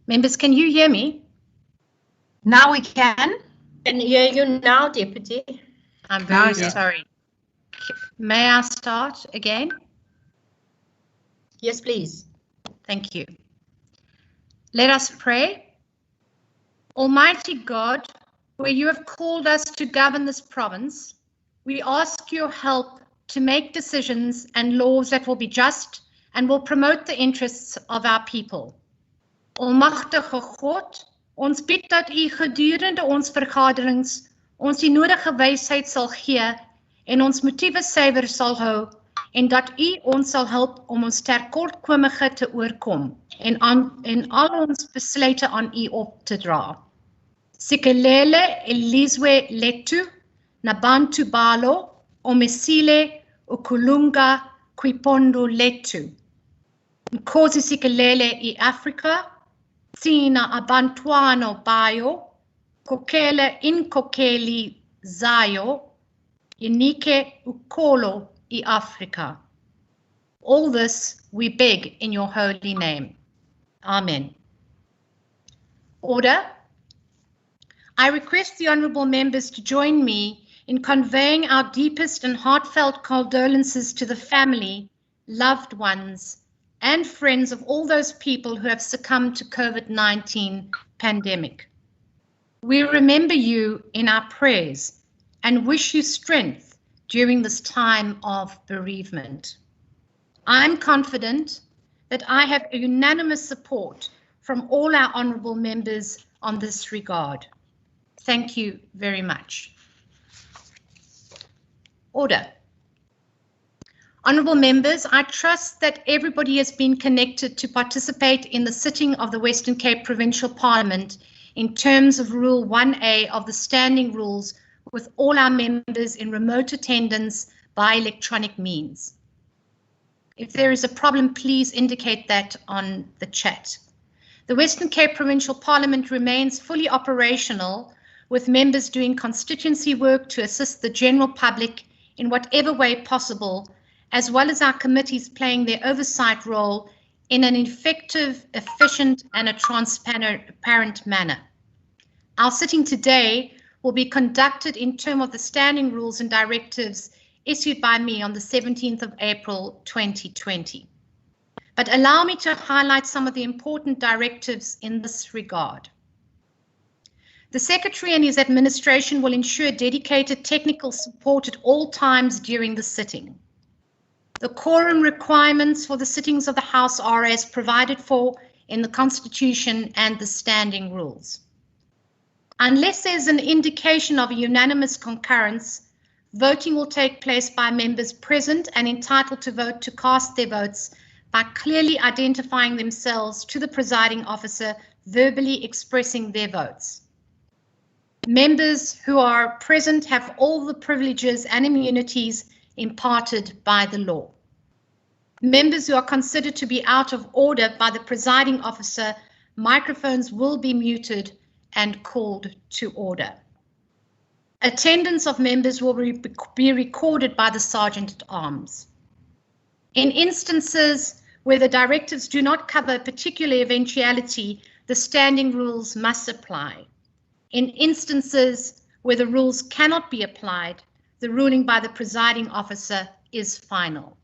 Members, can you hear me? Now we can. Can hear you now, Deputy. I'm very sorry. May I start again? Yes, please. Thank you. Let us pray. Almighty God, where you have called us to govern this province, we ask your help to make decisions and laws that will be just and will promote the interests of our people. Almagtige God, ons bid dat u gedurende ons vergaderings ons die nodige wysheid sal gee en ons motiewe suiwer sal hou en dat u ons sal help om ons tekortkomige te oorkom en al ons besluite aan u op te dra. Sikelele elizwe letu nabantu balo omesile ukulunga kwipondo letu. Nkosi sikelele I Afrika, Tina abantuano bayo, kokele inkokeli zayo, inike ukolo I Africa. All this we beg in your holy name. Amen. Order. I request the honourable members to join me in conveying our deepest and heartfelt condolences to the family, loved ones, and friends of all those people who have succumbed to COVID-19 pandemic. We remember you in our prayers and wish you strength during this time of bereavement. I'm confident that I have unanimous support from all our honourable members on this regard. Thank you very much. Order. Honourable members, I trust that everybody has been connected to participate in the sitting of the Western Cape Provincial Parliament in terms of Rule 1A of the Standing Rules with all our members in remote attendance by electronic means. If there is a problem, please indicate that on the chat. The Western Cape Provincial Parliament remains fully operational with members doing constituency work to assist the general public in whatever way possible, as well as our committees playing their oversight role in an effective, efficient and a transparent manner. Our sitting today will be conducted in terms of the standing rules and directives issued by me on the 17th of April 2020. But allow me to highlight some of the important directives in this regard. The Secretary and his administration will ensure dedicated technical support at all times during the sitting. The quorum requirements for the sittings of the House are as provided for in the Constitution and the standing rules. Unless there's an indication of a unanimous concurrence, voting will take place by members present and entitled to vote to cast their votes by clearly identifying themselves to the presiding officer, verbally expressing their votes. Members who are present have all the privileges and immunities imparted by the law. Members who are considered to be out of order by the presiding officer, microphones will be muted and called to order. Attendance of members will be recorded by the Sergeant at Arms. In instances where the directives do not cover a particular eventuality, the standing rules must apply. In instances where the rules cannot be applied, the ruling by the presiding officer is final.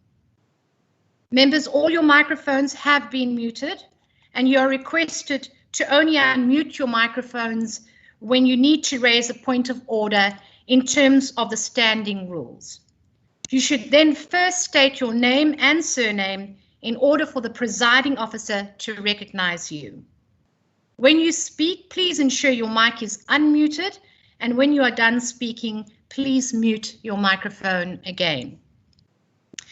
Members, all your microphones have been muted and you are requested to only unmute your microphones when you need to raise a point of order in terms of the standing rules. You should then first state your name and surname in order for the presiding officer to recognize you. When you speak, please ensure your mic is unmuted, and when you are done speaking, please mute your microphone again.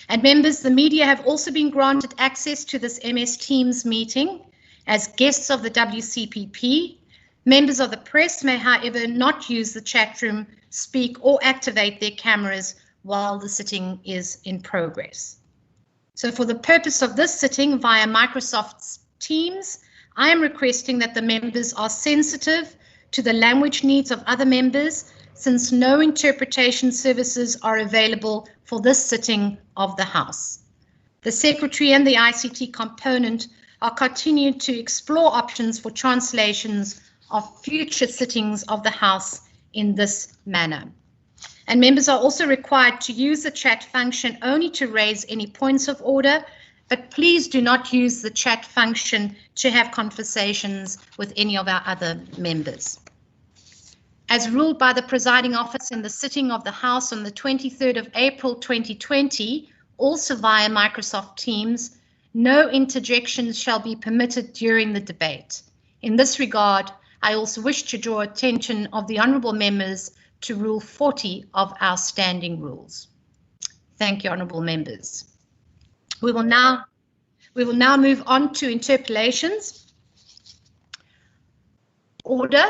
And members, the media have also been granted access to this MS Teams meeting as guests of the WCPP. Members of the press may, however, not use the chat room, speak or activate their cameras while the sitting is in progress. So for the purpose of this sitting via Microsoft Teams, I am requesting that the members are sensitive to the language needs of other members, since no interpretation services are available for this sitting of the House. The Secretary and the ICT component are continuing to explore options for translations of future sittings of the House in this manner. And members are also required to use the chat function only to raise any points of order, but please do not use the chat function to have conversations with any of our other members. As ruled by the presiding officer in the sitting of the House on the 23rd of April 2020, also via Microsoft Teams, no interjections shall be permitted during the debate. In this regard, I also wish to draw attention of the honourable members to Rule 40 of our standing rules. Thank you, honourable members. We will now move on to interpolations. Order.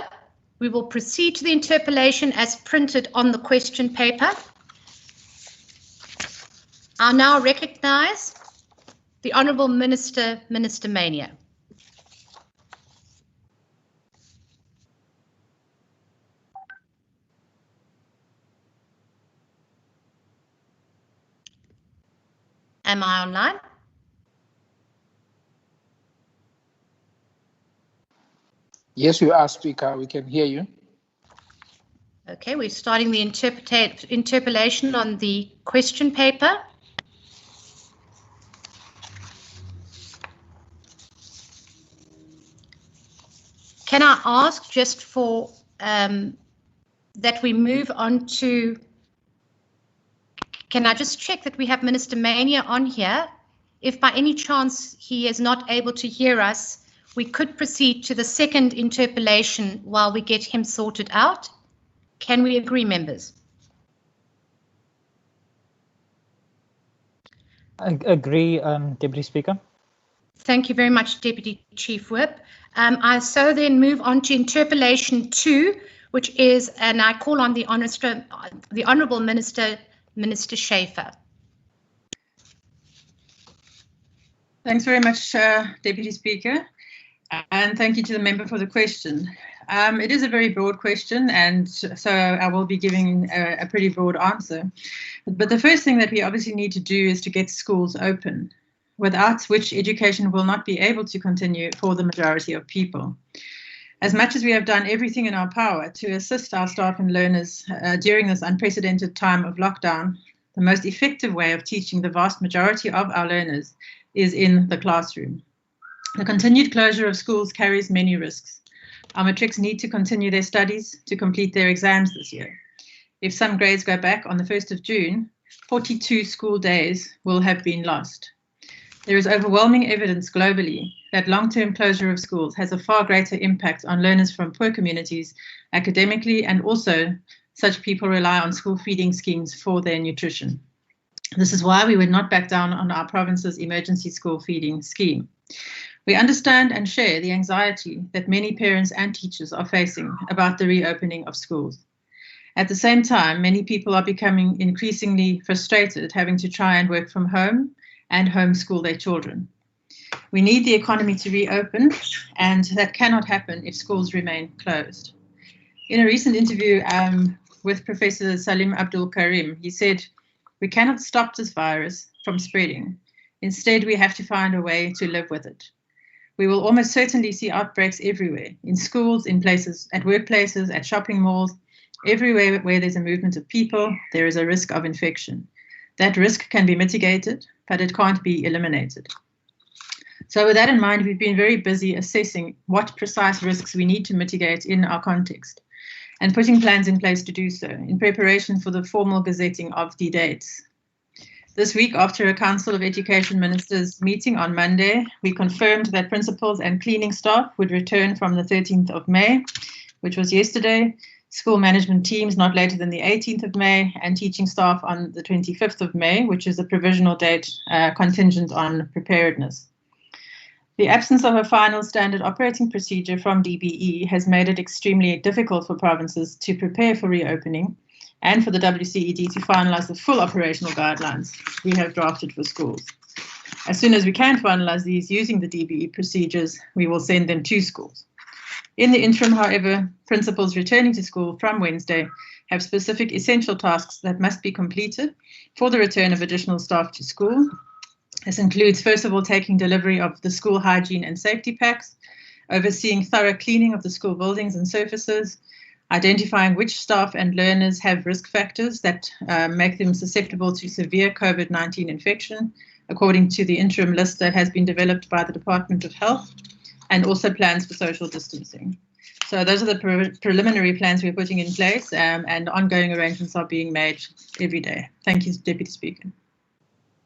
We will proceed to the interpolation as printed on the question paper. I now recognise the Honourable Minister, Minister Mania. Am I online? Yes, you are, Speaker. We can hear you. Okay, we're starting the interpolation on the question paper. Can I ask just for that we move on to, can I just check that we have Minister Mania on here? If by any chance he is not able to hear us, we could proceed to the second interpolation while we get him sorted out. Can we agree, members? I agree, Deputy Speaker. Thank you very much, Deputy Chief Whip. I so then move on to interpolation 2, which is, and I call on the Honourable Minister, Minister Schaefer. Thanks very much, Deputy Speaker, and thank you to the member for the question. It is a very broad question, and so I will be giving a pretty broad answer. But the first thing that we obviously need to do is to get schools open, without which education will not be able to continue for the majority of people. As much as we have done everything in our power to assist our staff and learners during this unprecedented time of lockdown, the most effective way of teaching the vast majority of our learners is in the classroom. The continued closure of schools carries many risks. Our matrics need to continue their studies to complete their exams this year. If some grades go back on the 1st of June, 42 school days will have been lost. There is overwhelming evidence globally that long-term closure of schools has a far greater impact on learners from poor communities academically, and also such people rely on school feeding schemes for their nutrition. This is why we would not back down on our province's emergency school feeding scheme. We understand and share the anxiety that many parents and teachers are facing about the reopening of schools. At the same time, many people are becoming increasingly frustrated having to try and work from home and homeschool their children. We need the economy to reopen, and that cannot happen if schools remain closed. In a recent interview with Professor Salim Abdul Karim, he said, "We cannot stop this virus from spreading. Instead, we have to find a way to live with it. We will almost certainly see outbreaks everywhere, in schools, in places, at workplaces, at shopping malls. Everywhere where there's a movement of people, there is a risk of infection. That risk can be mitigated, but it can't be eliminated." So with that in mind, we've been very busy assessing what precise risks we need to mitigate in our context and putting plans in place to do so in preparation for the formal gazetting of the dates. This week, after a Council of Education Ministers meeting on Monday, we confirmed that principals and cleaning staff would return from the 13th of May, which was yesterday, school management teams not later than the 18th of May, and teaching staff on the 25th of May, which is a provisional date contingent on preparedness. The absence of a final standard operating procedure from DBE has made it extremely difficult for provinces to prepare for reopening and for the WCED to finalise the full operational guidelines we have drafted for schools. As soon as we can finalise these using the DBE procedures, we will send them to schools. In the interim, however, principals returning to school from Wednesday have specific essential tasks that must be completed for the return of additional staff to school, This includes, first of all, taking delivery of the school hygiene and safety packs, overseeing thorough cleaning of the school buildings and surfaces, identifying which staff and learners have risk factors that make them susceptible to severe COVID-19 infection, according to the interim list that has been developed by the Department of Health, and also plans for social distancing. So those are the preliminary plans we're putting in place, and ongoing arrangements are being made every day. Thank you, Deputy Speaker.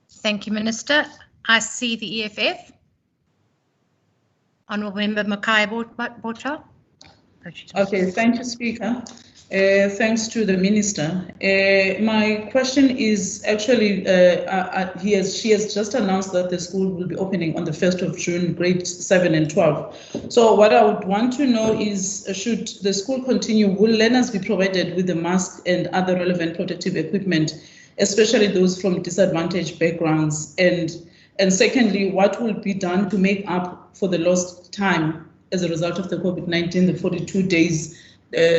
Thank you, Minister. I see the EFF. Honourable Member Makai Botha. Okay, thank you, Speaker. Thanks to the Minister. My question is actually, she has just announced that the school will be opening on the 1st of June, grades 7 and 12. So what I would want to know is, should the school continue, will learners be provided with the mask and other relevant protective equipment, especially those from disadvantaged backgrounds? And secondly, what will be done to make up for the lost time as a result of the COVID-19, the 42 days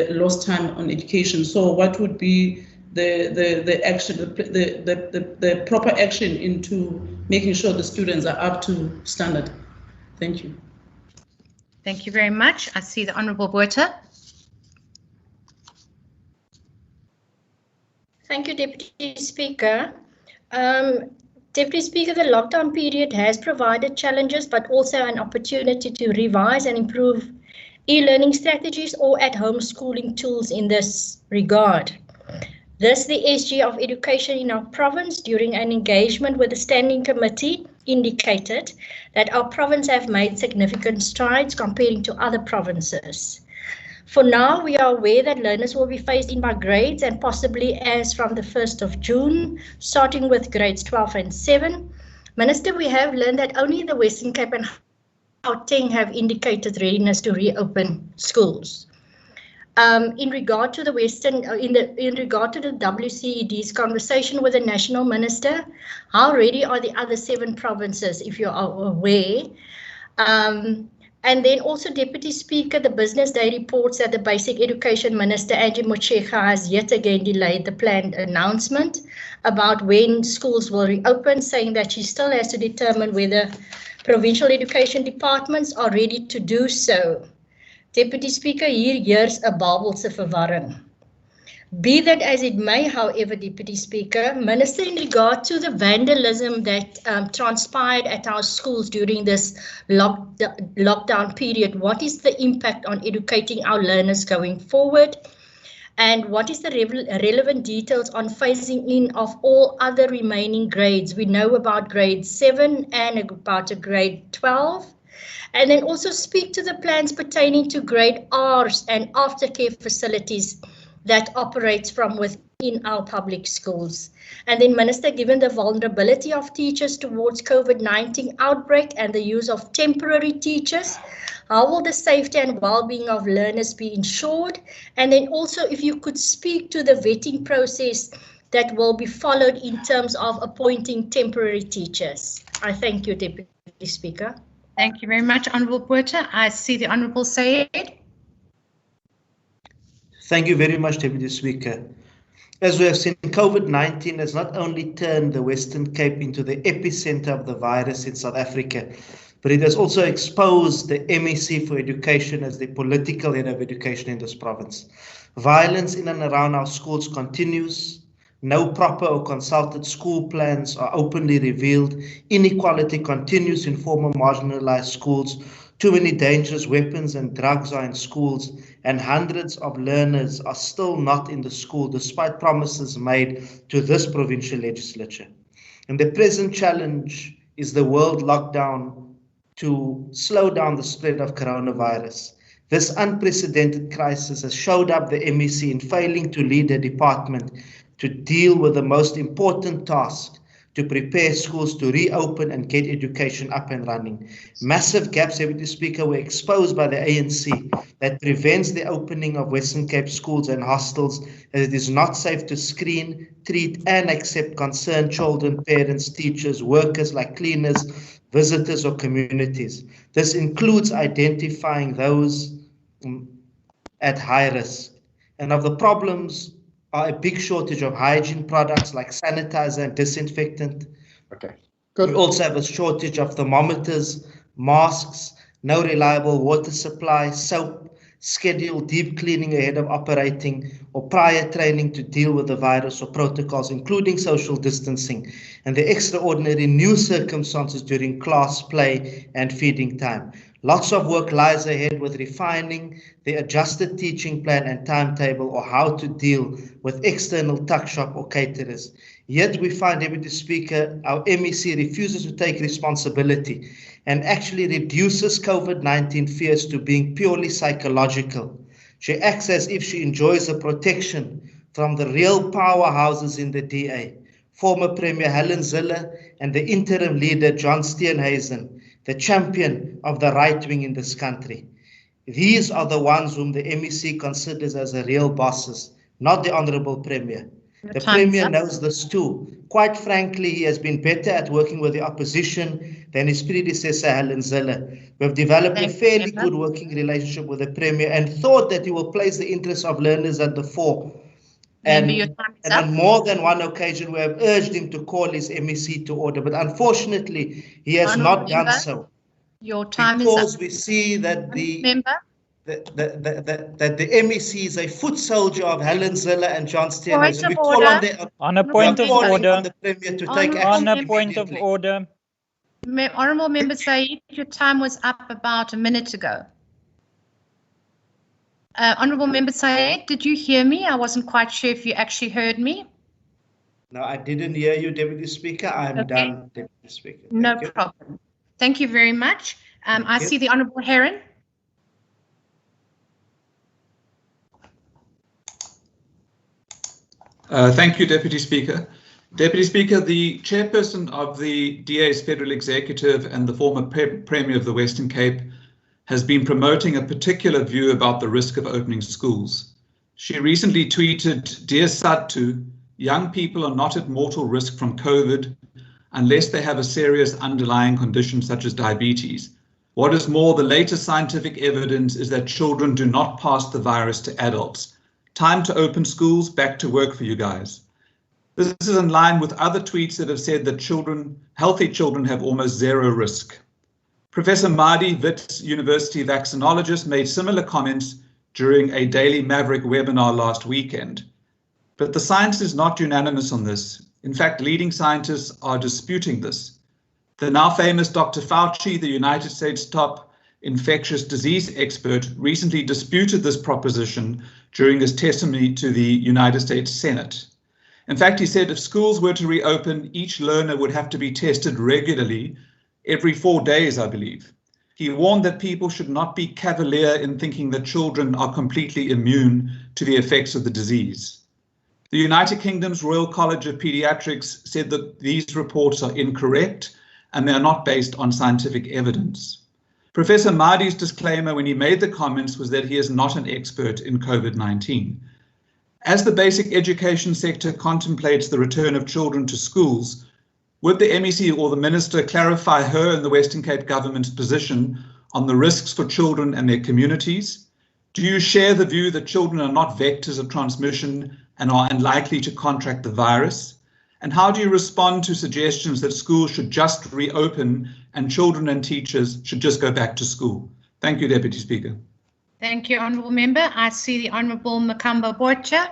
lost time on education? So what would be the action, the proper action into making sure the students are up to standard? Thank you. Thank you very much. I see the Honourable Botha. Thank you, Deputy Speaker. Deputy Speaker, the lockdown period has provided challenges, but also an opportunity to revise and improve e-learning strategies or at-home schooling tools in this regard. Thus, the SG of Education in our province, during an engagement with the Standing Committee, indicated that our province have made significant strides comparing to other provinces. For now, we are aware that learners will be phased in by grades, and possibly as from the 1st of June, starting with grades 12 and 7. Minister, we have learned that only the Western Cape and Gauteng have indicated readiness to reopen schools. In regard to the WCED's conversation with the National Minister, how ready are the other 7 provinces, if you are aware? And then also, Deputy Speaker, the Business Day reports that the Basic Education Minister, Angie Motshekga, has yet again delayed the planned announcement about when schools will reopen, saying that she still has to determine whether provincial education departments are ready to do so. Deputy Speaker, hier heers 'n Babelse verwarring. Be that as it may, however, Deputy Speaker, Minister, in regard to the vandalism that transpired at our schools during this lockdown period, what is the impact on educating our learners going forward? And what is the relevant details on phasing in of all other remaining grades? We know about grade 7 and about a grade 12. And then also speak to the plans pertaining to grade R's and aftercare facilities that operates from within our public schools. And then, Minister, given the vulnerability of teachers towards COVID-19 outbreak and the use of temporary teachers, how will the safety and well-being of learners be ensured? And then also, if you could speak to the vetting process that will be followed in terms of appointing temporary teachers. I thank you, Deputy Speaker. Thank you very much, Honourable Botha. I see the Honourable Sayed. Thank you very much, Deputy Speaker. As we have seen, COVID-19 has not only turned the Western Cape into the epicenter of the virus in South Africa, but it has also exposed the MEC for Education as the political head of education in this province. Violence in and around our schools continues. No proper or consulted school plans are openly revealed. Inequality continues in former marginalized schools. Too many dangerous weapons and drugs are in schools, and hundreds of learners are still not in the school despite promises made to this provincial legislature. And the present challenge is the world lockdown to slow down the spread of coronavirus. This unprecedented crisis has showed up the MEC in failing to lead a department to deal with the most important task, to prepare schools to reopen and get education up and running. Massive gaps, Deputy Speaker, were exposed by the ANC that prevents the opening of Western Cape schools and hostels, as it is not safe to screen, treat and accept concerned children, parents, teachers, workers like cleaners, visitors or communities. This includes identifying those at high risk. And of the problems are a big shortage of hygiene products like sanitizer and disinfectant. Okay. We also have a shortage of thermometers, masks, no reliable water supply, soap, scheduled deep cleaning ahead of operating, or prior training to deal with the virus or protocols, including social distancing, and the extraordinary new circumstances during class, play, and feeding time. Lots of work lies ahead with refining the adjusted teaching plan and timetable, or how to deal with external tuck shop or caterers. Yet we find, Deputy Speaker, our MEC refuses to take responsibility and actually reduces COVID-19 fears to being purely psychological. She acts as if she enjoys the protection from the real powerhouses in the DA, former Premier Helen Zille and the interim leader John Steenhuisen, the champion of the right wing in this country. These are the ones whom the MEC considers as the real bosses, not the Honourable Premier. The Premier knows this too. Quite frankly, he has been better at working with the opposition than his predecessor, Helen Zille. We have developed a fairly good working relationship with the Premier and thought that he will place the interests of learners at the fore. And on more than one occasion, we have urged him to call his MEC to order, but unfortunately, he has not done so. Your time is up. Because we see that the MEC is a foot soldier of Helen Zille and John Steenhuisen. We call on a point of order. On the Premier to take action. On a point of order. Honourable Member Said, your time was up about a minute ago. Honourable Member Said, did you hear me? I wasn't quite sure if you actually heard me. No, I didn't hear you, Deputy Speaker. I'm done, Deputy Speaker. No problem. Thank you very much. I see the Honourable Heron. Thank you, Deputy Speaker. Deputy Speaker, the chairperson of the DA's Federal Executive and the former Premier of the Western Cape has been promoting a particular view about the risk of opening schools. She recently tweeted, "Dear Sadtu, young people are not at mortal risk from COVID unless they have a serious underlying condition such as diabetes. What is more, the latest scientific evidence is that children do not pass the virus to adults. Time to open schools, back to work for you guys." This is in line with other tweets that have said that healthy children have almost zero risk. Professor Mahdi, Wits University vaccinologist, made similar comments during a Daily Maverick webinar last weekend. But the science is not unanimous on this. In fact, leading scientists are disputing this. The now famous Dr. Fauci, the United States top infectious disease expert, recently disputed this proposition during his testimony to the United States Senate. In fact, he said if schools were to reopen, each learner would have to be tested regularly, every 4 days, I believe. He warned that people should not be cavalier in thinking that children are completely immune to the effects of the disease. The United Kingdom's Royal College of Pediatrics said that these reports are incorrect and they are not based on scientific evidence. Professor Mahdi's disclaimer when he made the comments was that he is not an expert in COVID-19. As the basic education sector contemplates the return of children to schools, would the MEC or the Minister clarify her and the Western Cape government's position on the risks for children and their communities? Do you share the view that children are not vectors of transmission and are unlikely to contract the virus? And how do you respond to suggestions that schools should just reopen and children and teachers should just go back to school? Thank you, Deputy Speaker. Thank you, Honourable Member. I see the Honourable Makamba Bocha.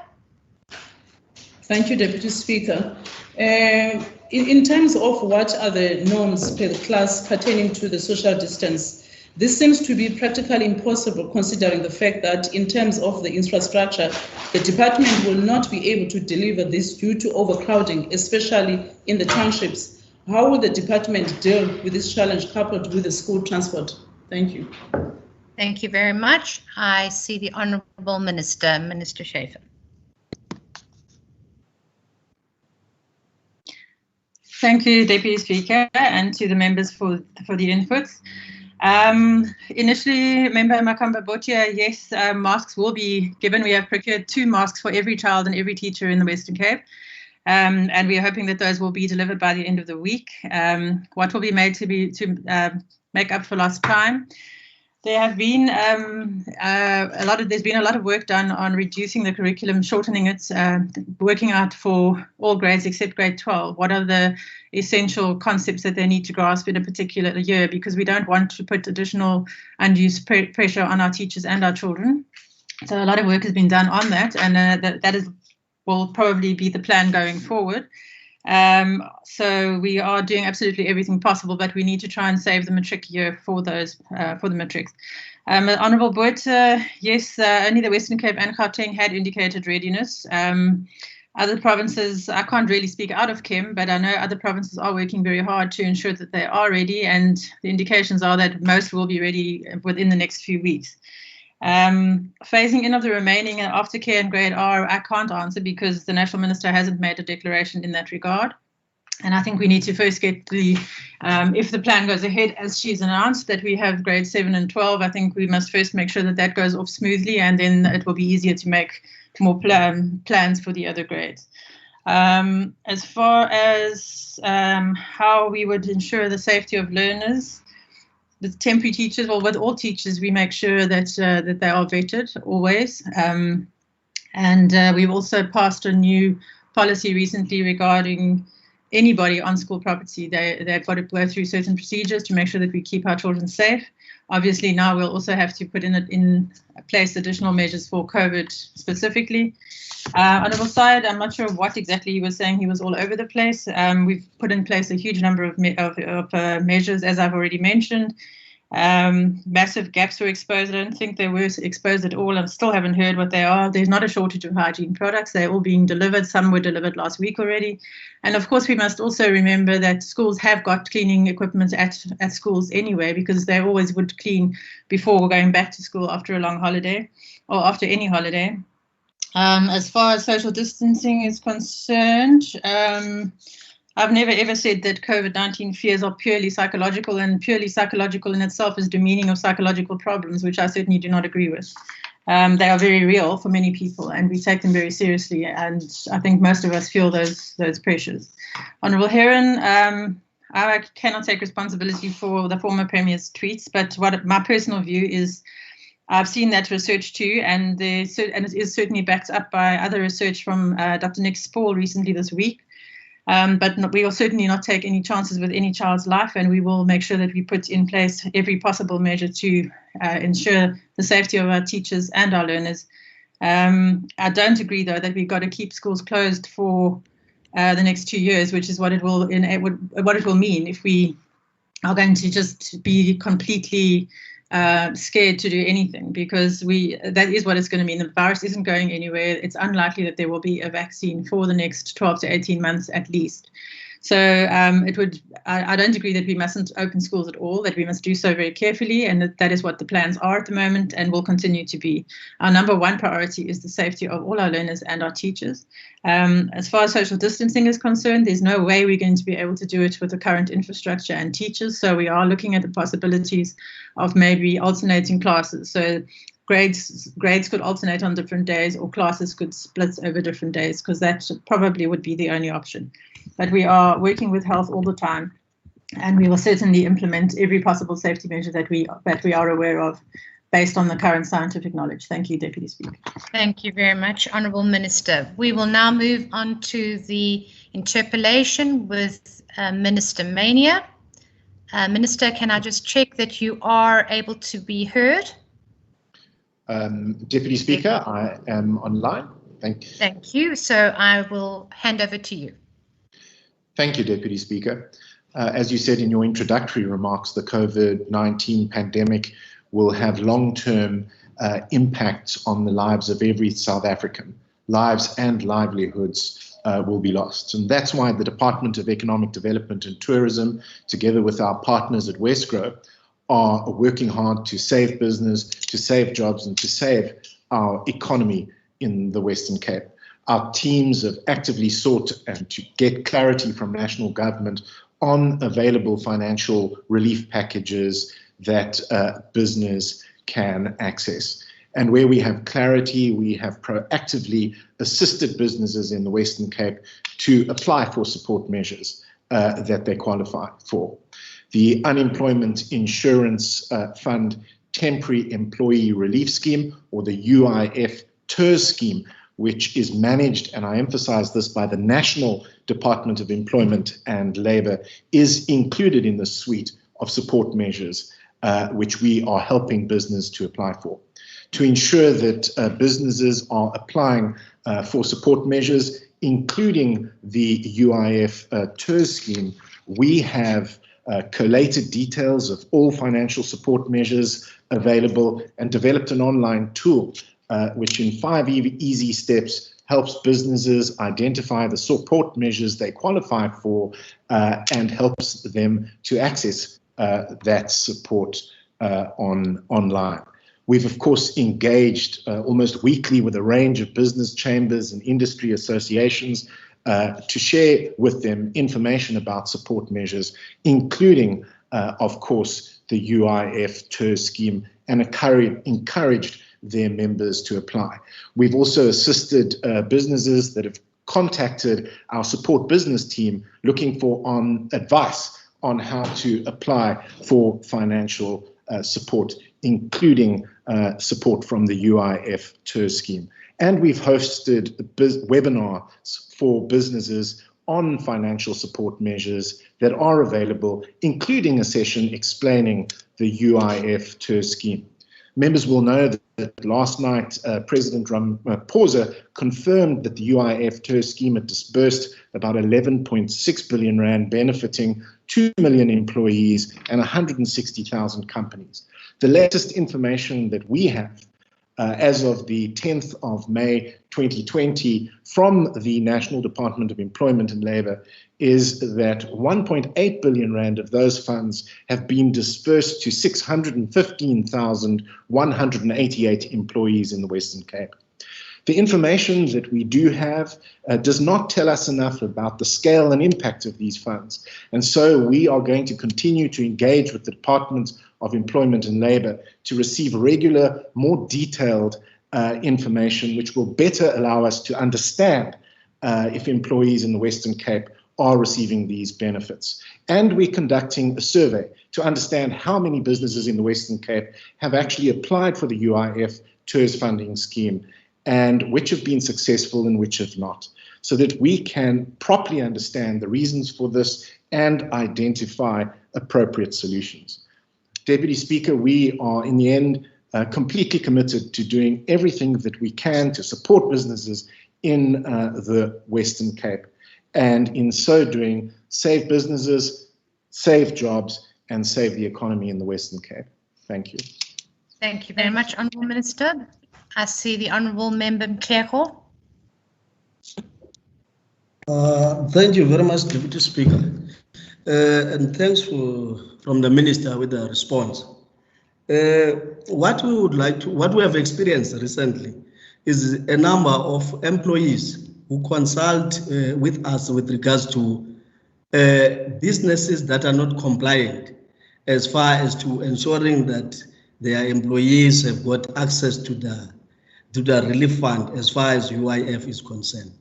Thank you, Deputy Speaker. In terms of what are the norms per class pertaining to the social distance, this seems to be practically impossible considering the fact that in terms of the infrastructure, the department will not be able to deliver this due to overcrowding, especially in the townships. How will the department deal with this challenge coupled with the school transport? Thank you. Thank you very much. I see the Honourable Minister, Minister Schaefer. Thank you, Deputy Speaker, and to the members for the inputs. Initially, Member Makamba Botia, yes, masks will be given. We have procured 2 masks for every child and every teacher in the Western Cape. And we are hoping that those will be delivered by the end of the week. What will be made to make up for lost time? There have been there's been a lot of work done on reducing the curriculum, shortening it, working out for all grades except grade 12. What are the essential concepts that they need to grasp in a particular year? Because we don't want to put additional undue pressure on our teachers and our children. So a lot of work has been done on that, and will probably be the plan going forward. So we are doing absolutely everything possible, but we need to try and save the matric year for those for the matrics. Honourable Botha, yes, only the Western Cape and Gauteng had indicated readiness. Other provinces, I can't really speak out of Kim, but I know other provinces are working very hard to ensure that they are ready, and the indications are that most will be ready within the next few weeks. Phasing in of the remaining aftercare and grade R, I can't answer because the National Minister hasn't made a declaration in that regard. And I think we need to first get the, if the plan goes ahead as she's announced, that we have grade 7 and 12, I think we must first make sure that that goes off smoothly, and then it will be easier to make more plans for the other grades. As far as how we would ensure the safety of learners, with temporary teachers, well, with all teachers, we make sure that that they are vetted always. And we've also passed a new policy recently regarding anybody on school property. They've got to go through certain procedures to make sure that we keep our children safe. Obviously, now we'll also have to put in place additional measures for COVID specifically. Honourable Syed, I'm not sure what exactly he was saying. He was all over the place. We've put in place a huge number of measures, as I've already mentioned. Massive gaps were exposed. I don't think they were exposed at all. I still haven't heard what they are. There's not a shortage of hygiene products. They're all being delivered. Some were delivered last week already. And of course, we must also remember that schools have got cleaning equipment at schools anyway, because they always would clean before going back to school after a long holiday or after any holiday. As far as social distancing is concerned, I've never ever said that COVID-19 fears are purely psychological, and purely psychological in itself is demeaning of psychological problems, which I certainly do not agree with. They are very real for many people, and we take them very seriously, and I think most of us feel those pressures. Honourable Heron, I cannot take responsibility for the former Premier's tweets, but what my personal view is, I've seen that research too, and it is certainly backed up by other research from Dr. Nick Spall recently this week. But we will certainly not take any chances with any child's life, and we will make sure that we put in place every possible measure to ensure the safety of our teachers and our learners. I don't agree, though, that we've got to keep schools closed for the next 2 years, which is what it will mean if we are going to just be completely scared to do anything, because that is what it's going to mean. The virus isn't going anywhere. It's unlikely that there will be a vaccine for the next 12 to 18 months at least. So I don't agree that we mustn't open schools at all, that we must do so very carefully, and that is what the plans are at the moment and will continue to be. Our number one priority is the safety of all our learners and our teachers. As far as social distancing is concerned, there's no way we're going to be able to do it with the current infrastructure and teachers, so we are looking at the possibilities of maybe alternating classes. So grades could alternate on different days, or classes could split over different days, because that probably would be the only option. But we are working with health all the time, and we will certainly implement every possible safety measure that we are aware of based on the current scientific knowledge. Thank you, Deputy Speaker. Thank you very much, Honourable Minister. We will now move on to the interpellation with Minister Mania. Minister, can I just check that you are able to be heard? Deputy Speaker, I am online. Thank you. Thank you. So I will hand over to you. Thank you, Deputy Speaker. As you said in your introductory remarks, the COVID-19 pandemic will have long-term impacts on the lives of every South African. Lives and livelihoods will be lost. And that's why the Department of Economic Development and Tourism, together with our partners at Westgrow, are working hard to save business, to save jobs, and to save our economy in the Western Cape. Our teams have actively sought and to get clarity from national government on available financial relief packages that business can access. And where we have clarity, we have proactively assisted businesses in the Western Cape to apply for support measures that they qualify for. The Unemployment Insurance Fund Temporary Employee Relief Scheme, or the UIF TERS scheme, which is managed, and I emphasize this, by the National Department of Employment and Labour, is included in the suite of support measures which we are helping business to apply for. To ensure that businesses are applying for support measures, including the UIF TERS scheme, we have collated details of all financial support measures available and developed an online tool which in 5 easy steps helps businesses identify the support measures they qualify for and helps them to access that support online. We've, of course, engaged almost weekly with a range of business chambers and industry associations to share with them information about support measures, including, of course, the UIF TERS scheme, and encouraged their members to apply. We've also assisted businesses that have contacted our support business team looking for advice on how to apply for financial support, including support from the UIF TERS scheme. And we've hosted webinars for businesses on financial support measures that are available, including a session explaining the UIF TERS scheme. Members will know that last night President Ramaphosa confirmed that the UIF TERS scheme had disbursed about 11.6 billion rand, benefiting 2 million employees and 160,000 companies. The latest information that we have as of the 10th of May 2020 from the National Department of Employment and Labour is that 1.8 billion rand of those funds have been dispersed to 615,188 employees in the Western Cape. The information that we do have does not tell us enough about the scale and impact of these funds. And so we are going to continue to engage with the Department of Employment and Labour to receive regular, more detailed information, which will better allow us to understand if employees in the Western Cape are receiving these benefits. And we're conducting a survey to understand how many businesses in the Western Cape have actually applied for the UIF TERS funding scheme, and which have been successful and which have not, so that we can properly understand the reasons for this and identify appropriate solutions. Deputy Speaker, we are in the end completely committed to doing everything that we can to support businesses in the Western Cape, and in so doing, save businesses, save jobs, and save the economy in the Western Cape. Thank you. Thank you very much, Honourable Minister. I see the Honourable Member Mkleko. Thank you very much, Deputy Speaker. And thanks from the Minister with the response. What we have experienced recently is a number of employees who consult with us with regards to businesses that are not compliant as far as to ensuring that their employees have got access to the relief fund as far as UIF is concerned.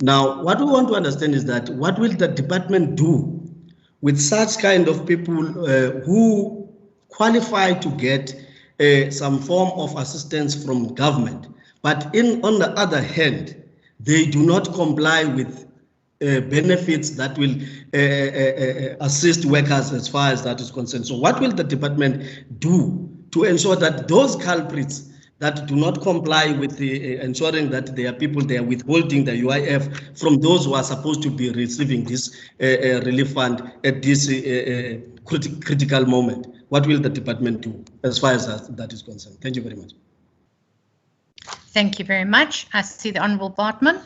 Now, what we want to understand is that what will the department do with such kind of people who qualify to get some form of assistance from government, but on the other hand, they do not comply with benefits that will assist workers as far as that is concerned. So what will the department do to ensure that those culprits that do not comply with ensuring that there are people there withholding the UIF from those who are supposed to be receiving this relief fund at this critical moment? What will the department do as far as that is concerned? Thank you very much. Thank you very much. I see the Honourable Bartman.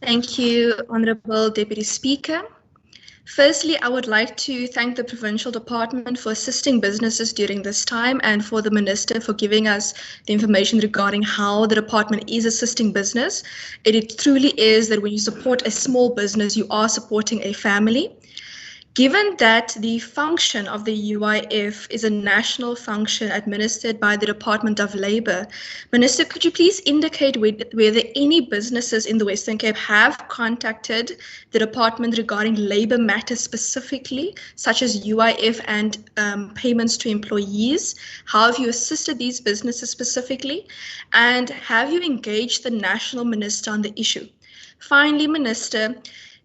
Thank you, Honourable Deputy Speaker. Firstly, I would like to thank the Provincial Department for assisting businesses during this time, and for the Minister for giving us the information regarding how the department is assisting business. It truly is that when you support a small business, you are supporting a family. Given that the function of the UIF is a national function administered by the Department of Labour, Minister, could you please indicate whether any businesses in the Western Cape have contacted the department regarding labour matters specifically, such as UIF and payments to employees? How have you assisted these businesses specifically? And have you engaged the National Minister on the issue? Finally, Minister,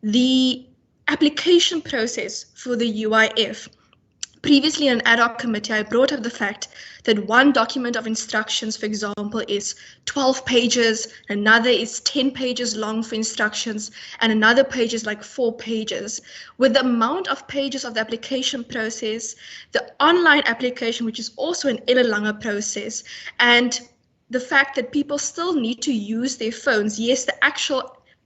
the application process for the UIF. Previously in an ad hoc committee, I brought up the fact that one document of instructions, for example, is 12 pages, another is 10 pages long for instructions, and another page is like 4 pages. With the amount of pages of the application process, the online application, which is also an Elelanga process, and the fact that people still need to use their phones. Yes,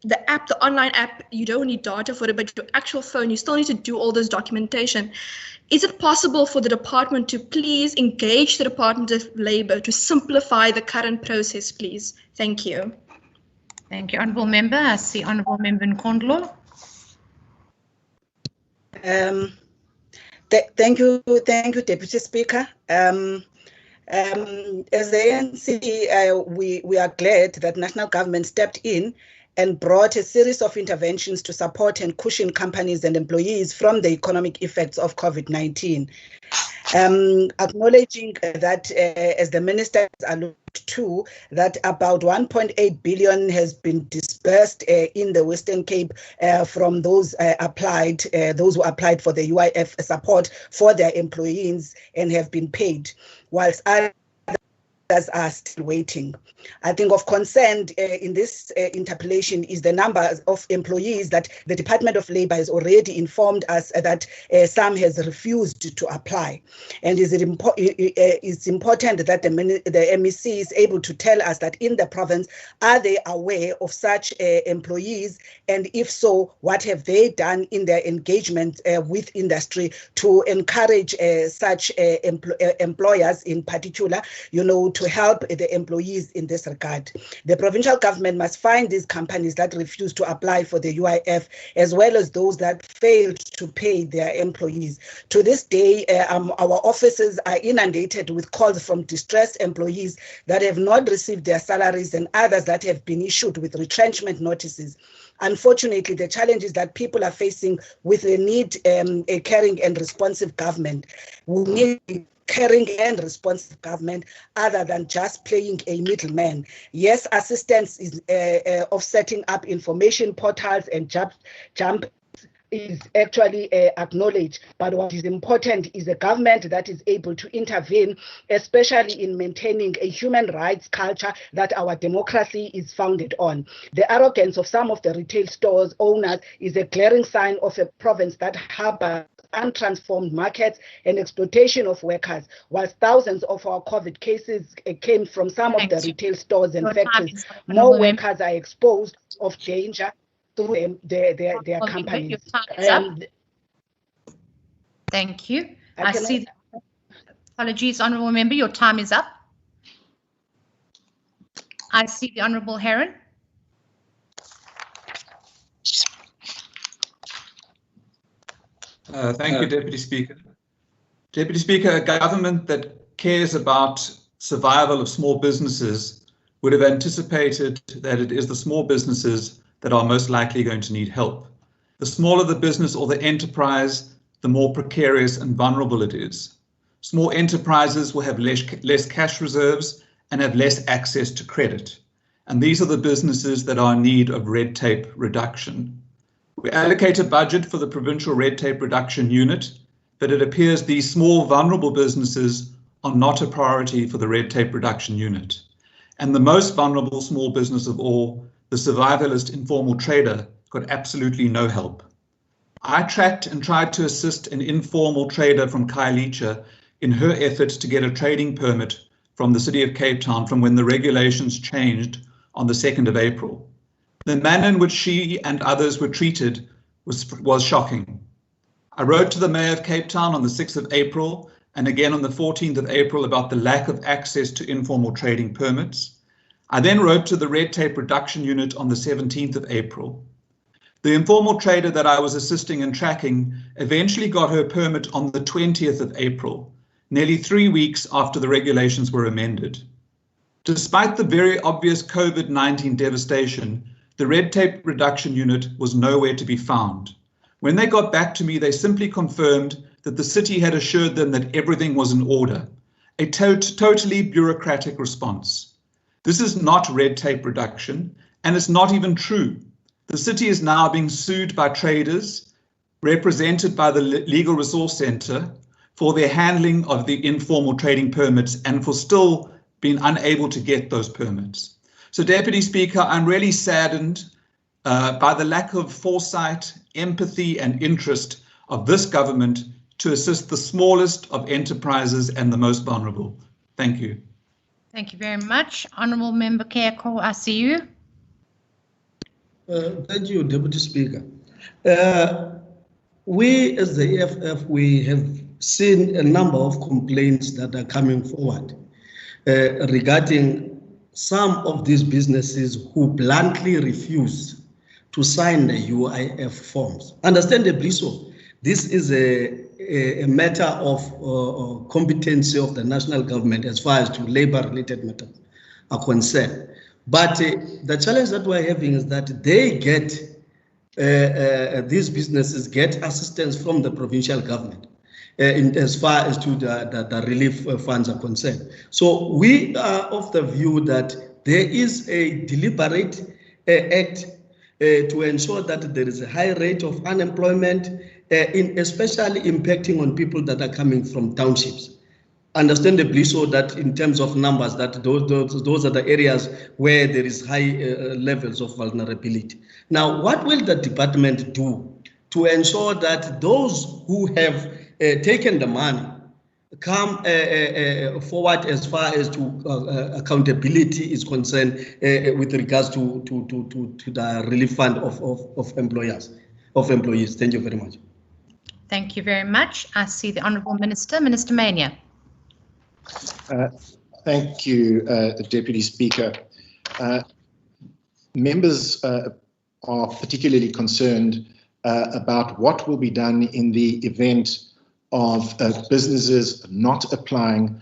the online app, you don't need data for it, but your actual phone, you still need to do all this documentation. Is it possible for the department to please engage the Department of Labour to simplify the current process, please? Thank you. Thank you, Honourable Member. I see Honourable Member Nkondlo. Thank you, Deputy Speaker. As the ANC, we are glad that national government stepped in and brought a series of interventions to support and cushion companies and employees from the economic effects of COVID-19. Acknowledging that, as the Minister alluded to, that about 1.8 billion has been disbursed in the Western Cape from those who applied for the UIF support for their employees and have been paid, whilst others are still waiting. I think of concern in this interpellation is the number of employees that the Department of Labour has already informed us that some has refused to apply. And it's important that the MEC is able to tell us that in the province, are they aware of such employees? And if so, what have they done in their engagement with industry to encourage such employers in particular, to help the employees in this regard? The provincial government must find these companies that refuse to apply for the UIF, as well as those that failed to pay their employees. To this day, our offices are inundated with calls from distressed employees that have not received their salaries and others that have been issued with retrenchment notices. Unfortunately, the challenges that people are facing with the need a caring and responsive government. We need caring and responsive government other than just playing a middleman. Yes, assistance is of setting up information portals and jump is actually acknowledged, but what is important is a government that is able to intervene, especially in maintaining a human rights culture that our democracy is founded on. The arrogance of some of the retail stores owners is a glaring sign of a province that harbors untransformed markets and exploitation of workers, whilst thousands of our COVID cases came from some of the retail stores and factories. More workers are exposed of danger through their companies. Thank you. I see. Apologies, Honourable Member, your time is up. I see the Honourable Heron. Thank you, Deputy Speaker. Deputy Speaker, a government that cares about survival of small businesses would have anticipated that it is the small businesses that are most likely going to need help. The smaller the business or the enterprise, the more precarious and vulnerable it is. Small enterprises will have less cash reserves and have less access to credit. And these are the businesses that are in need of red tape reduction. We allocate a budget for the Provincial Red Tape Reduction Unit, but it appears these small vulnerable businesses are not a priority for the Red Tape Reduction Unit. And the most vulnerable small business of all, the survivalist informal trader, got absolutely no help. I tracked and tried to assist an informal trader from Khayelitsha in her efforts to get a trading permit from the City of Cape Town from when the regulations changed on the 2nd of April. The manner in which she and others were treated was shocking. I wrote to the Mayor of Cape Town on the 6th of April and again on the 14th of April about the lack of access to informal trading permits. I then wrote to the Red Tape Reduction Unit on the 17th of April. The informal trader that I was assisting and tracking eventually got her permit on the 20th of April, nearly 3 weeks after the regulations were amended. Despite the very obvious COVID-19 devastation, the red tape reduction unit was nowhere to be found. When they got back to me, they simply confirmed that the city had assured them that everything was in order, a totally bureaucratic response. This is not red tape reduction, and it's not even true. The city is now being sued by traders, represented by the Legal Resource Centre, for their handling of the informal trading permits and for still being unable to get those permits. So, Deputy Speaker, I'm really saddened by the lack of foresight, empathy and interest of this government to assist the smallest of enterprises and the most vulnerable. Thank you. Thank you very much. Honourable Member Keako, I see you. Thank you, Deputy Speaker. We as the EFF, we have seen a number of complaints that are coming forward regarding some of these businesses who bluntly refuse to sign the UIF forms. Understandably so. This is a matter of competency of the national government as far as to labor-related matters are concerned. But the challenge that we're having is that they get, these businesses get assistance from the provincial government as far as to the relief funds are concerned. So we are of the view that there is a deliberate act to ensure that there is a high rate of unemployment, especially impacting on people that are coming from townships. Understandably so that in terms of numbers, that those are the areas where there is high levels of vulnerability. Now, what will the department do to ensure that those who have taken the money come forward as far as to accountability is concerned with regards to the relief fund of employees? Thank you very much. Thank you very much. I see the Honourable Minister, Minister Mania. Thank you, Deputy Speaker. Members are particularly concerned about what will be done in the event of businesses not applying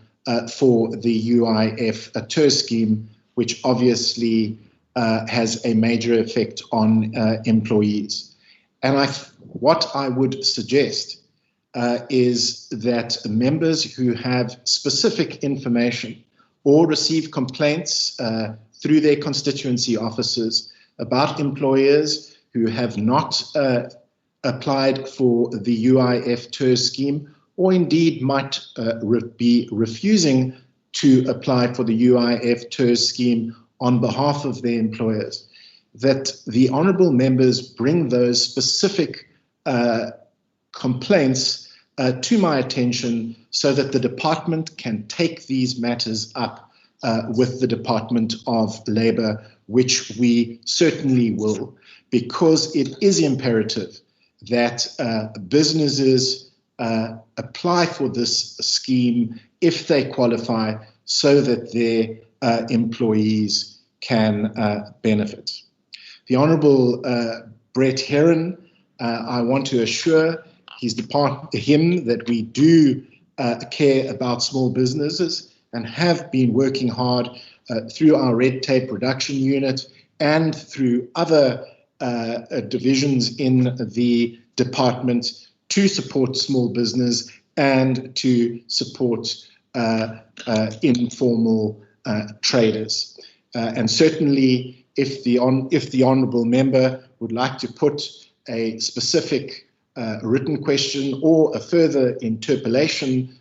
for the UIF TER scheme, which obviously has a major effect on employees. And what I would suggest is that members who have specific information or receive complaints through their constituency offices about employers who have not applied for the UIF TER scheme, or indeed might be refusing to apply for the UIF TER scheme on behalf of their employers, that the honourable members bring those specific complaints to my attention so that the department can take these matters up with the Department of Labour, which we certainly will, because it is imperative that businesses apply for this scheme if they qualify, so that their employees can benefit. The Honourable Brett Heron, I want to assure him that we do care about small businesses and have been working hard through our red tape reduction unit and through other divisions in the department to support small business and to support informal traders. And certainly, if the honourable member would like to put a specific written question or a further interpolation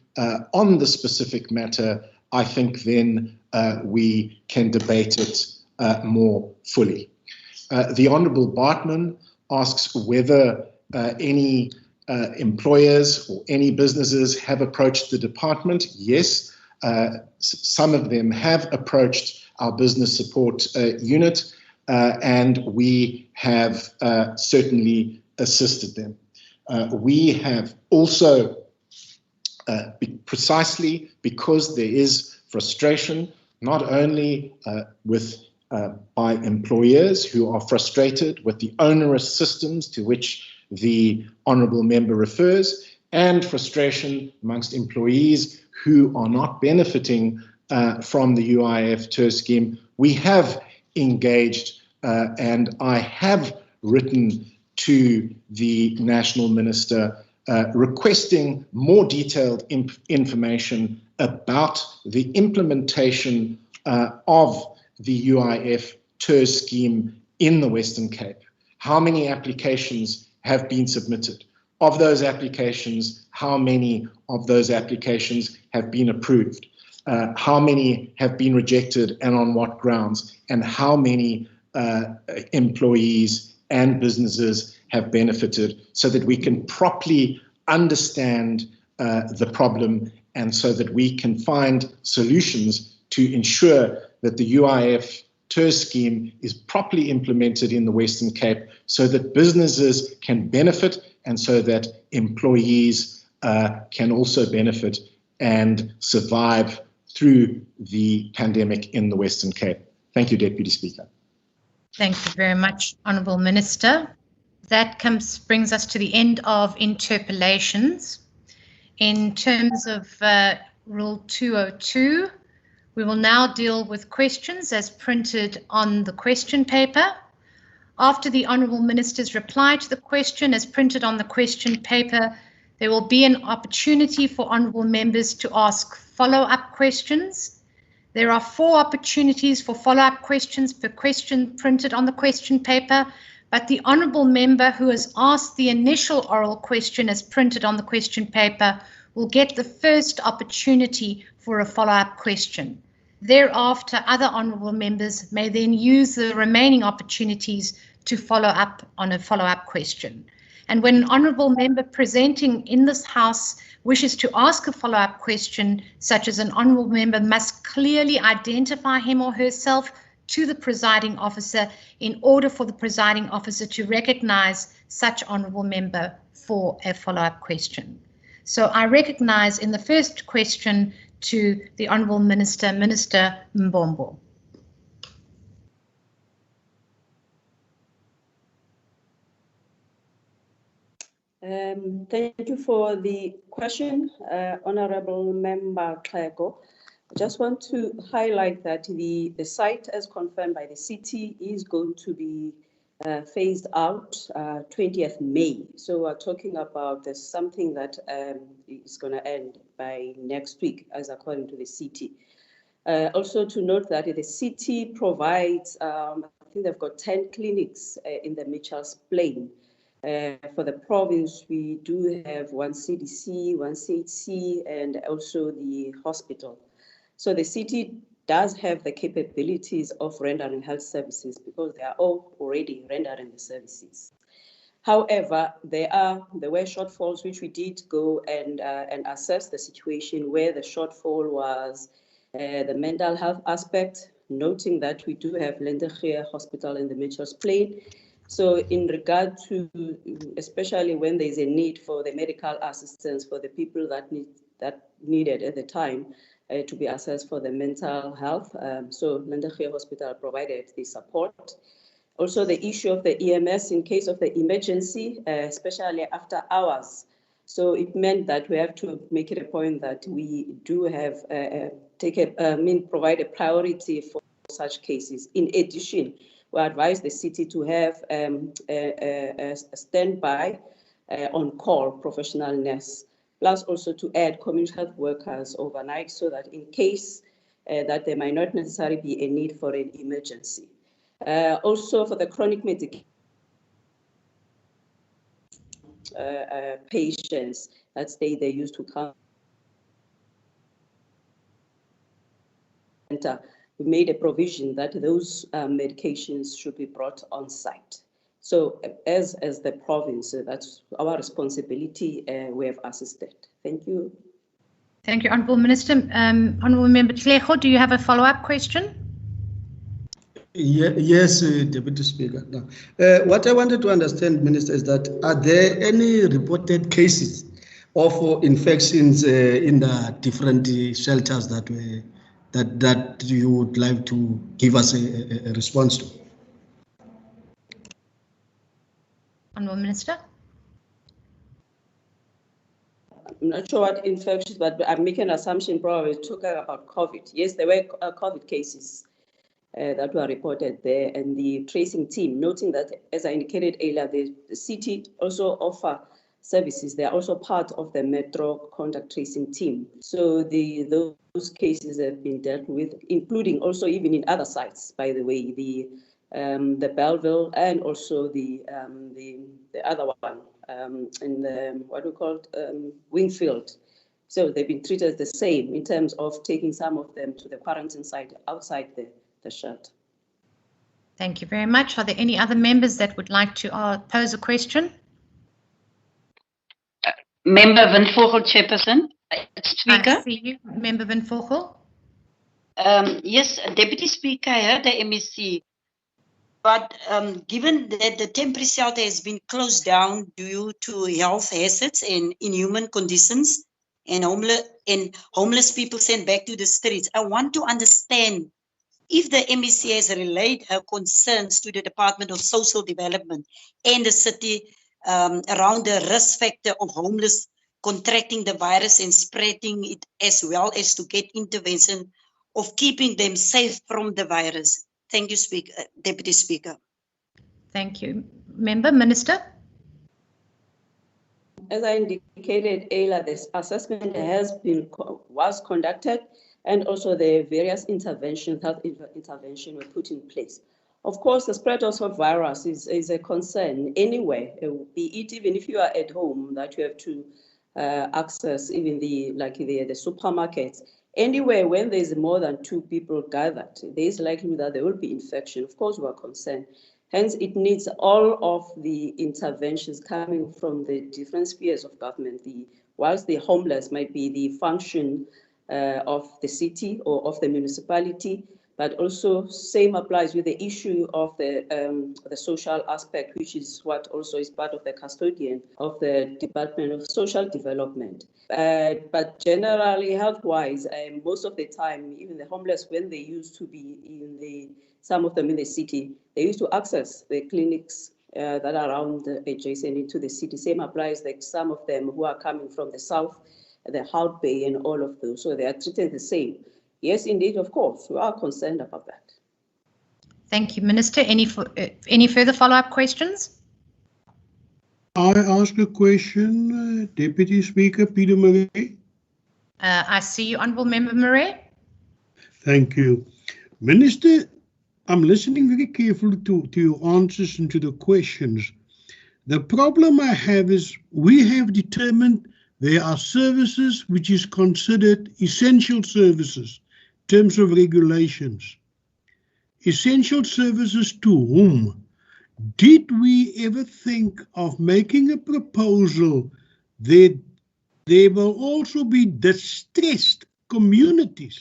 on the specific matter, I think then we can debate it more fully. The Honourable Bartman asks whether any employers or any businesses have approached the department. Yes, some of them have approached our business support unit, and we have certainly assisted them. We have also, precisely because there is frustration, not only with by employers who are frustrated with the onerous systems to which the honourable member refers, and frustration amongst employees who are not benefiting from the UIF TER scheme. We have engaged and I have written to the National Minister requesting more detailed information about the implementation of the UIF TER scheme in the Western Cape. How many applications have been submitted? Of those applications, how many of those applications have been approved? How many have been rejected and on what grounds? And how many employees and businesses have benefited, so that we can properly understand the problem and so that we can find solutions to ensure that the UIF TER scheme is properly implemented in the Western Cape, so that businesses can benefit and so that employees can also benefit and survive through the pandemic in the Western Cape. Thank you, Deputy Speaker. Thank you very much, Honourable Minister. That brings us to the end of interpellations. In terms of Rule 202, we will now deal with questions as printed on the question paper. After the Honourable Minister's reply to the question as printed on the question paper, there will be an opportunity for Honourable Members to ask follow-up questions. There are 4 opportunities for follow-up questions per question printed on the question paper, but the Honourable Member who has asked the initial oral question as printed on the question paper will get the first opportunity for a follow-up question. Thereafter, other Honourable Members may then use the remaining opportunities to follow up on a follow-up question. And when an Honourable Member presenting in this House wishes to ask a follow-up question, such as an Honourable Member must clearly identify him or herself to the presiding officer in order for the presiding officer to recognise such Honourable Member for a follow-up question. So I recognise in the first question to the Honourable Minister, Minister Mbombo. Thank you for the question, Honourable Member Kleko. I just want to highlight that the site, as confirmed by the city, is going to be phased out 20th May. So we're talking about something that is going to end by next week, as according to the city. Also to note that the city provides, I think they've got 10 clinics in the Mitchell's Plain. For the province, we do have 1 CDC, 1 CHC, and also the hospital. So the city does have the capabilities of rendering health services because they are all already rendering the services. However, there were shortfalls which we did go and assess the situation, where the shortfall was the mental health aspect, noting that we do have Lendegeer Hospital in the Mitchell's Plain. So in regard to, especially when there's a need for the medical assistance for the people that needed at the time, to be assessed for the mental health. So Lendegeer Hospital provided the support. Also the issue of the EMS in case of the emergency, especially after hours. So it meant that we have to make it a point that we do have, provide a priority for such cases. In addition, we advise the city to have a standby on-call professional nurse, plus also to add community health workers overnight, so that in case that there might not necessarily be a need for an emergency. Also for the chronic medication patients that stay there used to come. We made a provision that those medications should be brought on site. So as the province, that's our responsibility. We have assisted. Thank you. Thank you, Honourable Minister. Honourable Member Tlego, do you have a follow-up question? Yes, Deputy Speaker. No. What I wanted to understand, Minister, is that are there any reported cases of infections in the different shelters that that you would like to give us a response to? Honourable Minister. I'm not sure what infections, but I'm making an assumption probably talking about COVID. Yes, there were COVID cases that were reported there, and the tracing team, noting that, as I indicated earlier, the city also offer services. They are also part of the Metro contact tracing team. So those cases have been dealt with, including also even in other sites, by the way, the Belleville and also the other one in the, what we call Wingfield. So they've been treated the same in terms of taking some of them to the quarantine site outside the shelter. Thank you very much. Are there any other members that would like to pose a question? Member Van Vogel, Chairperson. Speaker. I see you, Member Van Vogel. Yes, Deputy Speaker, I heard the MEC. But given that the temporary shelter has been closed down due to health hazards and inhuman conditions, and homeless people sent back to the streets, I want to understand if the MEC has relayed her concerns to the Department of Social Development and the city around the risk factor of homeless contracting the virus and spreading it, as well as to get intervention of keeping them safe from the virus. Thank you, Deputy Speaker. Thank you. Member, Minister. As I indicated earlier, this assessment was conducted, and also the various health interventions were put in place. Of course, the spread of virus is a concern anywhere, be it even if you are at home, that you have to access even the supermarkets. Anywhere when there's more than 2 people gathered, there is likely that there will be infection. Of course, we are concerned. Hence, it needs all of the interventions coming from the different spheres of government. Whilst the homeless might be the function of the city or of the municipality, but also same applies with the issue of the social aspect, which is what also is part of the custodian of the Department of Social Development. But generally, health-wise, most of the time, even the homeless, when they used to be some of them in the city, they used to access the clinics that are around adjacent into the city. Same applies like some of them who are coming from the south, the Hout Bay and all of those. So they are treated the same. Yes, indeed, of course, we are concerned about that. Thank you, Minister. Any further follow-up questions? I ask a question, Deputy Speaker Peter Murray. I see you, Honourable Member Murray. Thank you. Minister, I'm listening very carefully to your answers and to the questions. The problem I have is we have determined there are services which is considered essential services in terms of regulations. Essential services to whom? Did we ever think of making a proposal that there will also be distressed communities,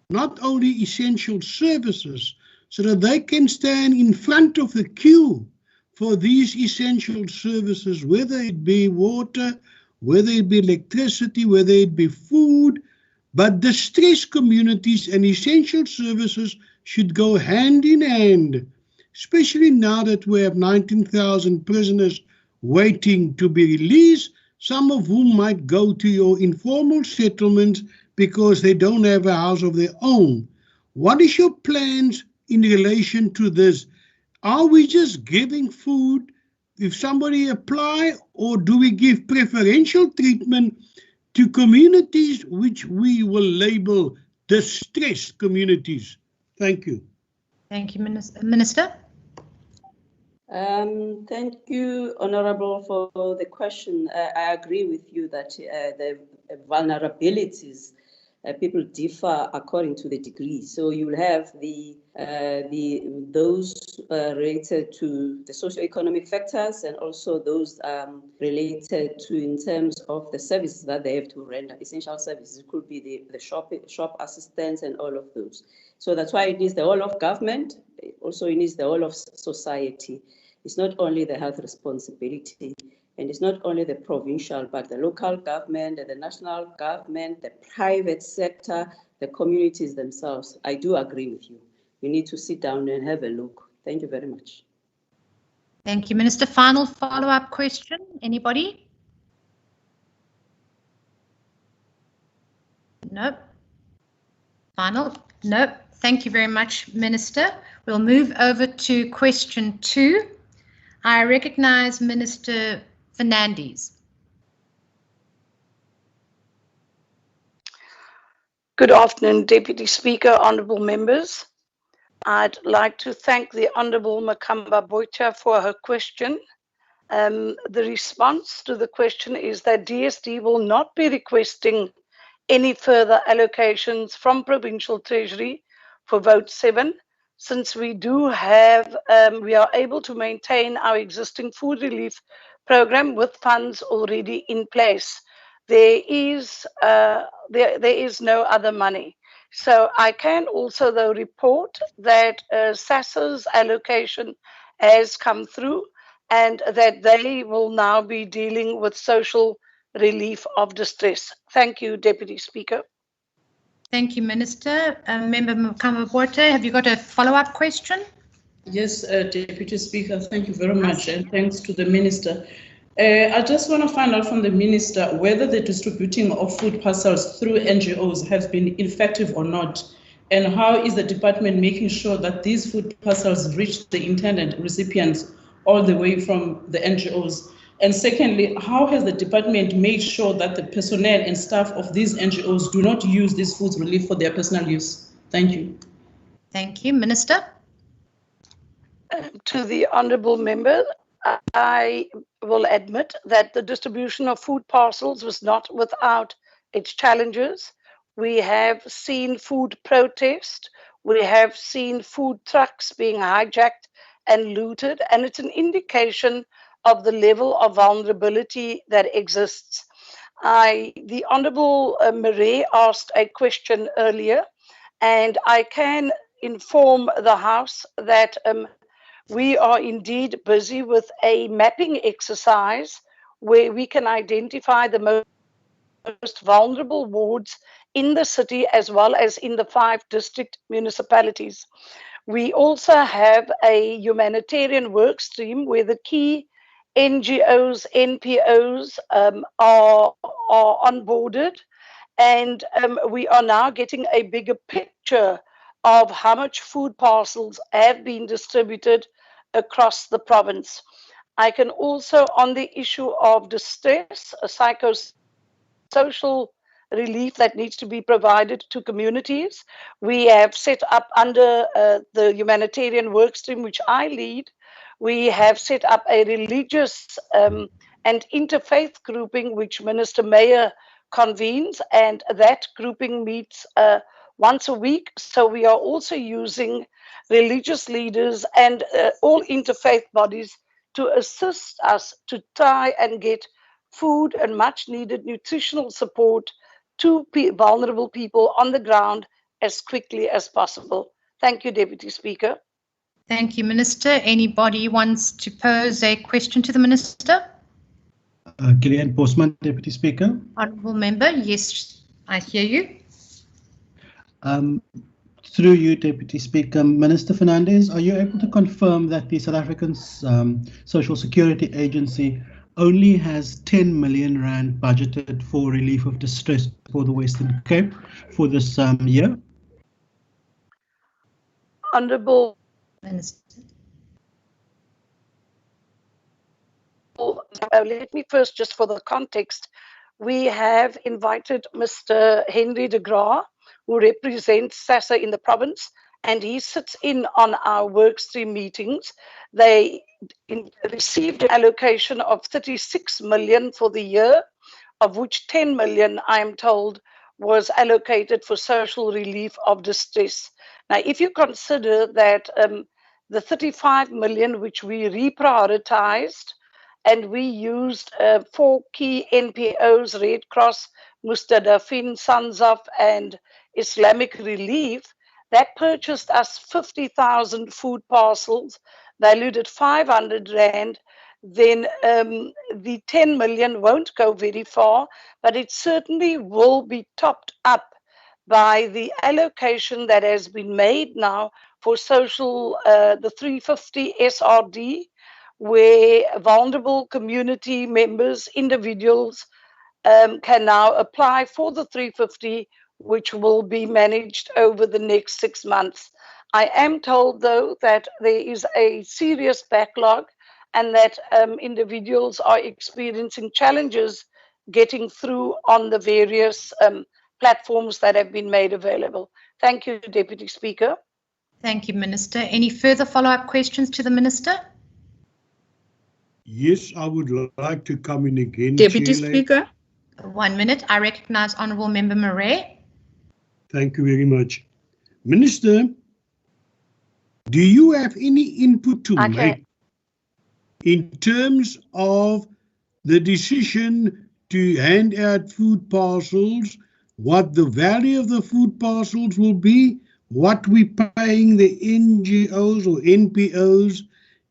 not only essential services, so that they can stand in front of the queue for these essential services, whether it be water, whether it be electricity, whether it be food, but distressed communities and essential services should go hand in hand, especially now that we have 19,000 prisoners waiting to be released, some of whom might go to your informal settlements because they don't have a house of their own. What is your plans in relation to this? Are we just giving food if somebody apply, or do we give preferential treatment to communities which we will label distressed communities? Thank you. Thank you, Minister. Thank you, Honourable, for the question. I agree with you that the vulnerabilities people differ according to the degree. So you will have those related to the socio-economic factors, and also those related to in terms of the services that they have to render, essential services. It could be the shop assistance and all of those. So that's why it needs the whole of government. Also, it needs the whole of society. It's not only the health responsibility, and it's not only the provincial, but the local government, the national government, the private sector, the communities themselves. I do agree with you. We need to sit down and have a look. Thank you very much. Thank you, Minister. Final follow-up question, anybody? No. Final? No. Thank you very much, Minister. We'll move over to question 2. I recognize Minister Fernandes. Good afternoon, Deputy Speaker, honourable members. I'd like to thank the Honourable Makamba Boita for her question. The response to the question is that DSD will not be requesting any further allocations from Provincial Treasury for Vote 7, since we do have, we are able to maintain our existing food relief program with funds already in place. There is no other money. So I can also, though, report that SASSA's allocation has come through and that they will now be dealing with social relief of distress. Thank you, Deputy Speaker. Thank you, Minister. Member Makamba Boita, have you got a follow-up question? Yes, Deputy Speaker, thank you very much, and thanks to the Minister. I just want to find out from the Minister whether the distributing of food parcels through NGOs has been effective or not, and how is the department making sure that these food parcels reach the intended recipients all the way from the NGOs? And secondly, how has the department made sure that the personnel and staff of these NGOs do not use this food relief for their personal use? Thank you. Thank you, Minister. To the honourable member, I will admit that the distribution of food parcels was not without its challenges. We have seen food protest, we have seen food trucks being hijacked and looted, and it's an indication of the level of vulnerability that exists. The Honourable Marais asked a question earlier, and I can inform the House that we are indeed busy with a mapping exercise where we can identify the most vulnerable wards in the city as well as in the 5 district municipalities. We also have a humanitarian work stream where the key NGOs, NPOs are onboarded, and we are now getting a bigger picture of how much food parcels have been distributed across the province. I can also, on the issue of distress, a psychosocial relief that needs to be provided to communities, we have set up under the humanitarian work stream, which I lead, we have set up a religious and interfaith grouping, which Minister Mayer convenes, and that grouping meets once a week. So we are also using religious leaders and all interfaith bodies to assist us to try and get food and much needed nutritional support to vulnerable people on the ground as quickly as possible. Thank you, Deputy Speaker. Thank you, Minister. Anybody wants to pose a question to the Minister? Gillian Postman, Deputy Speaker. Honourable Member, yes, I hear you. Through you, Deputy Speaker, Minister Fernandes, are you able to confirm that the South African Social Security Agency only has 10 million rand budgeted for relief of distress for the Western Cape for this year? Honourable Minister. Let me first, just for the context, we have invited Mr. Henry de Graaf, who represents SASSA in the province, and he sits in on our workstream meetings. They received an allocation of 36 million for the year, of which 10 million, I am told, was allocated for social relief of distress. Now, if you consider that the 35 million which we reprioritized, and we used 4 key NPOs, Red Cross, Mustadafin, Sons of, and Islamic Relief, that purchased us 50,000 food parcels valued at 500 rand, then the 10 million won't go very far, but it certainly will be topped up by the allocation that has been made now for social, the 350 SRD, where vulnerable community members, individuals, can now apply for the 350, which will be managed over the next 6 months. I am told, though, that there is a serious backlog and that individuals are experiencing challenges getting through on the various platforms that have been made available. Thank you, Deputy Speaker. Thank you, Minister. Any further follow-up questions to the Minister? Yes, I would like to come in again. Deputy Chair. Speaker. 1 minute. I recognise Honourable Member Murray. Thank you very much. Minister, do you have any input to make in terms of the decision to hand out food parcels, what the value of the food parcels will be, what we're paying the NGOs or NPOs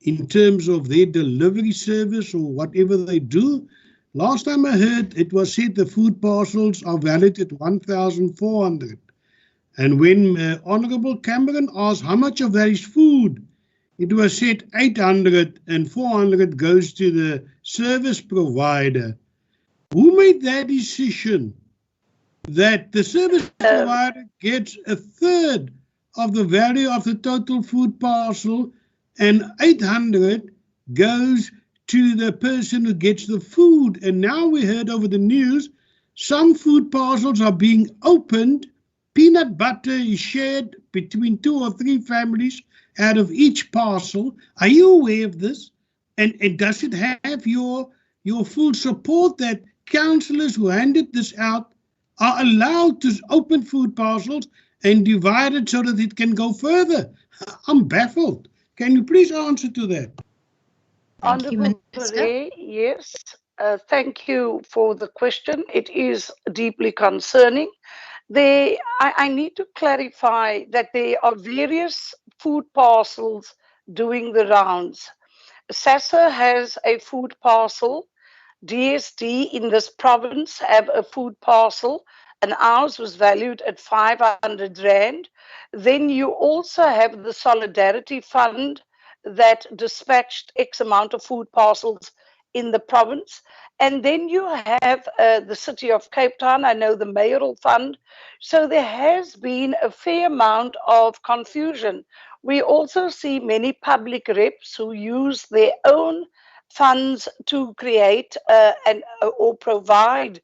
in terms of their delivery service or whatever they do? Last time I heard, it was said the food parcels are valued at 1,400. And when Honourable Cameron asked how much of that is food, it was said 800 and 400 goes to the service provider. Who made that decision that the service provider gets a third of the value of the total food parcel and 800 goes to the person who gets the food? And now we heard over the news, some food parcels are being opened. Peanut butter is shared between 2 or 3 families out of each parcel. Are you aware of this? And does it have your full support that councillors who handed this out are allowed to open food parcels and divide it so that it can go further? I'm baffled. Can you please answer to that? Honourable Murray, yes. Thank you for the question. It is deeply concerning. I need to clarify that there are various food parcels doing the rounds. SASSA has a food parcel. DSD in this province have a food parcel, and ours was valued at 500 Rand. Then you also have the Solidarity Fund that dispatched X amount of food parcels in the province. And then you have the City of Cape Town, I know the Mayoral Fund. So there has been a fair amount of confusion. We also see many public reps who use their own funds to create or provide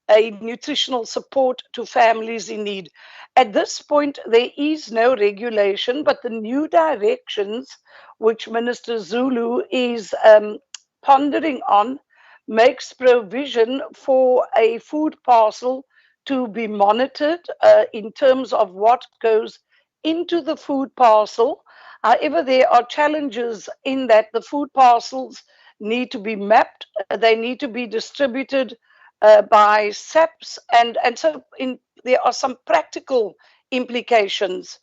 a nutritional support to families in need. At this point, there is no regulation, but the new directions, which Minister Zulu is pondering on, makes provision for a food parcel to be monitored in terms of what goes into the food parcel. However, there are challenges in that the food parcels need to be mapped, they need to be distributed by SAPs, and so there are some practical implications.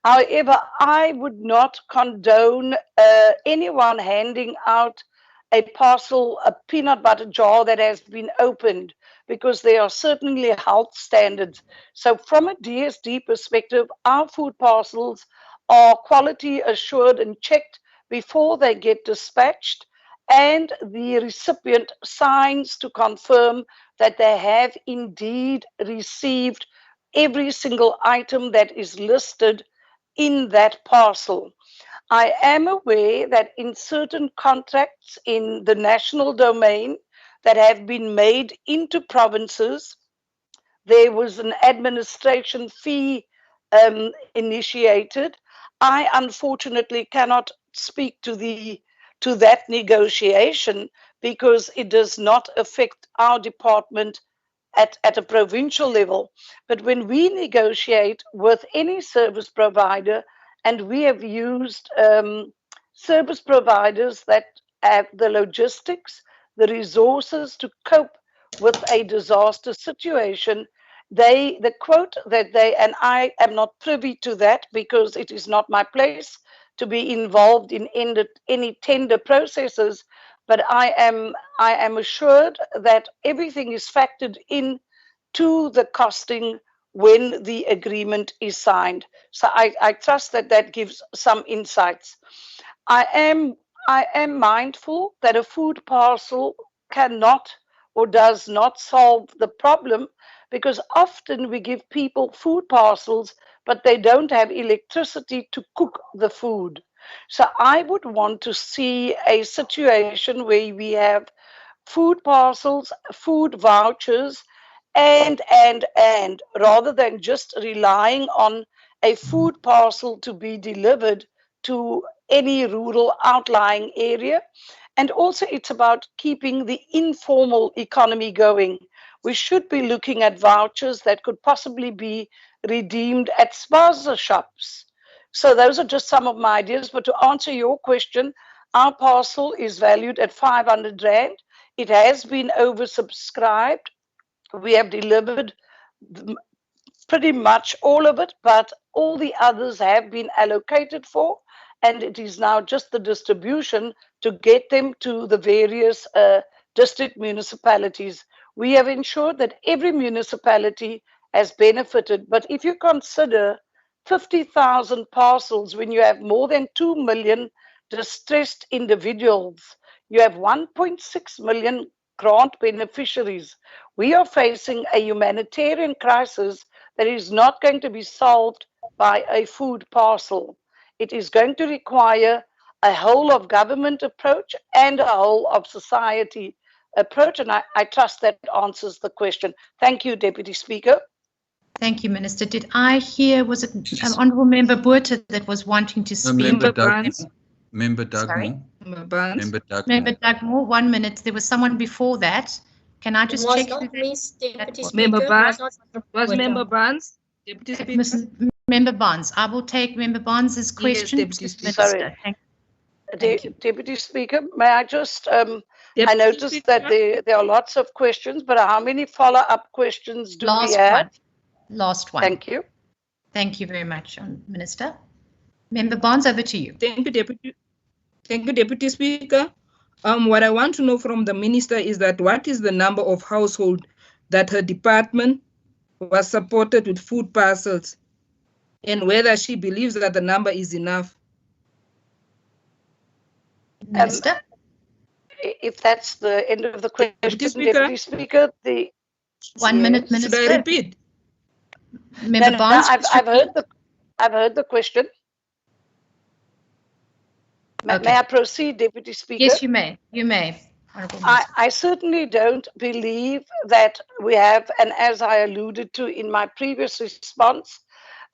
However, I would not condone anyone handing out a parcel, a peanut butter jar that has been opened, because there are certainly health standards. So from a DSD perspective, our food parcels are quality assured and checked before they get dispatched, and the recipient signs to confirm that they have indeed received every single item that is listed in that parcel. I am aware that in certain contracts in the national domain that have been made into provinces, there was an administration fee initiated. I unfortunately cannot speak to that negotiation because it does not affect our department at a provincial level. But when we negotiate with any service provider, and we have used service providers that have the logistics, the resources to cope with a disaster situation, the quote that they, and I am not privy to that because it is not my place to be involved in any tender processes, but I am assured that everything is factored in to the costing when the agreement is signed. So I trust that that gives some insights. I am mindful that a food parcel cannot or does not solve the problem, because often we give people food parcels, but they don't have electricity to cook the food. So I would want to see a situation where we have food parcels, food vouchers, and rather than just relying on a food parcel to be delivered to any rural outlying area. And also it's about keeping the informal economy going. We should be looking at vouchers that could possibly be redeemed at spaza shops. So those are just some of my ideas. But to answer your question, our parcel is valued at 500 Rand. It has been oversubscribed. We have delivered pretty much all of it, but all the others have been allocated for, and it is now just the distribution to get them to the various district municipalities. We have ensured that every municipality has benefited, but if you consider 50,000 parcels, when you have more than 2 million distressed individuals, you have 1.6 million grant beneficiaries. We are facing a humanitarian crisis that is not going to be solved by a food parcel. It is going to require a whole of government approach and a whole of society approach, and I trust that answers the question. Thank you, Deputy Speaker. Thank you, Minister. Did I hear, was it Honourable Member Botha that was wanting to speak? Member Dugmore. Sorry? Member Dugmore. Member Dugmore, 1 minute. There was someone before that. Can I just check? Member Barnes. Was Member Barnes? Deputy Speaker. Member Barnes. I will take Member Barnes's question. Yes, sorry. Deputy Speaker, may I just, I noticed that there are lots of questions, but how many follow-up questions do we have? Last one. Thank you. Thank you very much, Minister. Member Barnes, over to you. Thank you, Deputy Speaker. What I want to know from the Minister is that what is the number of households that her department was supported with food parcels, and whether she believes that the number is enough? Minister? If that's the end of the question, Deputy Speaker, the 1 minute, Minister. Should I repeat? Member Barnes, I've heard the question. Okay. May I proceed, Deputy Speaker? Yes, you may. You may. I certainly don't believe that we have, and as I alluded to in my previous response,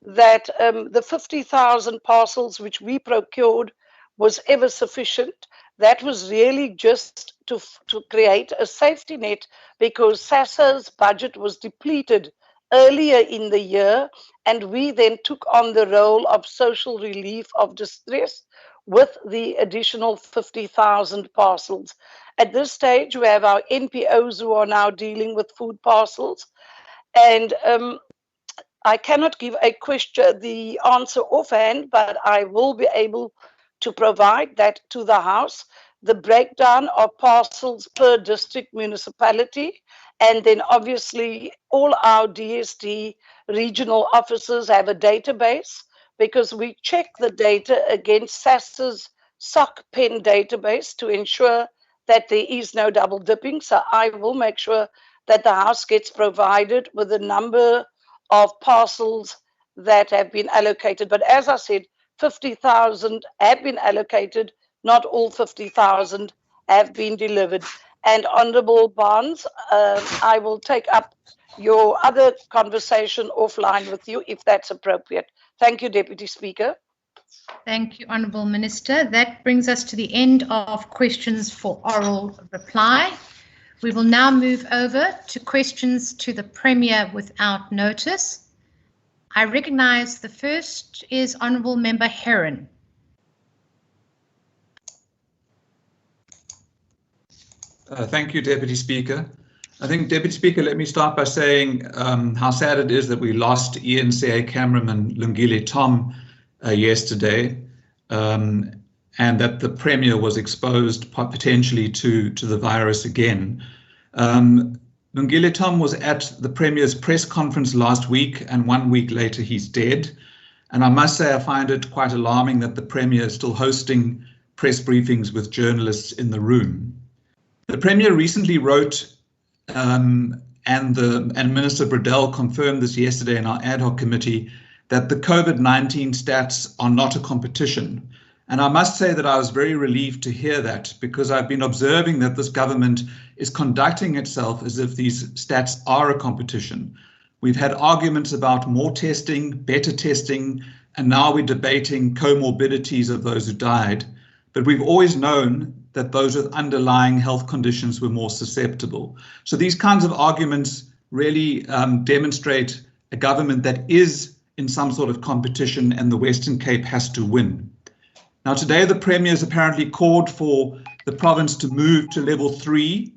that the 50,000 parcels which we procured was ever sufficient. That was really just to create a safety net, because SASSA's budget was depleted earlier in the year, and we then took on the role of social relief of distress with the additional 50,000 parcels. At this stage, we have our NPOs who are now dealing with food parcels, and I cannot give the answer offhand, but I will be able to provide that to the House, the breakdown of parcels per district municipality, and then obviously all our DSD regional offices have a database, because we check the data against SASSA's SOC pen database to ensure that there is no double dipping. So I will make sure that the House gets provided with a number of parcels that have been allocated. But as I said, 50,000 have been allocated, not all 50,000 have been delivered. And Honourable Barnes, I will take up your other conversation offline with you if that's appropriate. Thank you, Deputy Speaker. Thank you, Honourable Minister. That brings us to the end of questions for oral reply. We will now move over to questions to the Premier without notice. I recognise the first is Honourable Member Heron. Thank you, Deputy Speaker. I think, Deputy Speaker, let me start by saying how sad it is that we lost ENCA cameraman Lungile Tom yesterday, and that the Premier was exposed potentially to the virus again. Lungile Tom was at the Premier's press conference last week, and 1 week later he's dead. And I must say I find it quite alarming that the Premier is still hosting press briefings with journalists in the room. The Premier recently wrote, and Minister Bradell confirmed this yesterday in our ad hoc committee, that the COVID-19 stats are not a competition. And I must say that I was very relieved to hear that, because I've been observing that this government is conducting itself as if these stats are a competition. We've had arguments about more testing, better testing, and now we're debating comorbidities of those who died. But we've always known that those with underlying health conditions were more susceptible. So these kinds of arguments really demonstrate a government that is in some sort of competition, and the Western Cape has to win. Now, today, the Premier has apparently called for the province to move to level 3.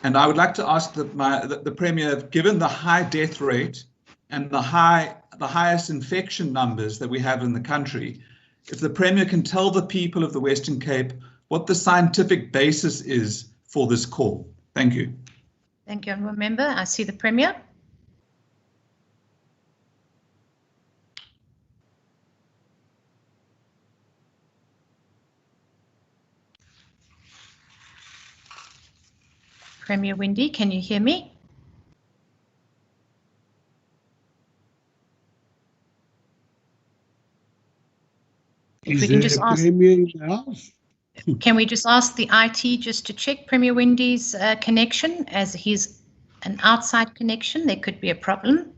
And I would like to ask that the Premier, given the high death rate and the highest infection numbers that we have in the country, if the Premier can tell the people of the Western Cape what the scientific basis is for this call. Thank you. Thank you, Honourable Member. I see the Premier. Premier Wendy, can you hear me? If we can just ask, Premier in the house? Can we just ask the IT just to check Premier Wendy's connection, as he's an outside connection, there could be a problem.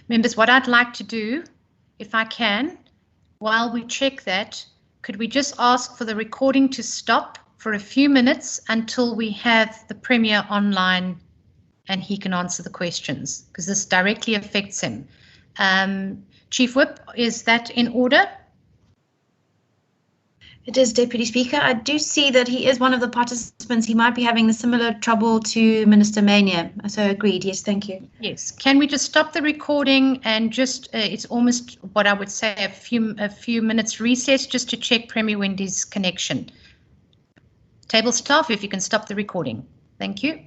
Members, what I'd like to do, if I can, while we check that, could we just ask for the recording to stop for a few minutes until we have the Premier online and he can answer the questions, because this directly affects him. Chief Whip, is that in order? It is, Deputy Speaker. I do see that he is one of the participants. He might be having a similar trouble to Minister Mania. So agreed. Yes, thank you. Yes. Can we just stop the recording and just, it's almost what I would say a few minutes recess just to check Premier Wendy's connection. Table staff, if you can stop the recording. Thank you.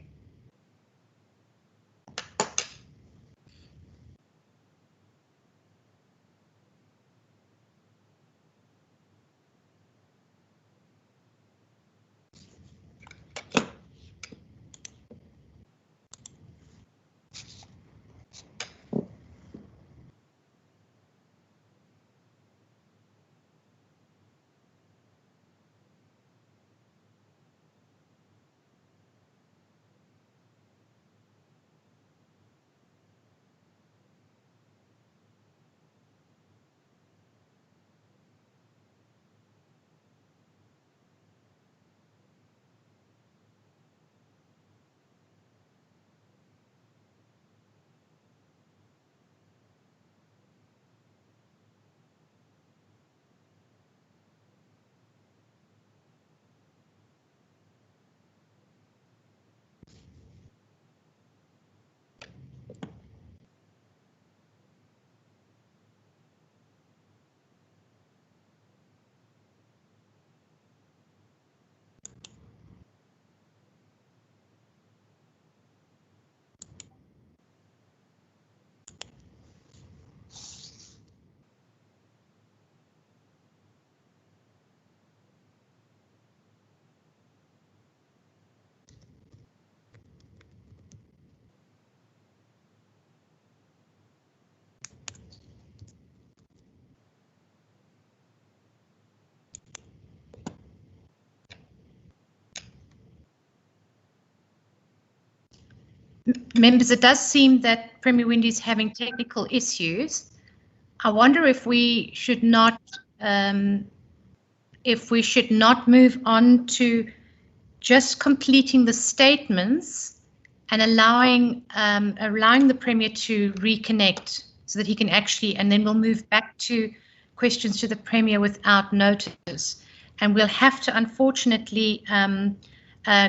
Members, it does seem that Premier Wendy is having technical issues. I wonder if we should not move on to just completing the statements and allowing the Premier to reconnect so that he can actually, and then we'll move back to questions to the Premier without notice. And we'll have to, unfortunately,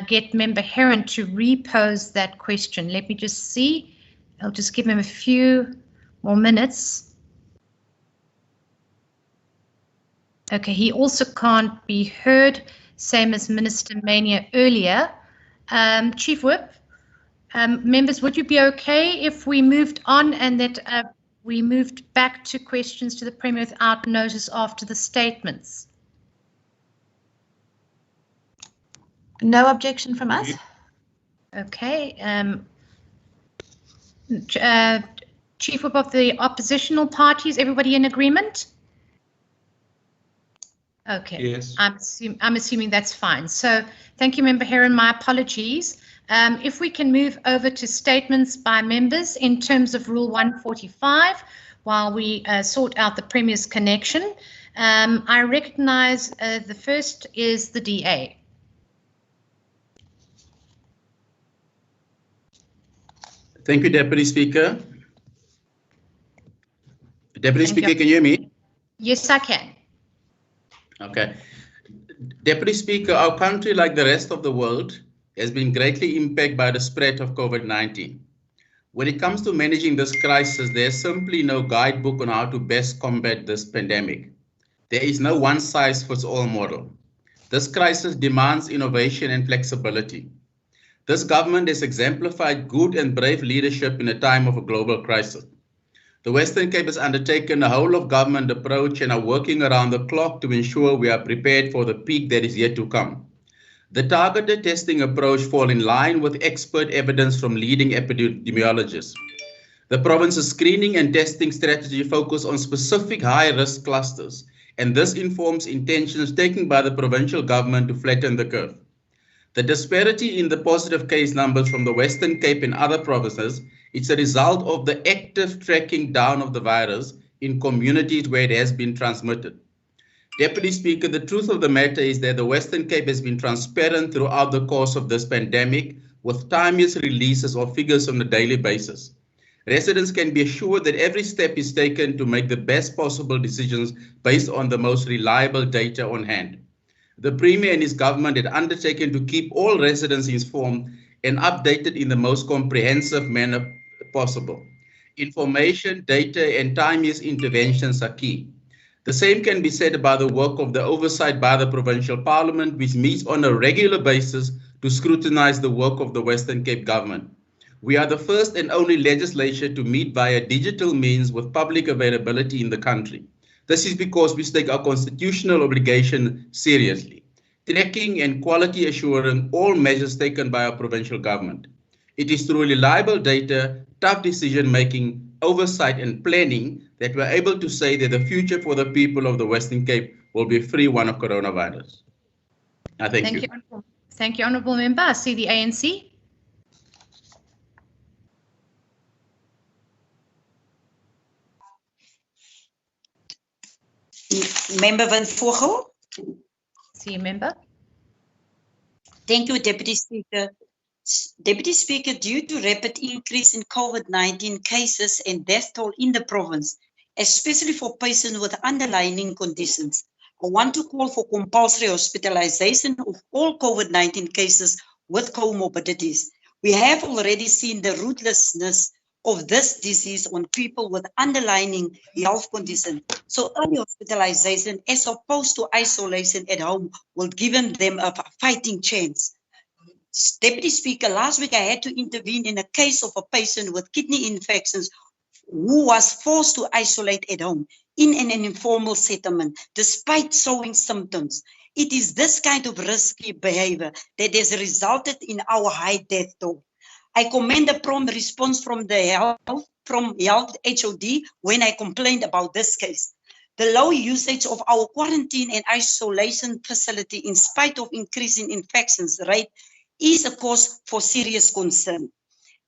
get Member Heron to repose that question. Let me just see. I'll just give him a few more minutes. Okay, he also can't be heard, same as Minister Mania earlier. Chief Whip, members, would you be okay if we moved on and that we moved back to questions to the Premier without notice after the statements? No objection from us. Okay. Chief Whip of the oppositional parties, everybody in agreement? Okay. Yes. I'm assuming that's fine. So thank you, Member Heron. My apologies. If we can move over to statements by members in terms of Rule 145 while we sort out the Premier's connection. I recognise the first is the DA. Thank you, Deputy Speaker. Deputy Speaker, can you hear me? Yes, I can. Okay. Deputy Speaker, our country, like the rest of the world, has been greatly impacted by the spread of COVID-19. When it comes to managing this crisis, there's simply no guidebook on how to best combat this pandemic. There is no one-size-fits-all model. This crisis demands innovation and flexibility. This government has exemplified good and brave leadership in a time of a global crisis. The Western Cape has undertaken a whole-of-government approach and are working around the clock to ensure we are prepared for the peak that is yet to come. The targeted testing approach falls in line with expert evidence from leading epidemiologists. The province's screening and testing strategy focus on specific high-risk clusters, and this informs intentions taken by the provincial government to flatten the curve. The disparity in the positive case numbers from the Western Cape and other provinces is a result of the active tracking down of the virus in communities where it has been transmitted. Deputy Speaker, the truth of the matter is that the Western Cape has been transparent throughout the course of this pandemic with timeous releases of figures on a daily basis. Residents can be assured that every step is taken to make the best possible decisions based on the most reliable data on hand. The Premier and his government had undertaken to keep all residents informed and updated in the most comprehensive manner possible. Information, data, and timeous interventions are key. The same can be said about the work of the oversight by the Provincial Parliament, which meets on a regular basis to scrutinize the work of the Western Cape government. We are the first and only legislature to meet via digital means with public availability in the country. This is because we take our constitutional obligation seriously, tracking and quality assuring all measures taken by our provincial government. It is through reliable data, tough decision-making, oversight and planning that we're able to say that the future for the people of the Western Cape will be a free one of coronavirus. Thank you. Thank you, Honourable Member. I see the ANC. Member Van Vogel. See you, Member. Thank you, Deputy Speaker. Deputy Speaker, due to rapid increase in COVID-19 cases and death toll in the province, especially for patients with underlying conditions, I want to call for compulsory hospitalization of all COVID-19 cases with comorbidities. We have already seen the ruthlessness of this disease on people with underlying health conditions. So early hospitalization as opposed to isolation at home will give them a fighting chance. Deputy Speaker, last week I had to intervene in a case of a patient with kidney infections who was forced to isolate at home in an informal settlement despite showing symptoms. It is this kind of risky behavior that has resulted in our high death toll. I commend the prompt response from the health HOD when I complained about this case. The low usage of our quarantine and isolation facility in spite of increasing infections rate is a cause for serious concern.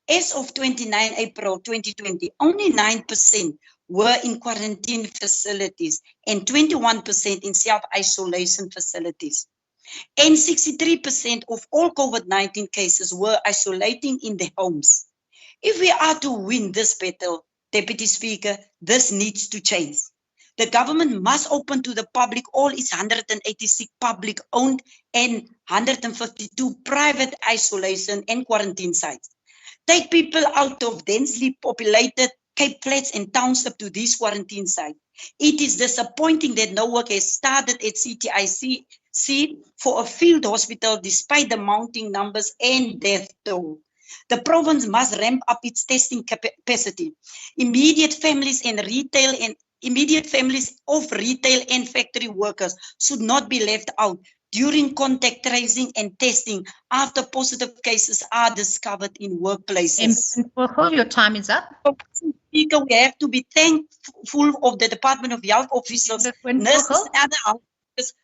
As of 29 April 2020, only 9% were in quarantine facilities and 21% in self-isolation facilities. And 63% of all COVID-19 cases were isolating in their homes. If we are to win this battle, Deputy Speaker, this needs to change. The government must open to the public all its 186 public-owned and 152 private isolation and quarantine sites. Take people out of densely populated Cape Flats and townships to these quarantine sites. It is disappointing that no work has started at CTIC for a field hospital despite the mounting numbers and death toll. The province must ramp up its testing capacity. Immediate families of retail and factory workers should not be left out during contact tracing and testing after positive cases are discovered in workplaces. Your time is up. Speaker, we have to be thankful of the Department of Health officers, nurses, and other officers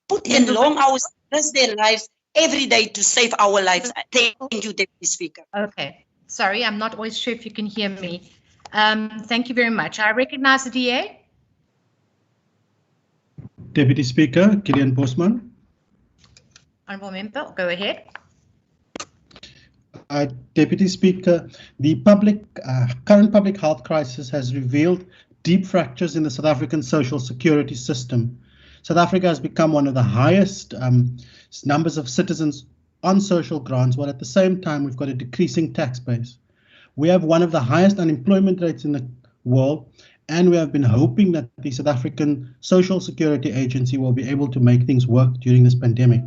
put in long hours, risk their lives every day to save our lives. Thank you, Deputy Speaker. Okay. Sorry, I'm not always sure if you can hear me. Thank you very much. I recognize the DA. Deputy Speaker, Gillian Bosman. Honourable Member, go ahead. Deputy Speaker, the current public health crisis has revealed deep fractures in the South African social security system. South Africa has become one of the highest numbers of citizens on social grants, while at the same time we've got a decreasing tax base. We have one of the highest unemployment rates in the world, and we have been hoping that the South African Social Security Agency will be able to make things work during this pandemic.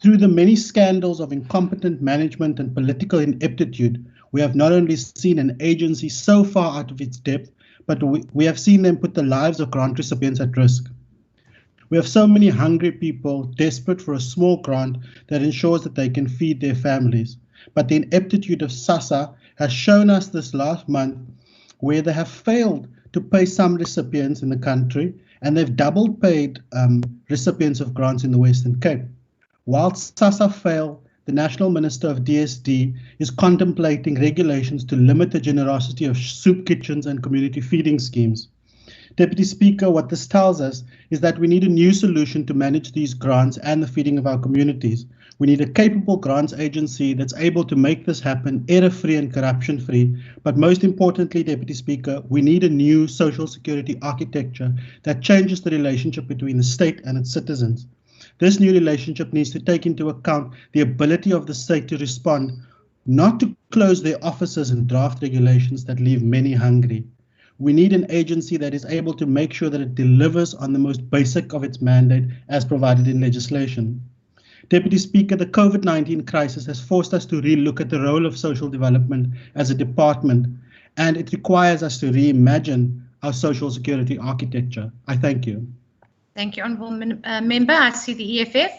Through the many scandals of incompetent management and political ineptitude, we have not only seen an agency so far out of its depth, but we have seen them put the lives of grant recipients at risk. We have so many hungry people desperate for a small grant that ensures that they can feed their families. But the ineptitude of SASSA has shown us this last month where they have failed to pay some recipients in the country, and they've double paid recipients of grants in the Western Cape. Whilst SASSA failed, the National Minister of DSD is contemplating regulations to limit the generosity of soup kitchens and community feeding schemes. Deputy Speaker, what this tells us is that we need a new solution to manage these grants and the feeding of our communities. We need a capable grants agency that's able to make this happen error-free and corruption-free. But most importantly, Deputy Speaker, we need a new social security architecture that changes the relationship between the state and its citizens. This new relationship needs to take into account the ability of the state to respond, not to close their offices and draft regulations that leave many hungry. We need an agency that is able to make sure that it delivers on the most basic of its mandate as provided in legislation. Deputy Speaker, the COVID-19 crisis has forced us to relook at the role of social development as a department, and it requires us to reimagine our social security architecture. I thank you. Thank you, Honourable Member. I see the EFF.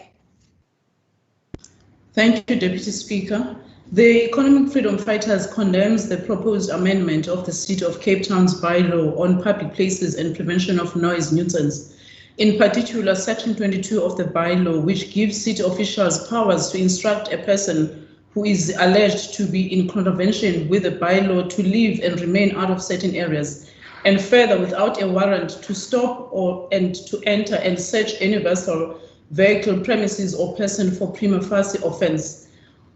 Thank you, Deputy Speaker. The Economic Freedom Fighters condemns the proposed amendment of the City of Cape Town's bylaw on public places and prevention of noise nuisance. In particular, Section 22 of the bylaw, which gives city officials powers to instruct a person who is alleged to be in contravention with the bylaw to leave and remain out of certain areas, and further, without a warrant, to stop and to enter and search any vessel, vehicle, premises, or person for prima facie offence.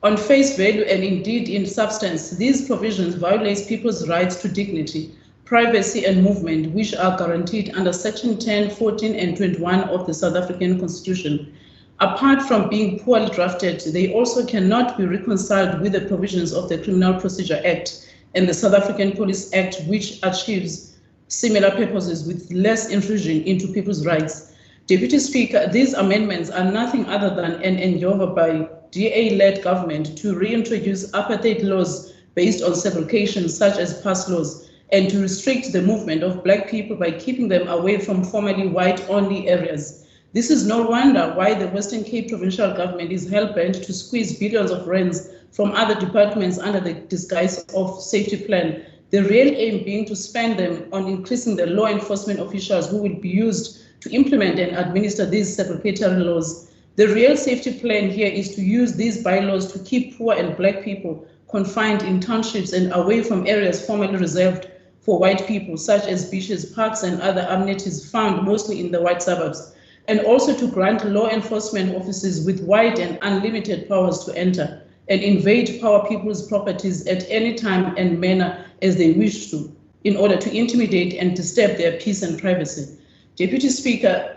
On face value and indeed in substance, these provisions violate people's rights to dignity, privacy and movement, which are guaranteed under Section 10, 14 and 21 of the South African Constitution. Apart from being poorly drafted, they also cannot be reconciled with the provisions of the Criminal Procedure Act and the South African Police Act, which achieves similar purposes with less intrusion into people's rights. Deputy Speaker, these amendments are nothing other than an endeavor by DA-led government to reintroduce apartheid laws based on segregation, such as past laws, and to restrict the movement of Black people by keeping them away from formerly white-only areas. This is no wonder why the Western Cape provincial government is hell-bent to squeeze billions of rands from other departments under the disguise of safety plan, the real aim being to spend them on increasing the law enforcement officials who will be used to implement and administer these segregatory laws. The real safety plan here is to use these bylaws to keep poor and Black people confined in townships and away from areas formerly reserved for white people, such as beaches, parks, and other amenities found mostly in the white suburbs, and also to grant law enforcement officers with wide and unlimited powers to enter and invade poor people's properties at any time and manner as they wish to, in order to intimidate and disturb their peace and privacy. Deputy Speaker,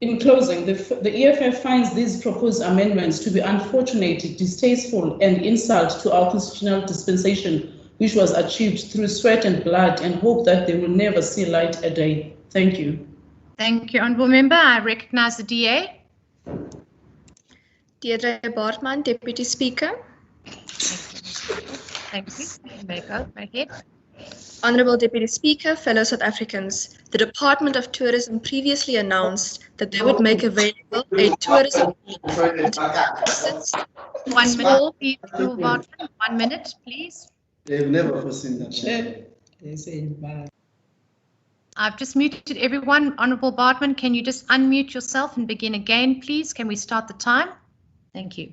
in closing, the EFF finds these proposed amendments to be unfortunate, distasteful, and insult to our constitutional dispensation, which was achieved through sweat and blood, and hope that they will never see light a day. Thank you. Thank you, Honourable Member. I recognise the DA. Deirdre Bartman, Deputy Speaker. Thank you. You may go ahead. Honourable Deputy Speaker, fellow South Africans, the Department of Tourism previously announced that they would make available a tourism assets. 1 minute, please, Honourable Bartman. 1 minute, please. They've never foreseen that. They say bad. I've just muted everyone. Honourable Bartman, can you just unmute yourself and begin again, please? Can we start the time? Thank you.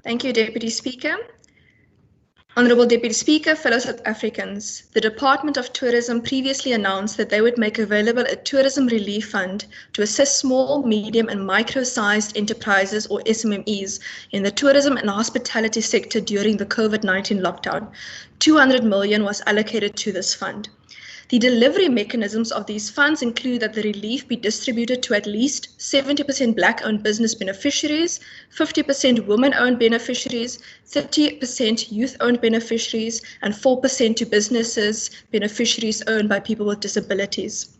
Thank you, Deputy Speaker. Honourable Deputy Speaker, fellow South Africans, the Department of Tourism previously announced that they would make available a tourism relief fund to assist small, medium and micro-sized enterprises or SMMEs in the tourism and hospitality sector during the COVID-19 lockdown. 200 million was allocated to this fund. The delivery mechanisms of these funds include that the relief be distributed to at least 70% Black-owned business beneficiaries, 50% women-owned beneficiaries, 30% youth-owned beneficiaries, and 4% to businesses beneficiaries owned by people with disabilities.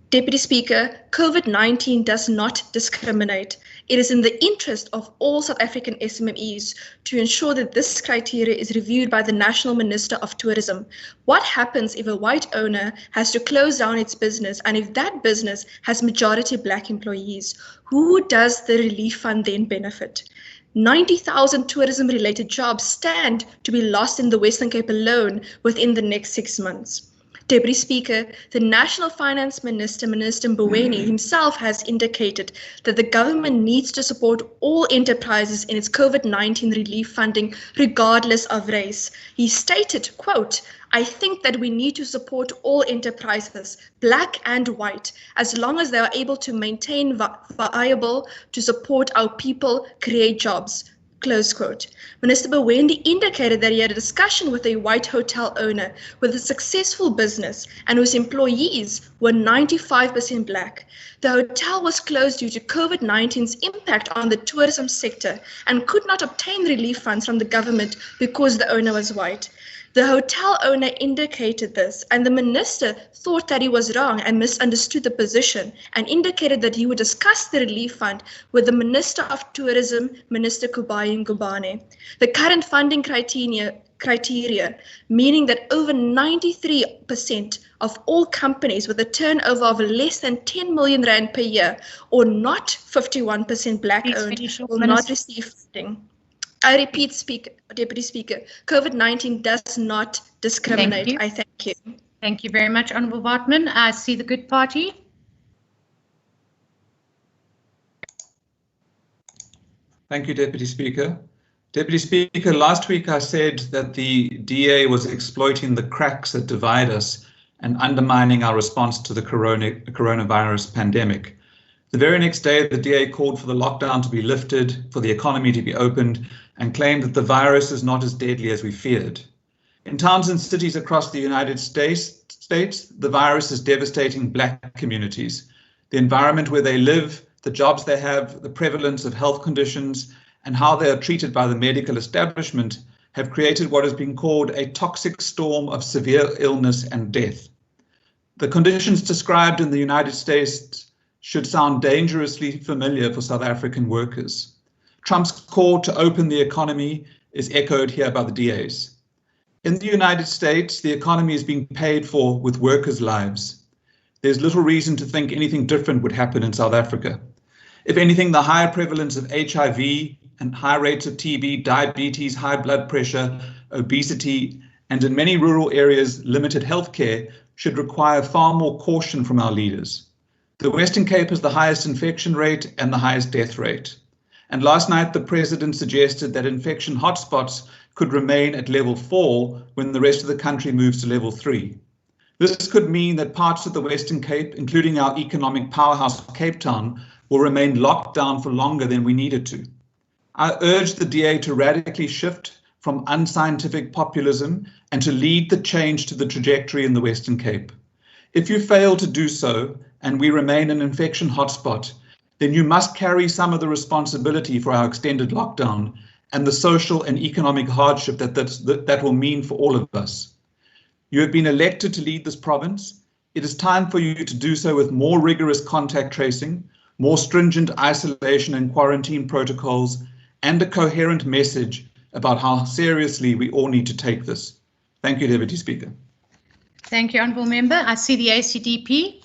Deputy Speaker, COVID-19 does not discriminate. It is in the interest of all South African SMMEs to ensure that this criteria is reviewed by the National Minister of Tourism. What happens if a white owner has to close down its business and if that business has majority Black employees? Who does the relief fund then benefit? 90,000 tourism-related jobs stand to be lost in the Western Cape alone within the next 6 months. Deputy Speaker, the National Finance Minister, Minister Mboweni, himself has indicated that the government needs to support all enterprises in its COVID-19 relief funding, regardless of race. He stated, quote, "I think that we need to support all enterprises, Black and white, as long as they are able to maintain viable to support our people, create jobs." Close quote. Minister Mboweni indicated that he had a discussion with a white hotel owner with a successful business and whose employees were 95% Black. The hotel was closed due to COVID-19's impact on the tourism sector and could not obtain relief funds from the government because the owner was white. The hotel owner indicated this, and the minister thought that he was wrong and misunderstood the position and indicated that he would discuss the relief fund with the Minister of Tourism, Minister Kubayi Ngubane. The current funding criteria, meaning that over 93% of all companies with a turnover of less than 10 million rand per year, or not 51% Black-owned, will not receive funding. I repeat, Deputy Speaker, COVID-19 does not discriminate. Thank you. I thank you. Thank you very much, Honourable Bartman. I see the good party. Thank you, Deputy Speaker. Deputy Speaker, last week I said that the DA was exploiting the cracks that divide us and undermining our response to the coronavirus pandemic. The very next day, the DA called for the lockdown to be lifted, for the economy to be opened, and claimed that the virus is not as deadly as we feared. In towns and cities across the United States, the virus is devastating Black communities. The environment where they live, the jobs they have, the prevalence of health conditions, and how they are treated by the medical establishment have created what has been called a toxic storm of severe illness and death. The conditions described in the United States should sound dangerously familiar for South African workers. Trump's call to open the economy is echoed here by the DAs. In the United States, the economy is being paid for with workers' lives. There's little reason to think anything different would happen in South Africa. If anything, the higher prevalence of HIV and high rates of TB, diabetes, high blood pressure, obesity, and in many rural areas, limited healthcare should require far more caution from our leaders. The Western Cape has the highest infection rate and the highest death rate. And last night, the president suggested that infection hotspots could remain at level 4 when the rest of the country moves to level 3. This could mean that parts of the Western Cape, including our economic powerhouse, Cape Town, will remain locked down for longer than we needed to. I urge the DA to radically shift from unscientific populism and to lead the change to the trajectory in the Western Cape. If you fail to do so, and we remain an infection hotspot, then you must carry some of the responsibility for our extended lockdown and the social and economic hardship that will mean for all of us. You have been elected to lead this province. It is time for you to do so with more rigorous contact tracing, more stringent isolation and quarantine protocols, and a coherent message about how seriously we all need to take this. Thank you, Deputy Speaker. Thank you, Honourable Member. I see the ACDP.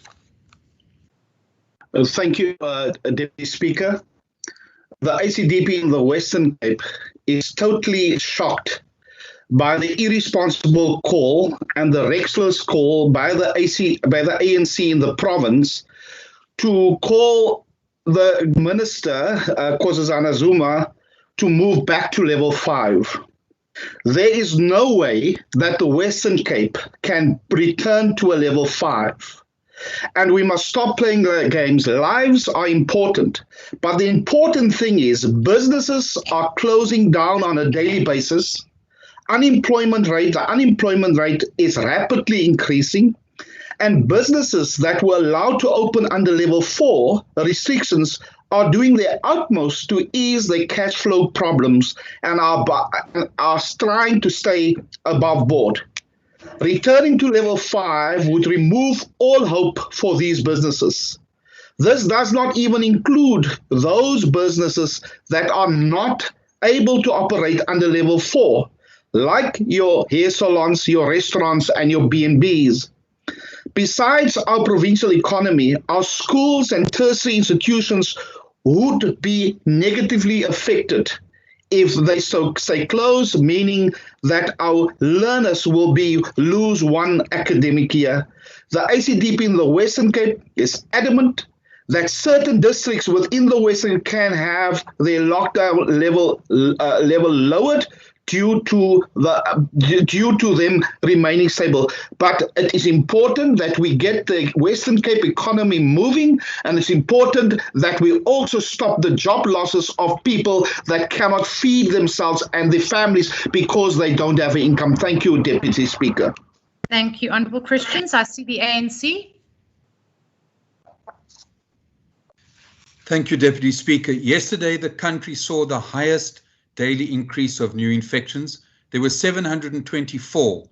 Thank you, Deputy Speaker. The ACDP in the Western Cape is totally shocked by the irresponsible call and the reckless call by the ANC in the province to call the Minister, Nkosazana Zuma, to move back to level 5. There is no way that the Western Cape can return to a level 5. And we must stop playing the games. Lives are important. But the important thing is businesses are closing down on a daily basis. The unemployment rate is rapidly increasing. And businesses that were allowed to open under level 4 restrictions are doing their utmost to ease their cash flow problems and are trying to stay above board. Returning to level 5 would remove all hope for these businesses. This does not even include those businesses that are not able to operate under level 4, like your hair salons, your restaurants, and your B&Bs. Besides our provincial economy, our schools and tertiary institutions would be negatively affected if they stay closed, meaning that our learners will lose one academic year. The ACDP in the Western Cape is adamant that certain districts within the Western can have their lockdown level lowered due to them remaining stable. But it is important that we get the Western Cape economy moving, and it's important that we also stop the job losses of people that cannot feed themselves and their families because they don't have an income. Thank you, Deputy Speaker. Thank you, Honourable Christians. I see the ANC. Thank you, Deputy Speaker. Yesterday, the country saw the highest daily increase of new infections. There were 724,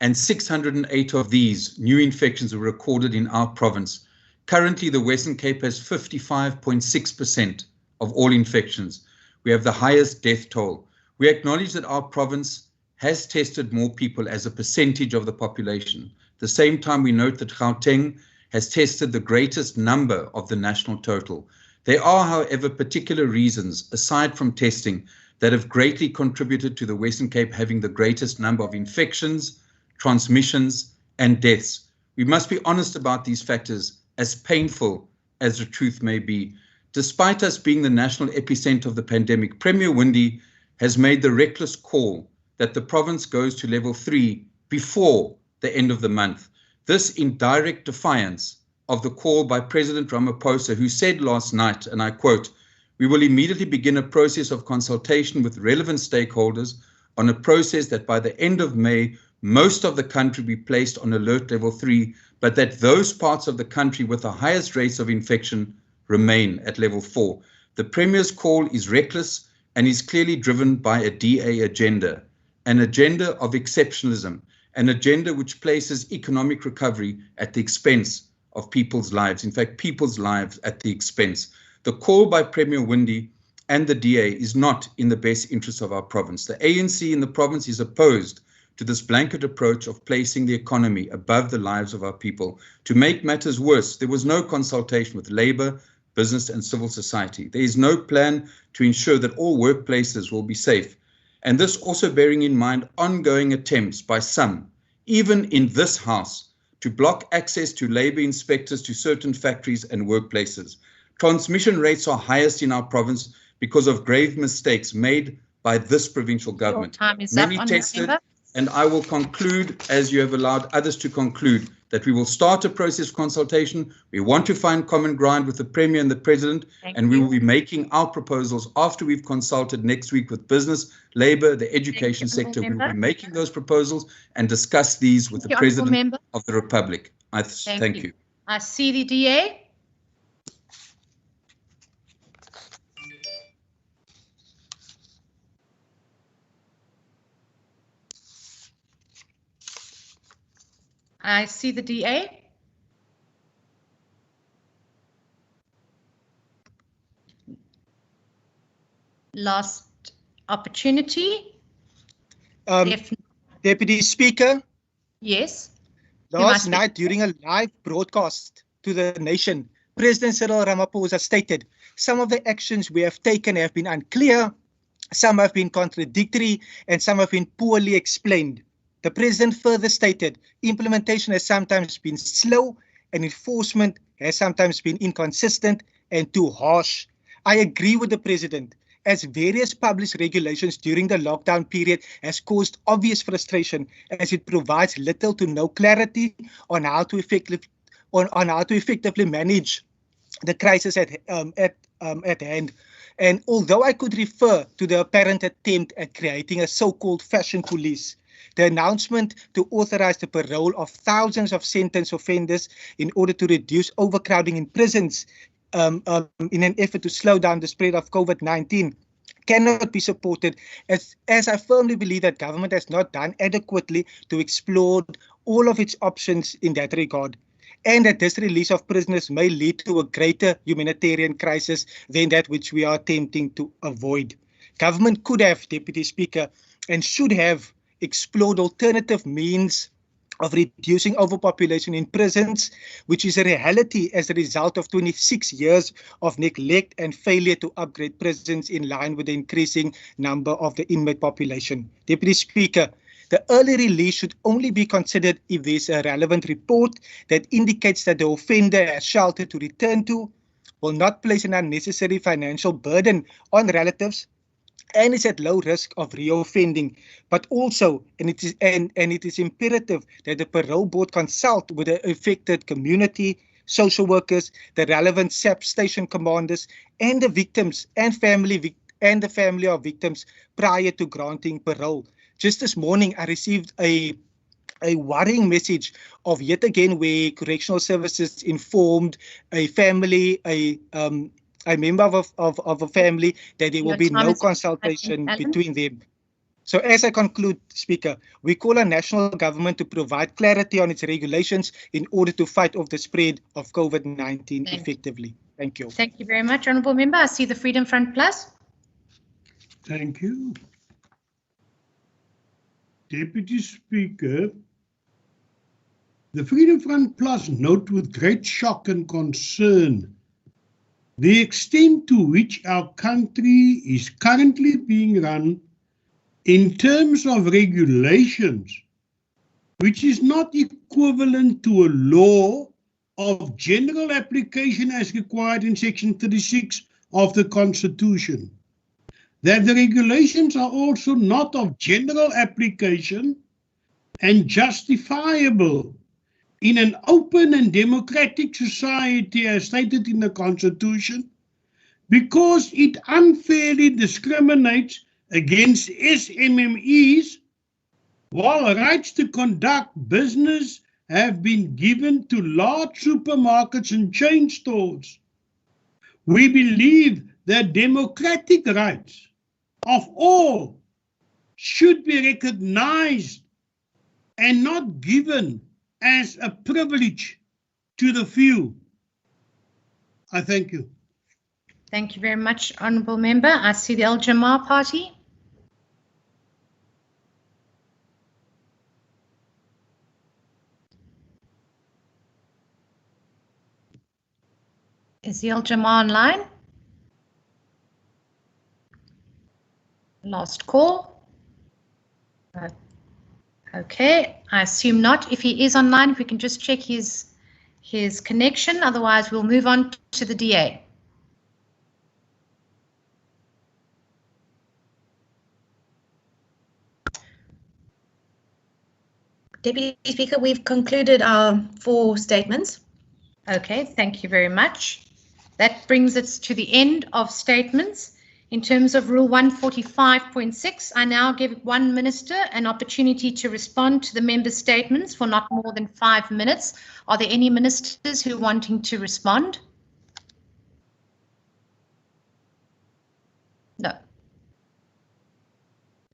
and 608 of these new infections were recorded in our province. Currently, the Western Cape has 55.6% of all infections. We have the highest death toll. We acknowledge that our province has tested more people as a percentage of the population. At the same time, we note that Gauteng has tested the greatest number of the national total. There are, however, particular reasons, aside from testing, that have greatly contributed to the Western Cape having the greatest number of infections, transmissions, and deaths. We must be honest about these factors, as painful as the truth may be. Despite us being the national epicenter of the pandemic, Premier Windi has made the reckless call that the province goes to level 3 before the end of the month. This in direct defiance of the call by President Ramaphosa, who said last night, and I quote, "We will immediately begin a process of consultation with relevant stakeholders on a process that by the end of May, most of the country be placed on alert level 3, but that those parts of the country with the highest rates of infection remain at level 4. The Premier's call is reckless and is clearly driven by a DA agenda, an agenda of exceptionalism, an agenda which places economic recovery at the expense of people's lives. In fact, people's lives at the expense. The call by Premier Windi and the DA is not in the best interest of our province. The ANC in the province is opposed to this blanket approach of placing the economy above the lives of our people. To make matters worse, there was no consultation with Labour, business and civil society. There is no plan to ensure that all workplaces will be safe. And this also bearing in mind ongoing attempts by some, even in this House, to block access to Labour inspectors to certain factories and workplaces. Transmission rates are highest in our province because of grave mistakes made by this provincial government. Your time is Many up, tested, and I will conclude, as you have allowed others to conclude, that we will start a process of consultation. We want to find common ground with the Premier and the President, and we will be making our proposals after we've consulted next week with business, Labour, the education sector. We will be making those proposals and discuss these with the President of the Republic. Thank you. I see the DA. I see the DA. Last opportunity. Deputy Speaker. Yes. Last night during a live broadcast to the nation, President Cyril Ramaphosa stated, some of the actions we have taken have been unclear, some have been contradictory, and some have been poorly explained. The President further stated, implementation has sometimes been slow and enforcement has sometimes been inconsistent and too harsh. I agree with the President, as various published regulations during the lockdown period has caused obvious frustration, as it provides little to no clarity on how to effectively manage the crisis at hand. And although I could refer to the apparent attempt at creating a so-called fashion police, the announcement to authorize the parole of thousands of sentenced offenders in order to reduce overcrowding in prisons in an effort to slow down the spread of COVID-19 cannot be supported, as I firmly believe that government has not done adequately to explore all of its options in that regard, and that this release of prisoners may lead to a greater humanitarian crisis than that which we are attempting to avoid. Government could have, Deputy Speaker, and should have explored alternative means of reducing overpopulation in prisons, which is a reality as a result of 26 years of neglect and failure to upgrade prisons in line with the increasing number of the inmate population. Deputy Speaker, the early release should only be considered if there is a relevant report that indicates that the offender has shelter to return to, will not place an unnecessary financial burden on relatives, and is at low risk of reoffending, but also, and it is imperative that the parole board consult with the affected community, social workers, the relevant SAP station commanders, and the victims and the family of victims prior to granting parole. Just this morning, I received a worrying message of yet again where correctional services informed a family, a member of a family, that there will be no consultation between them. So as I conclude, Speaker, we call on national government to provide clarity on its regulations in order to fight off the spread of COVID-19 effectively. Thank you. Thank you very much, Honourable Member. I see the Freedom Front Plus. Thank you. Deputy Speaker, the Freedom Front Plus note with great shock and concern the extent to which our country is currently being run in terms of regulations, which is not equivalent to a law of general application as required in Section 36 of the Constitution. That the regulations are also not of general application and justifiable in an open and democratic society as stated in the Constitution, because it unfairly discriminates against SMMEs, while rights to conduct business have been given to large supermarkets and chain stores. We believe that democratic rights of all should be recognized and not given as a privilege to the few. I thank you. Thank you very much, Honourable Member. I see the Al Jamar Party. Is the Al Jamar online? Last call. Okay, I assume not. If he is online, if we can just check his connection, otherwise we'll move on to the DA. Deputy Speaker, we've concluded our 4 statements. Okay, thank you very much. That brings us to the end of statements. In terms of Rule 145.6, I now give one minister an opportunity to respond to the member's statements for not more than 5 minutes. Are there any ministers who are wanting to respond? No.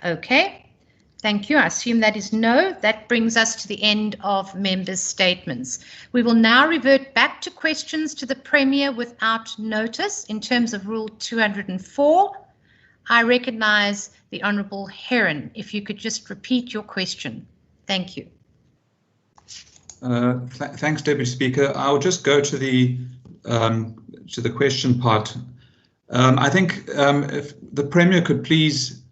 Okay, Thank you. I assume that is no. That brings us to the end of members' statements. We will now revert back to questions to the Premier without notice in terms of Rule 204. I recognise the Honourable Heron. If you could just repeat your question. Thank you. Thanks, Deputy Speaker. I'll just go to the question part. I think if the Premier could please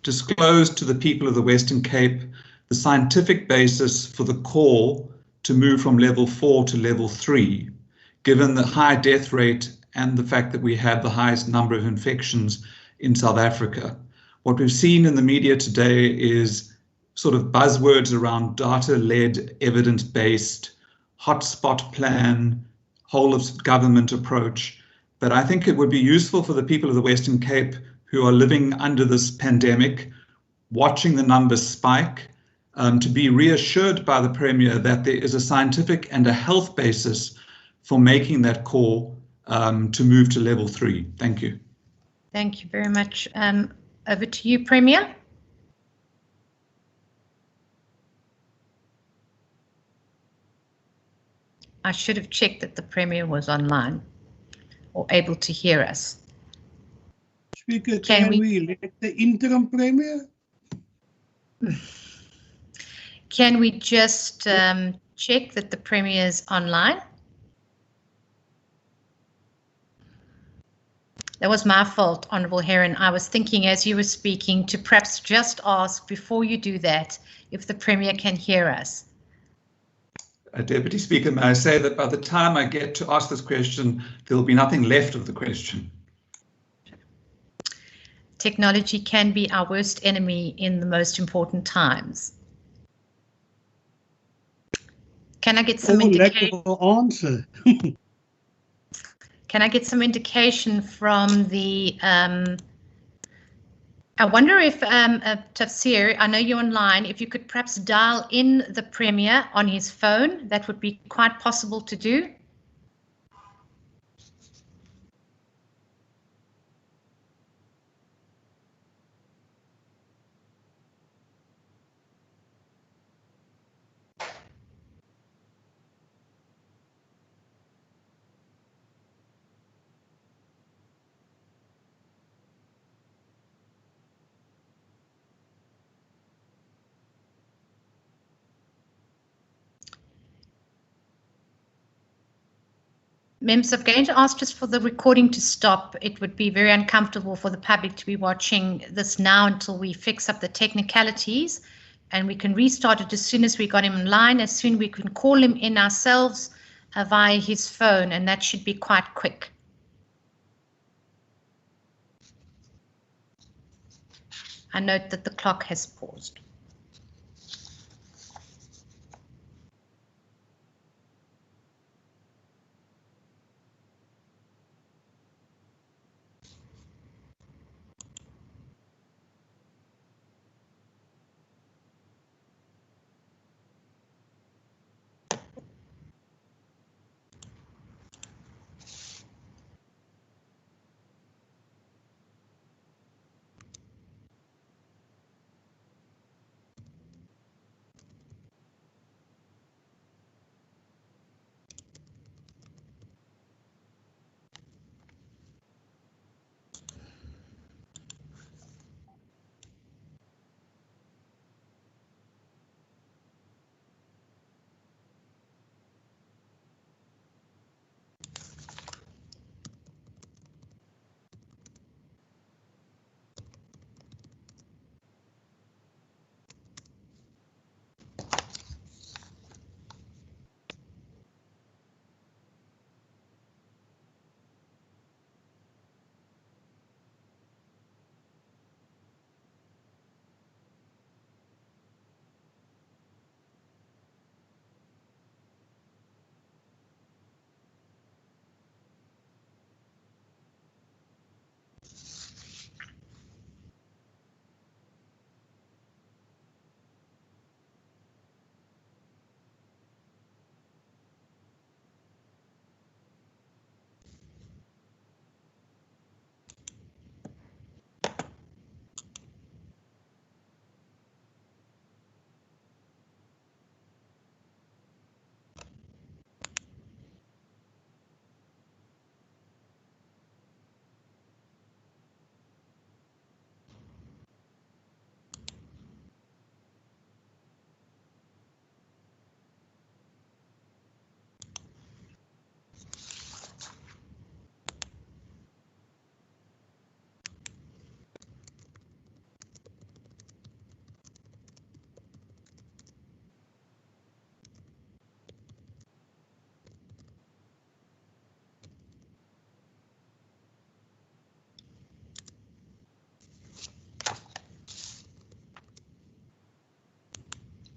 disclose to the people of the Western Cape the scientific basis for the call to move from level 4 to level 3, given the high death rate and the fact that we have the highest number of infections in South Africa. What we've seen in the media today is sort of buzzwords around data-led, evidence-based, hotspot plan, whole of government approach. But I think it would be useful for the people of the Western Cape who are living under this pandemic, watching the numbers spike, to be reassured by the Premier that there is a scientific and a health basis for making that call to move to level 3. Thank you. Thank you very much. Over to you, Premier. I should have checked that the Premier was online or able to hear us. Speaker, can we elect the interim Premier? Can we just check that the Premier is online? That was my fault, Honourable Heron. I was thinking as you were speaking to perhaps just ask before you do that if the Premier can hear us. Deputy Speaker, may I say that by the time I get to ask this question, there will be nothing left of the question. Technology can be our worst enemy in the most important times. Can I get some indication? Answer. Can I get some indication from the? I wonder if Tafsir, I know you're online. If you could perhaps dial in the Premier on his phone, that would be quite possible to do. Members, I'm going to ask just for the recording to stop. It would be very uncomfortable for the public to be watching this now until we fix up the technicalities, and we can restart it as soon as we got him online. As soon we can call him in ourselves via his phone, and that should be quite quick. I note that the clock has paused.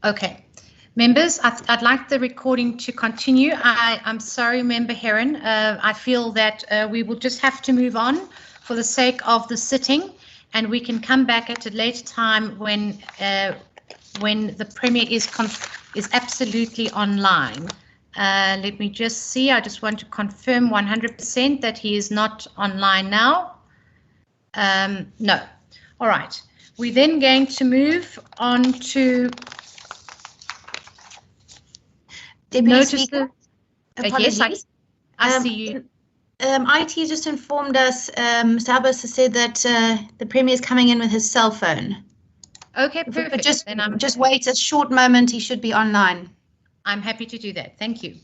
Okay. Members, I'd like the recording to continue. I'm sorry, Member Heron. I feel that we will just have to move on for the sake of the sitting, and we can come back at a later time when the Premier is absolutely online. Let me just see. I just want to confirm 100% that he is not online now. No. All right. We're then going to move on to notices. Yes, I see you. IT just informed us, Mr. Albers has said that the Premier is coming in with his cell phone. Okay, perfect. But just wait a short moment, he should be online. I'm happy to do that. Thank you.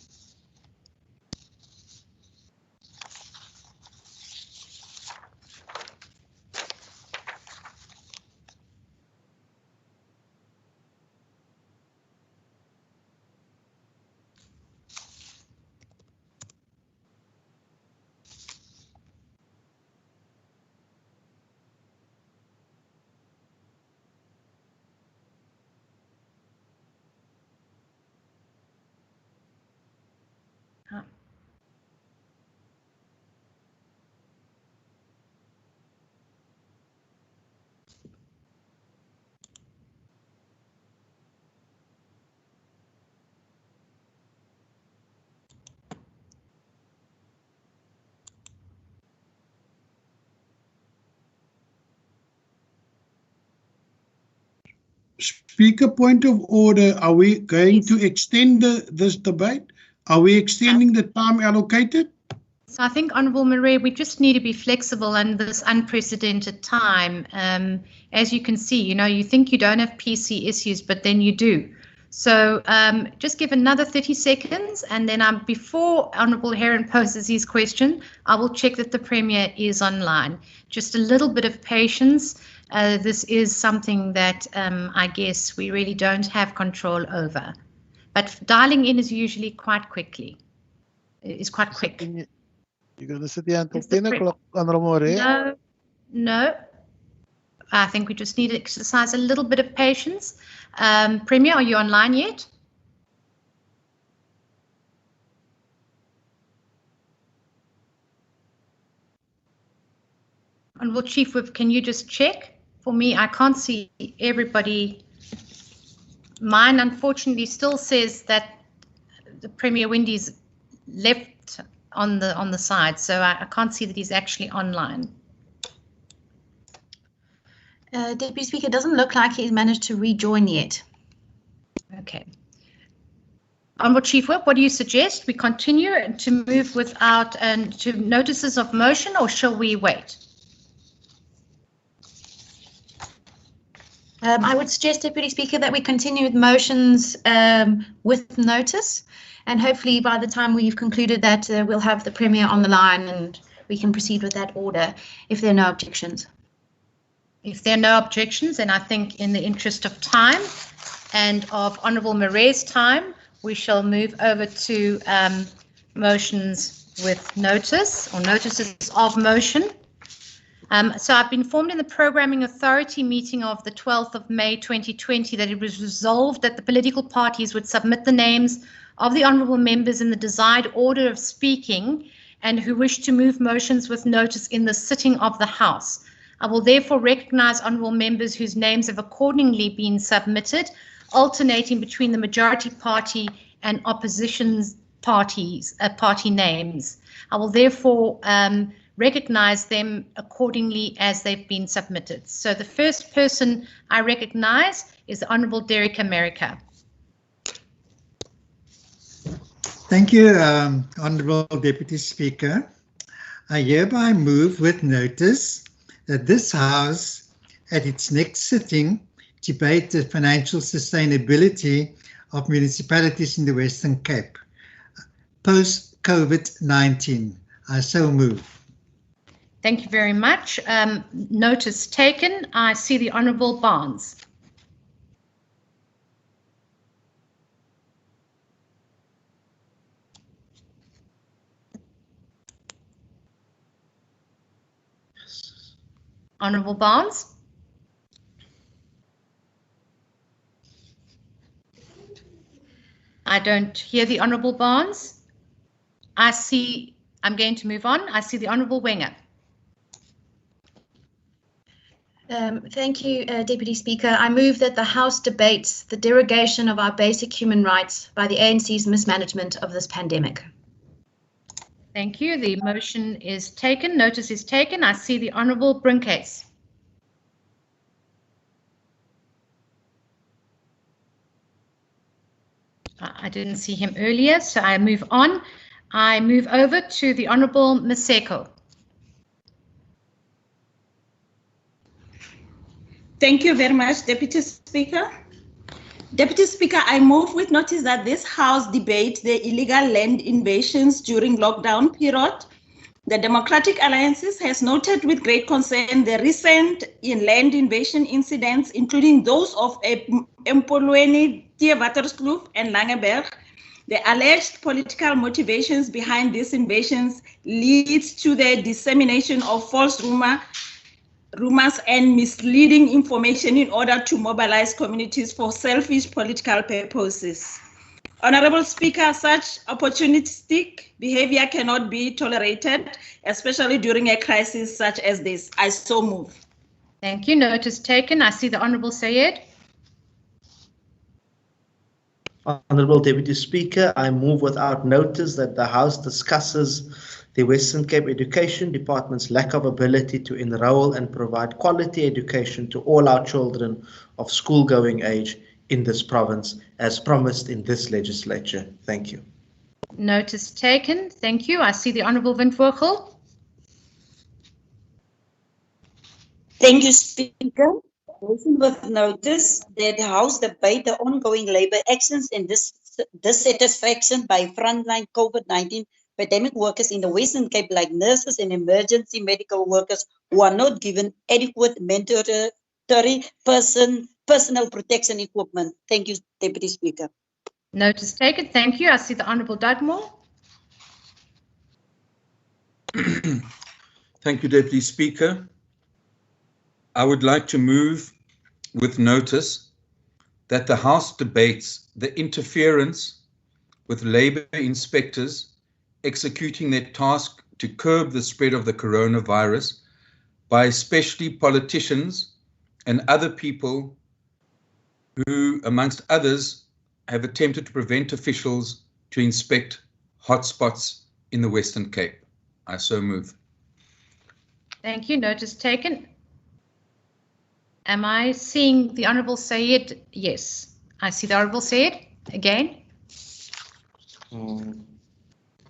Speaker, point of order. Are we going to extend this debate? Are we extending the time allocated? So I think, Honourable Marais, we just need to be flexible in this unprecedented time. As you can see, you think you don't have PC issues, but then you do. So just give another 30 seconds, and then before Honourable Heron poses his question, I will check that the Premier is online. Just a little bit of patience. This is something that I guess we really don't have control over. But dialing in is usually quite quick. You're going to sit here until 10 o'clock, Honourable Marais? No. I think we just need to exercise a little bit of patience. Premier, are you online yet? Honourable Chief Whip, can you just check? For me, I can't see everybody. Mine, unfortunately, still says that the Premier Windy's left on the side, so I can't see that he's actually online. Deputy Speaker, it doesn't look like he's managed to rejoin yet. Okay. Honourable Chief Whip, what do you suggest? We continue to move without to notices of motion, or shall we wait? I would suggest, Deputy Speaker, that we continue with motions with notice, and hopefully by the time we've concluded that, we'll have the Premier on the line and we can proceed with that order if there are no objections. If there are no objections, then I think in the interest of time and of Honourable Marais' time, we shall move over to motions with notice, or notices of motion. So I've been informed in the Programming Authority meeting of the 12th of May 2020 that it was resolved that the political parties would submit the names of the honourable members in the desired order of speaking and who wish to move motions with notice in the sitting of the House. I will therefore recognise honourable members whose names have accordingly been submitted, alternating between the majority party and opposition party names. I will therefore recognise them accordingly as they've been submitted. So the first person I recognise is the Honourable Derek America. Thank you, Honourable Deputy Speaker. I hereby move with notice that this House, at its next sitting, debate the financial sustainability of municipalities in the Western Cape, post-COVID-19. I so move. Thank you very much. Notice taken. I see the Honourable Barnes. Honourable Barnes. I don't hear the Honourable Barnes. I'm going to move on. I see the Honourable Wenger. Thank you, Deputy Speaker. I move that the House debates the derogation of our basic human rights by the ANC's mismanagement of this pandemic. Thank you. The motion is taken. Notice is taken. I see the Honourable Brinkcase. I didn't see him earlier, so I move on. I move over to the Honourable Maseko. Thank you very much, Deputy Speaker. Deputy Speaker, I move with notice that this House debate the illegal land invasions during lockdown period. The Democratic Alliances has noted with great concern the recent land invasion incidents, including those of Empolweni, Theewaterskloof, and Langeberg. The alleged political motivations behind these invasions leads to the dissemination of false rumors and misleading information in order to mobilize communities for selfish political purposes. Honorable Speaker, such opportunistic behavior cannot be tolerated, especially during a crisis such as this. I so move. Thank you. Notice taken. I see the Honourable Sayed. Honourable Deputy Speaker, I move without notice that the House discusses the Western Cape Education Department's lack of ability to enrol and provide quality education to all our children of school-going age in this province, as promised in this legislature. Thank you. Notice taken. Thank you. I see the Honourable Windvogel. Thank you, Speaker. Motion with notice that the House debate the ongoing labour actions and dissatisfaction by frontline COVID-19 pandemic workers in the Western Cape, like nurses and emergency medical workers, who are not given adequate mandatory personal protection equipment. Thank you, Deputy Speaker. Notice taken. Thank you. I see the Honourable Dugmore. Thank you, Deputy Speaker. I would like to move with notice that the House debates the interference with labour inspectors executing their task to curb the spread of the coronavirus by especially politicians and other people who, amongst others, have attempted to prevent officials to inspect hotspots in the Western Cape. I so move. Thank you. Notice taken. Am I seeing the Honourable Sayed? Yes, I see the Honourable Sayed again.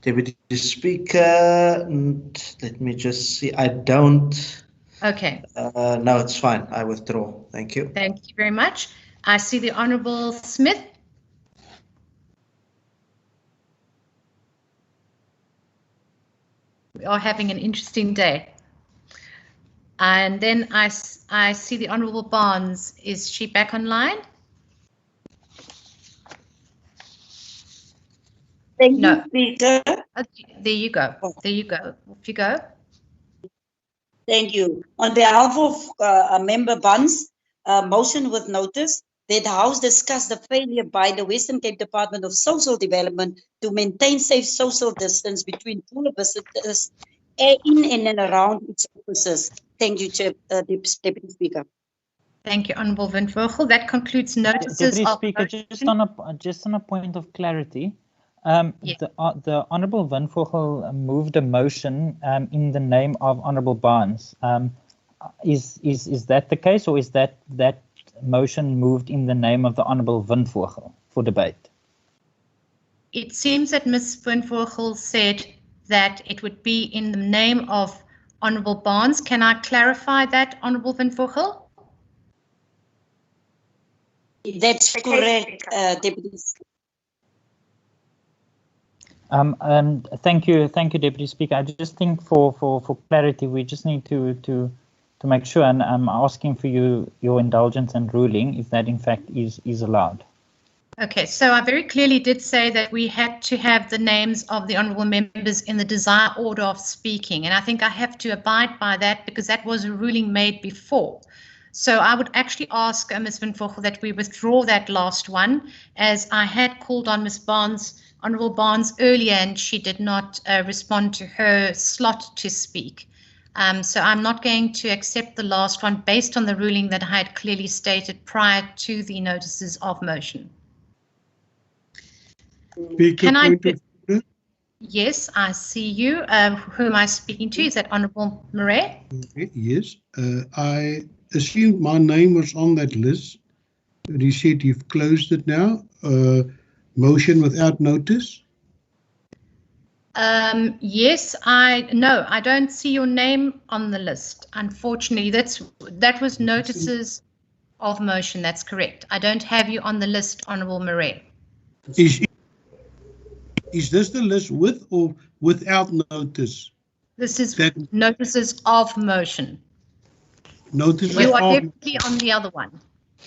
Deputy Speaker, let me just see. I don't. Okay. No, it's fine. I withdraw. Thank you. Thank you very much. I see the Honourable Smith. We are having an interesting day. And then I see the Honourable Barnes. Is she back online? Thank you, Speaker. There you go. There you go. Off you go. Thank you. On behalf of Member Buns, motion with notice that the House discuss the failure by the Western Cape Department of Social Development to maintain safe social distance between pool visitors in and around its offices. Thank you, Deputy Speaker. Thank you, Honourable Windvogel. That concludes notices. Deputy Speaker, just on a point of clarity, the Honourable Windvogel moved a motion in the name of Honourable Barnes. Is that the case, or is that motion moved in the name of the Honourable Windvogel for debate? It seems that Ms. Windvogel said that it would be in the name of Honourable Barnes. Can I clarify that, Honourable Windvogel? That's correct, Deputy. Thank you, Deputy Speaker. I just think for clarity, we just need to make sure, and I'm asking for your indulgence and ruling if that in fact is allowed. Okay, so I very clearly did say that we had to have the names of the honourable members in the desired order of speaking, and I think I have to abide by that because that was a ruling made before. So I would actually ask Ms. Van Vogel that we withdraw that last one, as I had called on Ms. Barnes, Honourable Barnes, earlier, and she did not respond to her slot to speak. So I'm not going to accept the last one based on the ruling that I had clearly stated prior to the notices of motion. Can I? Yes, I see you. Who am I speaking to? Is that Honourable Murray? Yes, I assumed my name was on that list. You said you've closed it now. Motion without notice? Yes, no, I don't see your name on the list. Unfortunately, that was notices of motion. That's correct. I don't have you on the list, Honourable Murray. Is this the list with or without notice? This is notices of motion. Notice you of are definitely on the other one.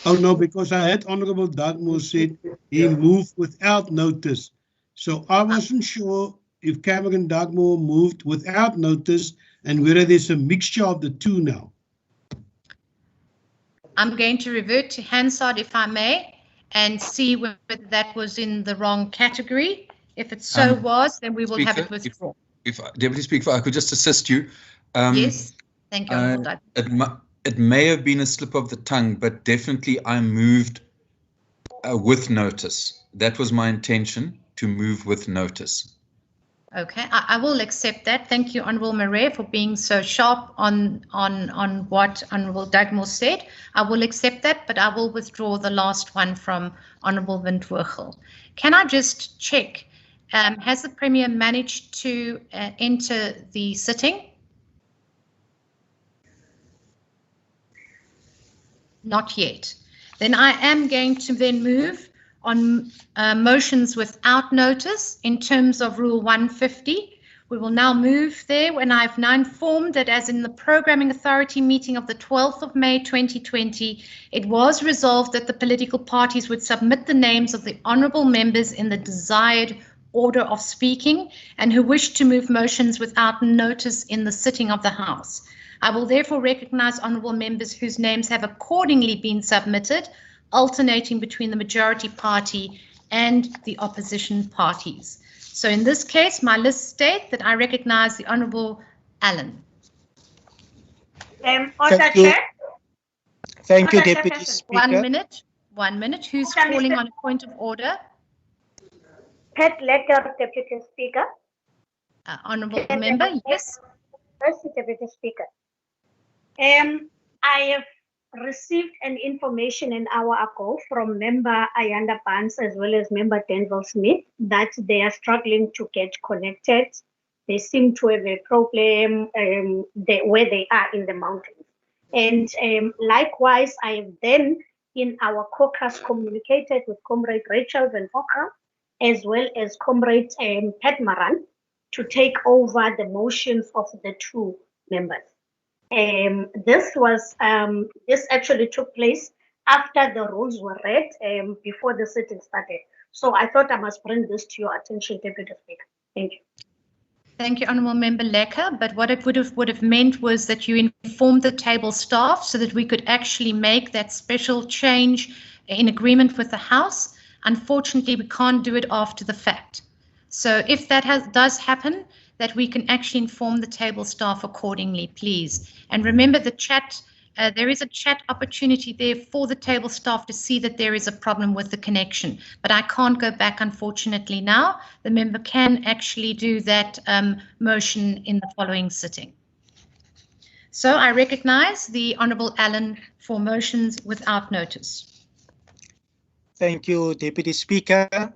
Oh, no, because I had Honorable Dartmoor said he moved without notice. So I wasn't sure if Cameron Dartmoor moved without notice and whether there's a mixture of the two now. I'm going to revert to Hansard, if I may, and see whether that was in the wrong category. If it so was, then we will have it withdrawn. If Deputy Speaker, if I could just assist you. Yes, thank you, Honourable Doug. It may have been a slip of the tongue, but definitely I moved with notice. That was my intention, to move with notice. Okay, I will accept that. Thank you, Honourable Murray, for being so sharp on what Honourable Dugmore said. I will accept that, but I will withdraw the last one from Honourable Van Vogel. Can I just check, has the Premier managed to enter the sitting? Not yet. Then I am going to then move on motions without notice in terms of Rule 150. We will now move there when I've now informed that as in the Programming Authority meeting of the 12th of May 2020, it was resolved that the political parties would submit the names of the honourable members in the desired order of speaking and who wish to move motions without notice in the sitting of the House. I will therefore recognise honourable members whose names have accordingly been submitted, alternating between the majority party and the opposition parties. So in this case, my list states that I recognise the Honourable Allen. Thank you. Thank you, Deputy Speaker. 1 minute. Who's calling on a point of order? Pat Letter, Deputy Speaker. Honourable member, yes. Yes, Deputy Speaker. I have received an information an hour ago from member Ayanda Barnes as well as member Denville Smith that they are struggling to get connected. They seem to have a problem where they are in the mountains. And likewise, I have then in our caucus communicated with Comrade Rachel Van Vogel as well as Comrade Pat Maran to take over the motions of the two members. This actually took place after the rules were read before the sitting started. So I thought I must bring this to your attention, Deputy Speaker. Thank you. Thank you, Honourable Member Lecker. But what it would have meant was that you informed the table staff so that we could actually make that special change in agreement with the House. Unfortunately, we can't do it after the fact. So if that does happen, that we can actually inform the table staff accordingly, please. And remember the chat, there is a chat opportunity there for the table staff to see that there is a problem with the connection. But I can't go back, unfortunately, now. The member can actually do that motion in the following sitting. So I recognise the Honourable Allen for motions without notice. Thank you, Deputy Speaker.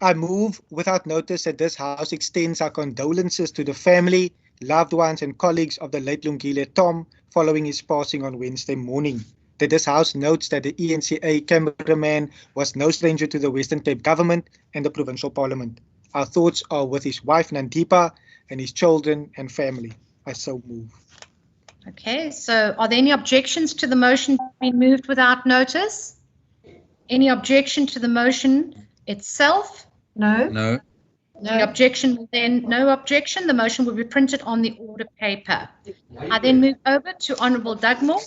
I move without notice that this House extends our condolences to the family, loved ones and colleagues of the late Lungile Tom following his passing on Wednesday morning. That this House notes that the ENCA cameraman was no stranger to the Western Cape government and the Provincial Parliament. Our thoughts are with his wife Nandipa and his children and family. I so move. Okay, so are there any objections to the motion being moved without notice? Any objection to the motion itself? No. No. The objection will then, no objection, the motion will be printed on the order paper. I then move over to Honourable Dugmore.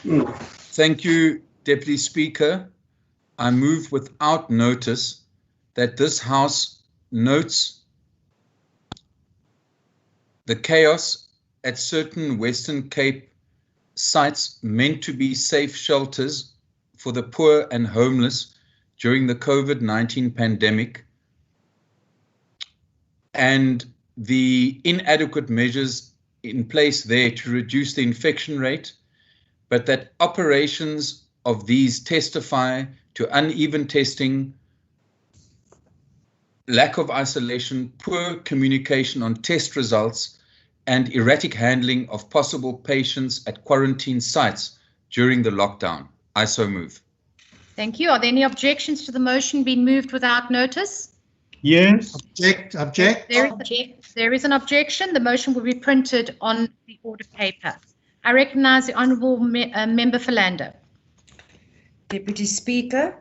Thank you, Deputy Speaker. I move without notice that this House notes the chaos at certain Western Cape sites meant to be safe shelters for the poor and homeless during the COVID-19 pandemic, and the inadequate measures in place there to reduce the infection rate, but that operations of these testify to uneven testing, lack of isolation, poor communication on test results, and erratic handling of possible patients at quarantine sites during the lockdown. I so move. Thank you. Are there any objections to the motion being moved without notice? Yes. Object. There is an objection. The motion will be printed on the order paper. I recognise the Honourable Member Philander. Deputy Speaker,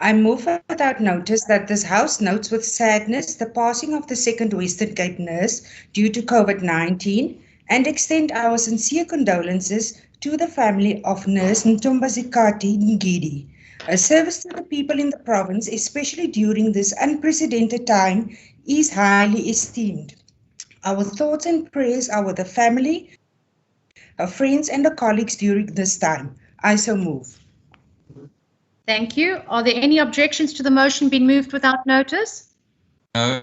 I move without notice that this House notes with sadness the passing of the second Western Cape nurse due to COVID-19 and extend our sincere condolences to the family of Nurse Ntombazikati Ngidi. A service to the people in the province, especially during this unprecedented time, is highly esteemed. Our thoughts and prayers are with the family, our friends and our colleagues during this time. I so move. Thank you. Are there any objections to the motion being moved without notice? No.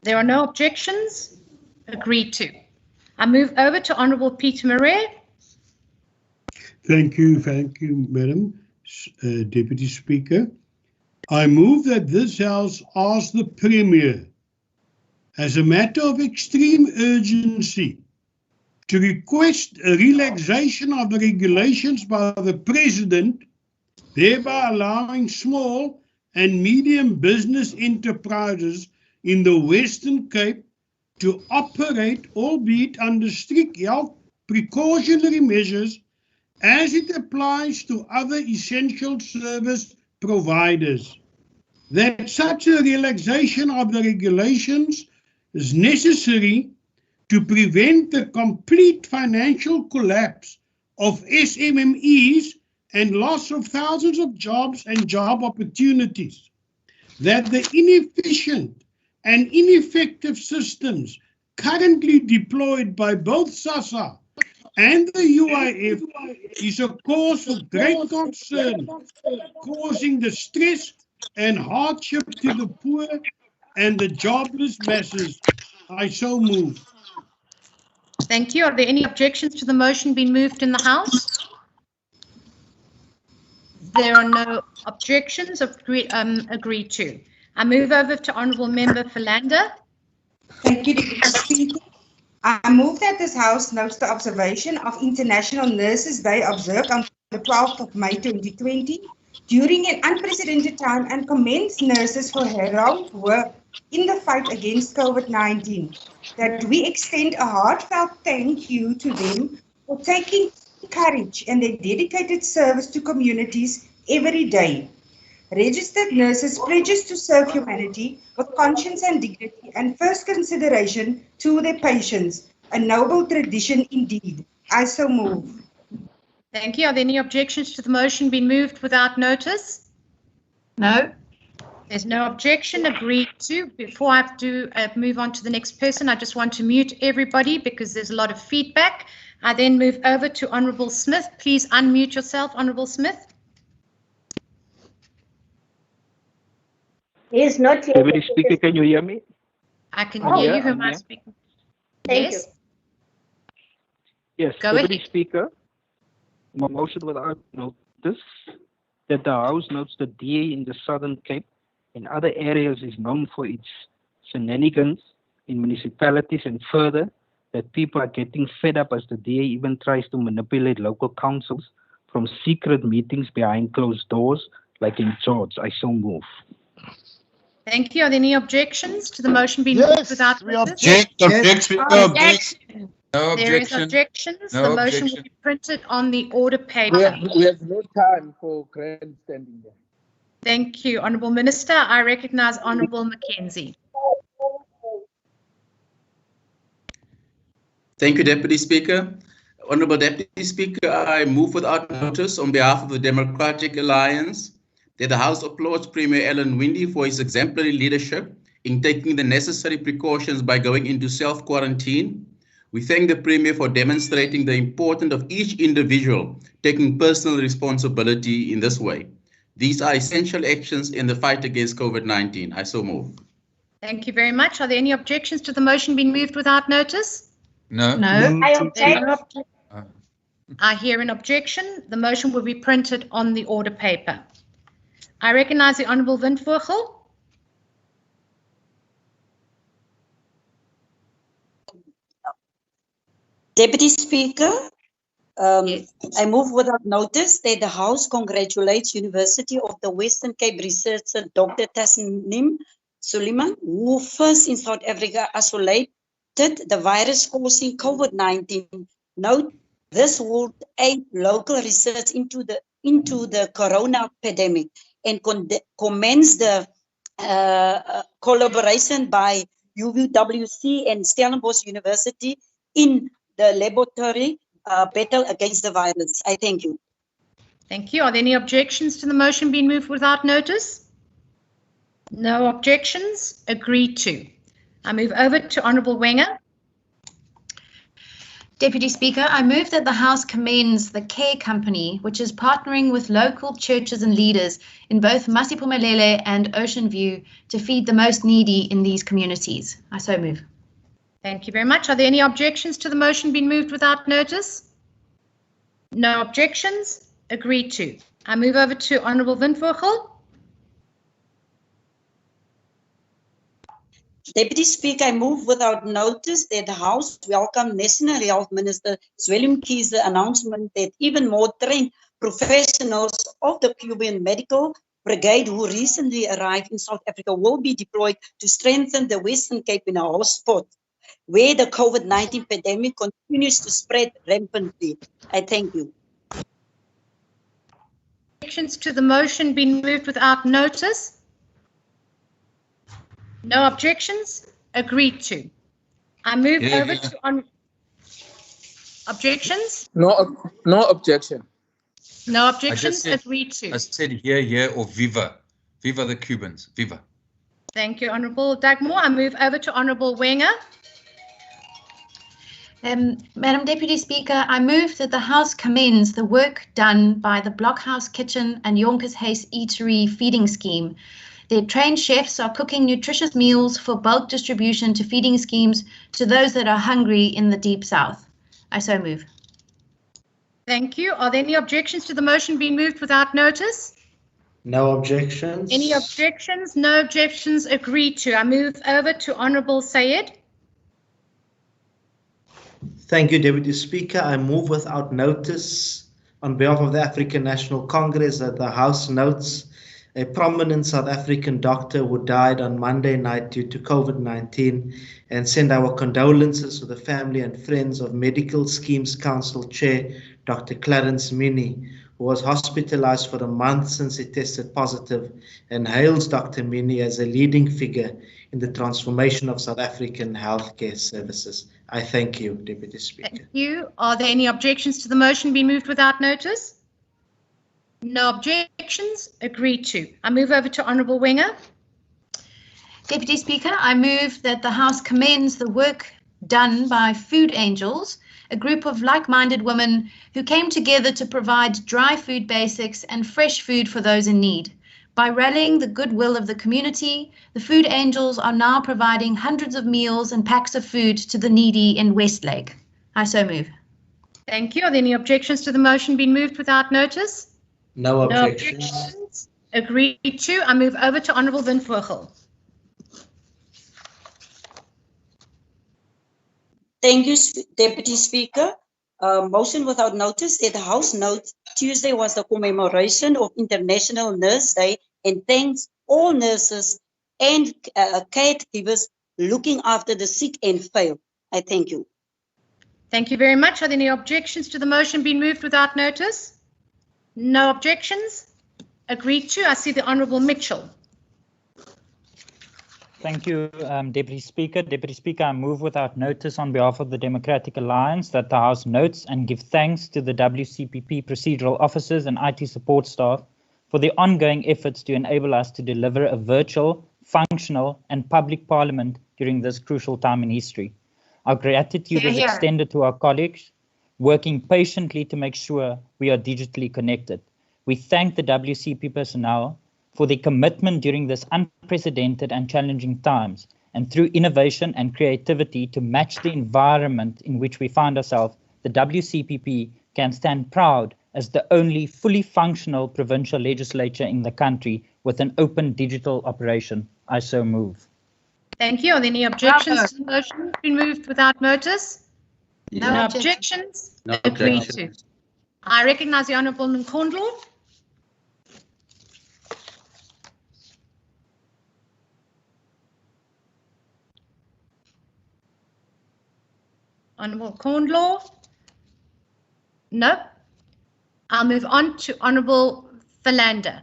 There are no objections. Agreed to. I move over to Honourable Peter Murray. Thank you, Madam Deputy Speaker. I move that this House ask the Premier, as a matter of extreme urgency, to request a relaxation of the regulations by the President, thereby allowing small and medium business enterprises in the Western Cape to operate, albeit under strict health precautionary measures, as it applies to other essential service providers. That such a relaxation of the regulations is necessary to prevent the complete financial collapse of SMMEs and loss of thousands of jobs and job opportunities. That the inefficient and ineffective systems currently deployed by both SASSA and the UIF is a cause of great concern, causing the stress and hardship to the poor and the jobless masses. I so move. Thank you. Are there any objections to the motion being moved in the House? There are no objections. Agreed to. I move over to Honourable Member Philander. Thank you, Deputy Speaker. I move that this House notes the observation of International Nurses Day observed on the 12th of May 2020 during an unprecedented time and commends nurses for heroic work in the fight against COVID-19. That we extend a heartfelt thank you to them for taking courage and their dedicated service to communities every day. Registered nurses pledges to serve humanity with conscience and dignity and first consideration to their patients. A noble tradition indeed. I so move. Thank you. Are there any objections to the motion being moved without notice? No. There's no objection. Agreed to. Before I do move on to the next person, I just want to mute everybody because there's a lot of feedback. I then move over to Honourable Smith. Please unmute yourself, Honourable Smith. He's not here. Deputy Speaker, can you hear me? I can hear you. Who am I speaking? Yes. Yes, Deputy Speaker, my motion without notice that the House notes the DA in the Southern Cape and other areas is known for its shenanigans in municipalities, and further that people are getting fed up as the DA even tries to manipulate local councils from secret meetings behind closed doors like in George. I so move. Thank you. Are there any objections to the motion being moved without notice? Objection. No There is objection. objections. No The motion will objection. be printed on the order paper. We have no time for grandstanding there. Thank you, Honourable Minister. I recognise Honourable Mackenzie. Thank you, Deputy Speaker. Honourable Deputy Speaker, I move without notice on behalf of the Democratic Alliance that the House applauds Premier Alan Winde for his exemplary leadership in taking the necessary precautions by going into self-quarantine. We thank the Premier for demonstrating the importance of each individual taking personal responsibility in this way. These are essential actions in the fight against COVID-19. I so move. Thank you very much. Are there any objections to the motion being moved without notice? No. No. I object. I hear an objection. The motion will be printed on the order paper. I recognise the Honourable Windvogel. Deputy Speaker, I move without notice that the House congratulates University of the Western Cape researcher Dr. Tasneem Suleiman, who first in South Africa isolated the virus causing COVID-19. Note, this would aid local research into the corona pandemic and commends the collaboration by UWC and Stellenbosch University in the laboratory battle against the virus. I thank you. Thank you. Are there any objections to the motion being moved without notice? No objections. Agreed to. I move over to Honourable Wenger. Deputy Speaker, I move that the House commends the Care Company, which is partnering with local churches and leaders in both Masipumelele and Ocean View to feed the most needy in these communities. I so move. Thank you very much. Are there any objections to the motion being moved without notice? No objections. Agreed to. I move over to Honourable Windvogel. Deputy Speaker, I move without notice that the House welcome National Health Minister Zweli Mkhize's announcement that even more trained professionals of the Cuban Medical Brigade who recently arrived in South Africa will be deployed to strengthen the Western Cape in a hotspot where the COVID-19 pandemic continues to spread rampantly. I thank you. Objections to the motion being moved without notice? No objections? Agreed to. I move over to objections? No objection. No objections? Agreed to. I said yeah, or viva. Viva the Cubans, viva. Thank you, Honourable Dagmore. I move over to Honourable Wenger. Madam Deputy Speaker, I move that the House commends the work done by the Blockhouse Kitchen and Yonkers Hayes Eatery feeding scheme. Their trained chefs are cooking nutritious meals for bulk distribution to feeding schemes to those that are hungry in the Deep South. I so move. Thank you. Are there any objections to the motion being moved without notice? No objections. Any objections? No objections. Agreed to. I move over to Honourable Sayed. Thank you, Deputy Speaker. I move without notice on behalf of the African National Congress that the House notes a prominent South African doctor who died on Monday night due to COVID-19 and send our condolences to the family and friends of Medical Schemes Council Chair Dr. Clarence Mini, who was hospitalized for a month since he tested positive, and hails Dr. Mini as a leading figure in the transformation of South African healthcare services. I thank you, Deputy Speaker. Thank you. Are there any objections to the motion being moved without notice? No objections. Agreed to. I move over to Honourable Wenger. Deputy Speaker, I move that the House commends the work done by Food Angels, a group of like-minded women who came together to provide dry food basics and fresh food for those in need. By rallying the goodwill of the community, the Food Angels are now providing hundreds of meals and packs of food to the needy in Westlake. I so move. Thank you. Are there any objections to the motion being moved without notice? No objections. No objections. Agreed to. I move over to Honourable Windvogel. Thank you, Deputy Speaker. Motion without notice that the House notes Tuesday was the commemoration of International Nurse Day and thanks all nurses and caregivers looking after the sick and frail. I thank you. Thank you very much. Are there any objections to the motion being moved without notice? No objections. Agreed to. I see the Honourable Mitchell. Thank you, Deputy Speaker. Deputy Speaker, I move without notice on behalf of the Democratic Alliance that the House notes and give thanks to the WCPP procedural officers and IT support staff for the ongoing efforts to enable us to deliver a virtual, functional and public parliament during this crucial time in history. Our gratitude is extended to our colleagues working patiently to make sure we are digitally connected. We thank the WCP personnel for their commitment during this unprecedented and challenging times, and through innovation and creativity to match the environment in which we find ourselves, the WCPP can stand proud as the only fully functional provincial legislature in the country with an open digital operation. I so move. Thank you. Are there any objections to the motion? Been moved without notice? No objections? No Agreed objections. to. I recognise the Honourable Nkondlo. Honourable Nkondlo? No. I'll move on to Honourable Philander.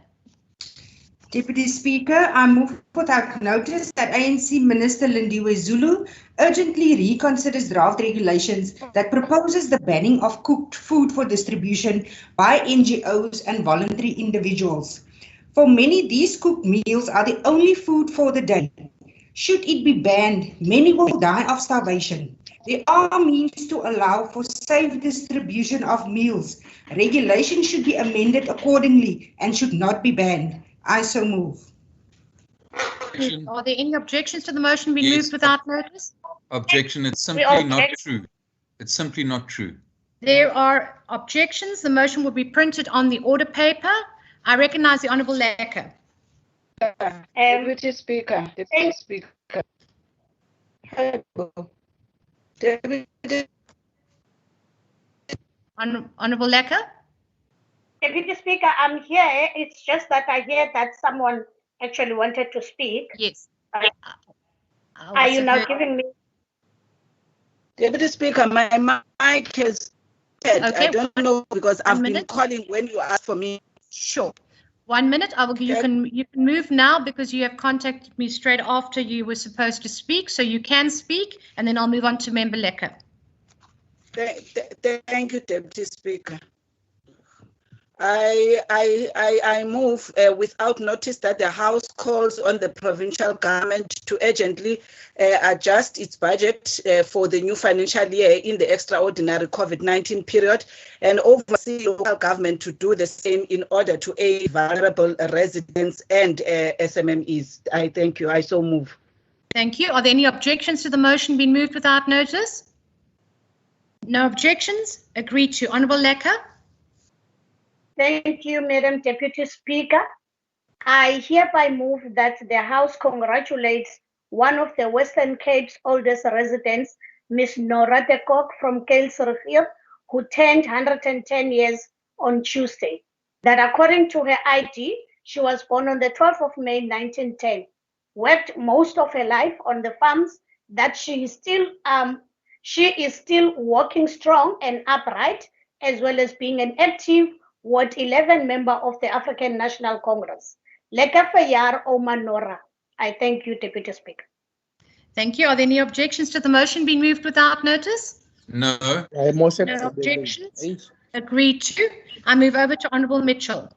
Deputy Speaker, I move without notice that ANC Minister Lindiwe Zulu urgently reconsiders draft regulations that proposes the banning of cooked food for distribution by NGOs and voluntary individuals. For many, these cooked meals are the only food for the day. Should it be banned, many will die of starvation. There are means to allow for safe distribution of meals. Regulation should be amended accordingly and should not be banned. I so move. Are there any objections to the motion being moved without notice? Objection. It's simply not true. It's simply not true. There are objections. The motion will be printed on the order paper. I recognise the Honourable Lecker. Deputy Speaker. Deputy Speaker. Honourable Lecker. Deputy Speaker, I'm here. It's just that I hear that someone actually wanted to speak. Yes. Are you now giving me? Deputy Speaker, my mic is dead. Okay, I don't know because I've been calling when you asked for me. Sure. 1 minute. I will. You can move now because you have contacted me straight after you were supposed to speak, so you can speak, and then I'll move on to Member Lecker. Thank you, Deputy Speaker. I move without notice that the House calls on the provincial government to urgently adjust its budget for the new financial year in the extraordinary COVID-19 period and oversee local government to do the same in order to aid vulnerable residents and SMMEs. I thank you. I so move. Thank you. Are there any objections to the motion being moved without notice? No objections. Agreed to. Honourable Lecker. Thank you, Madam Deputy Speaker. I hereby move that the House congratulates one of the Western Cape's oldest residents, Ms. Nora de Kock from Kuilsrivier, who turned 110 years on Tuesday. That according to her ID, she was born on the 12th of May 1910, worked most of her life on the farms, that she is still walking strong and upright, as well as being an active Ward 11 member of the African National Congress. Lekker verjaar, Oma Nora. I thank you, Deputy Speaker. Thank you. Are there any objections to the motion being moved without notice? No. No objections. Agreed to. I move over to Honourable Mitchell.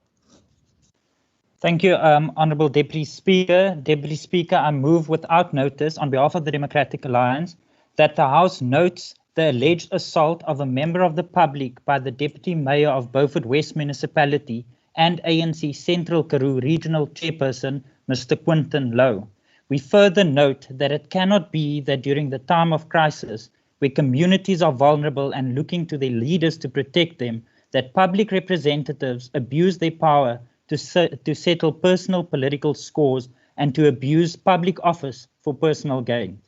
Thank you, Honourable Deputy Speaker. Deputy Speaker, I move without notice on behalf of the Democratic Alliance that the House notes the alleged assault of a member of the public by the Deputy Mayor of Beaufort West Municipality and ANC Central Karoo Regional Chairperson, Mr. Quinton Lowe. We further note that it cannot be that during the time of crisis, where communities are vulnerable and looking to their leaders to protect them, that public representatives abuse their power to settle personal political scores and to abuse public office for personal gain.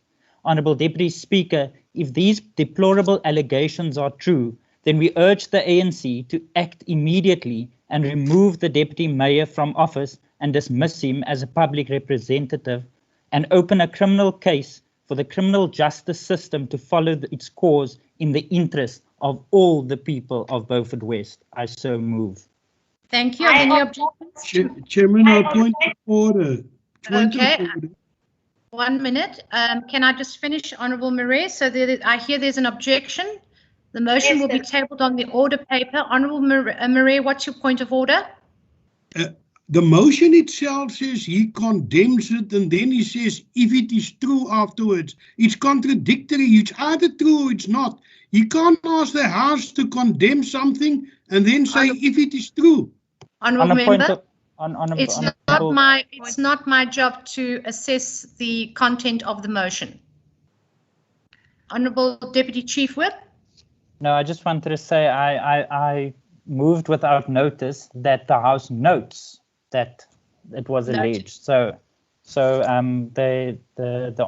Honourable Deputy Speaker, if these deplorable allegations are true, then we urge the ANC to act immediately and remove the Deputy Mayor from office and dismiss him as a public representative and open a criminal case for the criminal justice system to follow its course in the interest of all the people of Beaufort West. I so move. Thank you. Are there any objections? Chairman, point of order. Okay. 1 minute. Can I just finish, Honourable Marais? So I hear there's an objection. The motion will be tabled on the order paper. Honourable Marais, what's your point of order? The motion itself says he condemns it, and then he says if it is true afterwards. It's contradictory. It's either true or it's not. He can't ask the House to condemn something and then say if it is true. Honourable Member, it's not my job to assess the content of the motion. Honourable Deputy Chief Whip. No, I just wanted to say I moved without notice that the House notes that it was alleged. So the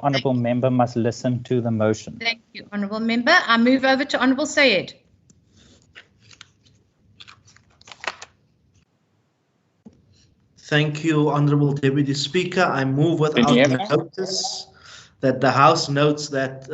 Honourable Member must listen to the motion. Thank you, Honourable Member. I move over to Honourable Sayed. Thank you, Honourable Deputy Speaker. I move without notice that the House notes that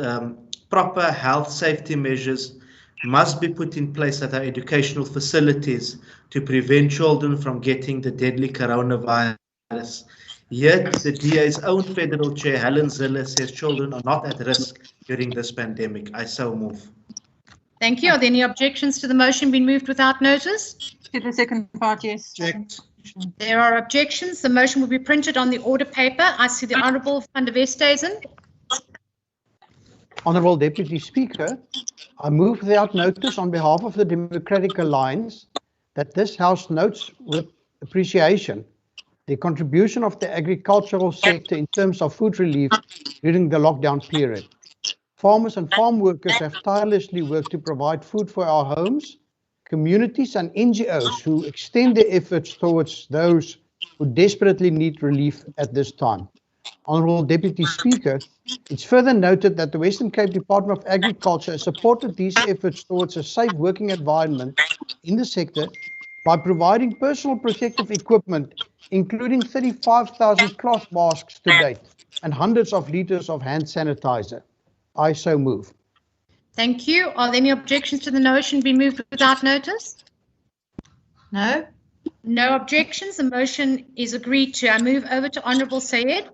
proper health safety measures must be put in place at our educational facilities to prevent children from getting the deadly coronavirus. Yet the DA's own federal chair, Helen Ziller, says children are not at risk during this pandemic. I so move. Thank you. Are there any objections to the motion being moved without notice? To the second part, yes. Object. There are objections. The motion will be printed on the order paper. I see the Honourable van der Westhuizen. Honourable Deputy Speaker, I move without notice on behalf of the Democratic Alliance that this House notes with appreciation the contribution of the agricultural sector in terms of food relief during the lockdown period. Farmers and farm workers have tirelessly worked to provide food for our homes, communities and NGOs who extend their efforts towards those who desperately need relief at this time. Honourable Deputy Speaker, it's further noted that the Western Cape Department of Agriculture has supported these efforts towards a safe working environment in the sector by providing personal protective equipment, including 35,000 cloth masks to date and hundreds of litres of hand sanitizer. I so move. Thank you. Are there any objections to the motion being moved without notice? No. No objections. The motion is agreed to. I move over to Honourable Sayed.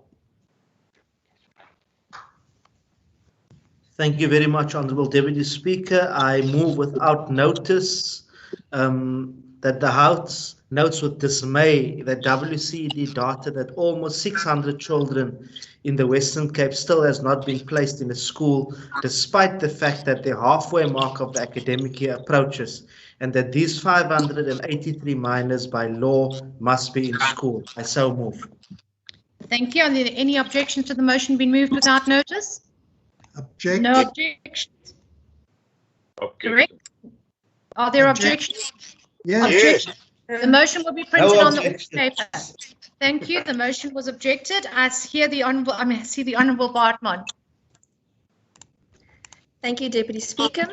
Thank you very much, Honourable Deputy Speaker. I move without notice that the House notes with dismay that WCED data that almost 600 children in the Western Cape still has not been placed in a school, despite the fact that the halfway mark of the academic year approaches, and that these 583 minors by law must be in school. I so move. Thank you. Are there any objections to the motion being moved without notice? Object. No objections. Okay. Correct. Are there objections? Yes. Objections. The motion will be printed on the objections. paper. Thank you. The motion was objected. I see the Honourable Bartman. Thank you, Deputy Speaker.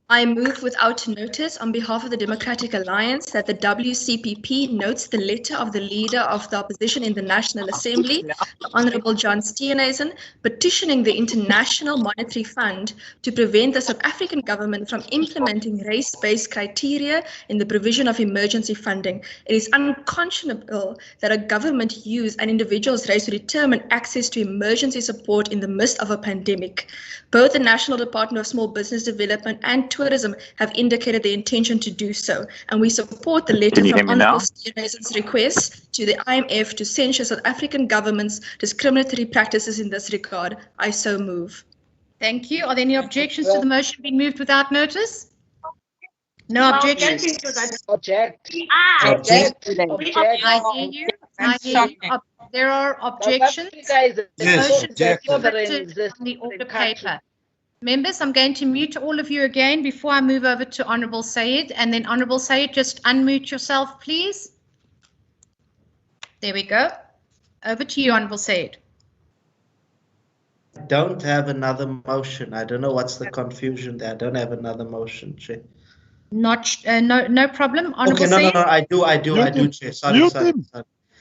I move without notice on behalf of the Democratic Alliance that the WCPP notes the letter of the Leader of the Opposition in the National Assembly, the Honourable John Steenhuisen, petitioning the International Monetary Fund to prevent the South African government from implementing race-based criteria in the provision of emergency funding. It is unconscionable that a government use an individual's race to determine access to emergency support in the midst of a pandemic. Both the National Department of Small Business Development and Tourism have indicated their intention to do so, and we support the letter from Honourable Steenhuisen's request to the IMF to censure South African government's discriminatory practices in this regard. I so move. Thank you. Are there any objections to the motion being moved without notice? No objections. Object. Object. I hear you. I hear you. There are objections. The motion is printed on the order paper. Members, I'm going to mute all of you again before I move over to Honourable Sayed, and then Honourable Sayed, just unmute yourself, please. There we go. Over to you, Honourable Sayed. I don't have another motion. I don't know what's the confusion there. I don't have another motion, Chair. No problem. Honourable Okay, Sayed. no, I do, Chair. Sorry. Okay,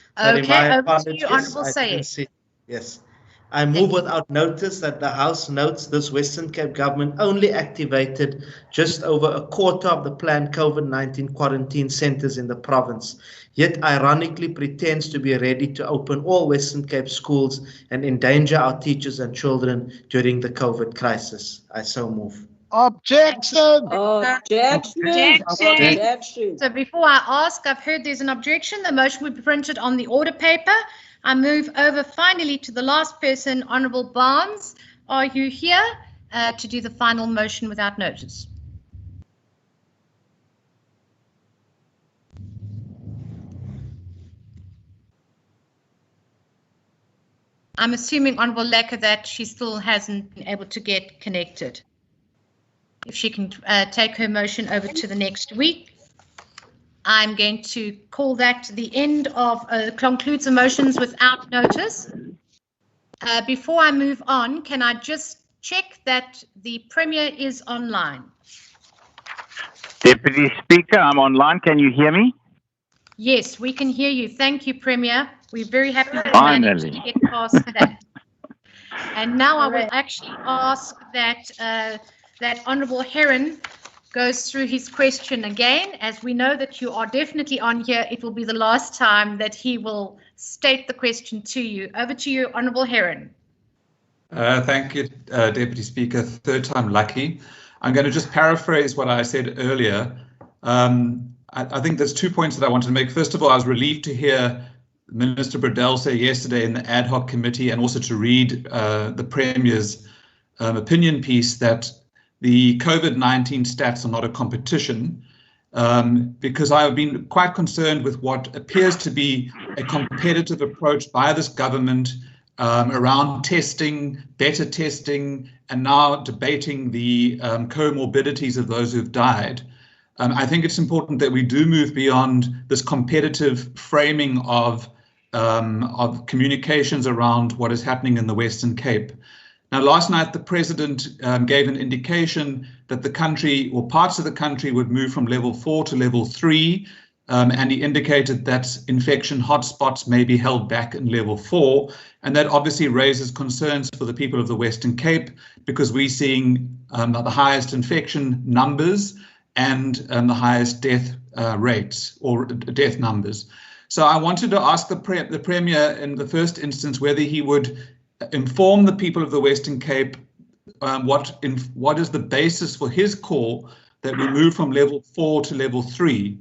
over to you, Honourable Sayed. Yes. I move without notice that the House notes this Western Cape government only activated just over a quarter of the planned COVID-19 quarantine centres in the province, yet ironically pretends to be ready to open all Western Cape schools and endanger our teachers and children during the COVID crisis. I so move. Objection! Objection. So before I ask, I've heard there's an objection. The motion will be printed on the order paper. I move over finally to the last person, Honourable Barnes. Are you here to do the final motion without notice? I'm assuming, Honourable Lecker, that she still hasn't been able to get connected. If she can take her motion over to the next week. I'm going to call that the end of concludes the motions without notice. Before I move on, can I just check that the Premier is online? Deputy Speaker, I'm online. Can you hear me? Yes, we can hear you. Thank you, Premier. We're very happy that you managed to get past that. And now I will actually ask that that Honourable Heron goes through his question again. As we know that you are definitely on here, it will be the last time that he will state the question to you. Over to you, Honourable Heron. Thank you, Deputy Speaker. Third time lucky. I'm going to just paraphrase what I said earlier. I think there's 2 points that I wanted to make. First of all, I was relieved to hear Minister Bradell say yesterday in the ad hoc committee, and also to read the Premier's opinion piece, that the COVID-19 stats are not a competition, because I have been quite concerned with what appears to be a competitive approach by this government around testing, better testing, and now debating the comorbidities of those who've died. I think it's important that we do move beyond this competitive framing of communications around what is happening in the Western Cape. Now, last night, the President gave an indication that the country, or parts of the country, would move from level 4 to level 3, and he indicated that infection hotspots may be held back in level 4, and that obviously raises concerns for the people of the Western Cape, because we're seeing the highest infection numbers and the highest death rates, or death numbers. So I wanted to ask the Premier in the first instance whether he would inform the people of the Western Cape what is the basis for his call that we move from level 4 to level 3.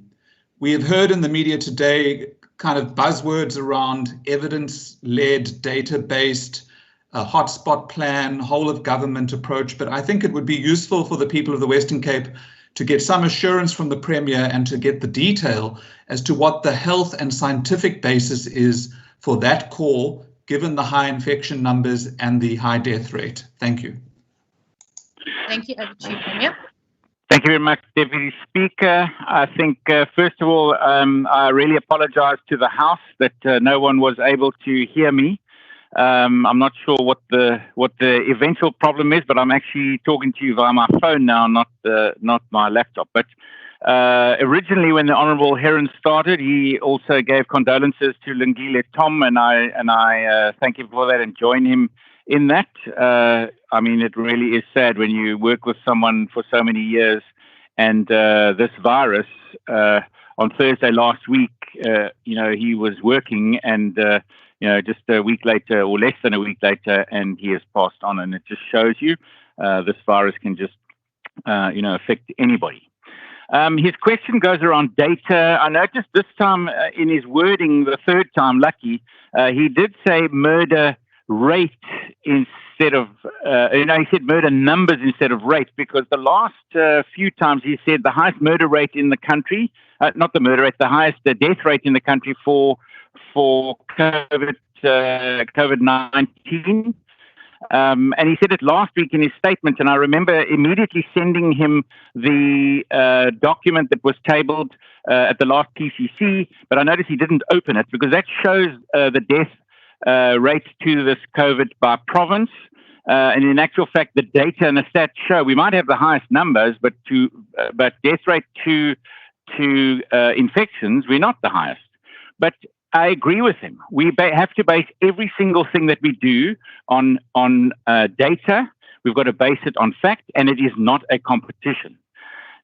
We have heard in the media today kind of buzzwords around evidence-led, data-based, hotspot plan, whole of government approach, but I think it would be useful for the people of the Western Cape to get some assurance from the Premier and to get the detail as to what the health and scientific basis is for that call, given the high infection numbers and the high death rate. Thank you. Thank you. Over to you, Premier. Thank you very much, Deputy Speaker. I think, first of all, I really apologize to the House that no one was able to hear me. I'm not sure what the eventual problem is, but I'm actually talking to you via my phone now, not my laptop. But originally, when the Honourable Heron started, he also gave condolences to Lungile Tom, and I thank him for that and join him in that. I mean, it really is sad when you work with someone for so many years, and this virus. On Thursday last week, he was working, and just a week later, or less than a week later, and he has passed on. And it just shows you this virus can just, affect anybody. His question goes around data. I noticed this time in his wording, the third time lucky, he did say murder rate instead of, he said murder numbers instead of rate, because the last few times he said the highest murder rate in the country, not the murder rate, the highest death rate in the country for COVID-19. And he said it last week in his statement, and I remember immediately sending him the document that was tabled at the last PCC, but I noticed he didn't open it, because that shows the death rates to this COVID by province. And in actual fact, the data and the stats show we might have the highest numbers, but death rate to infections, we're not the highest. But I agree with him. We have to base every single thing that we do on data. We've got to base it on fact, and it is not a competition.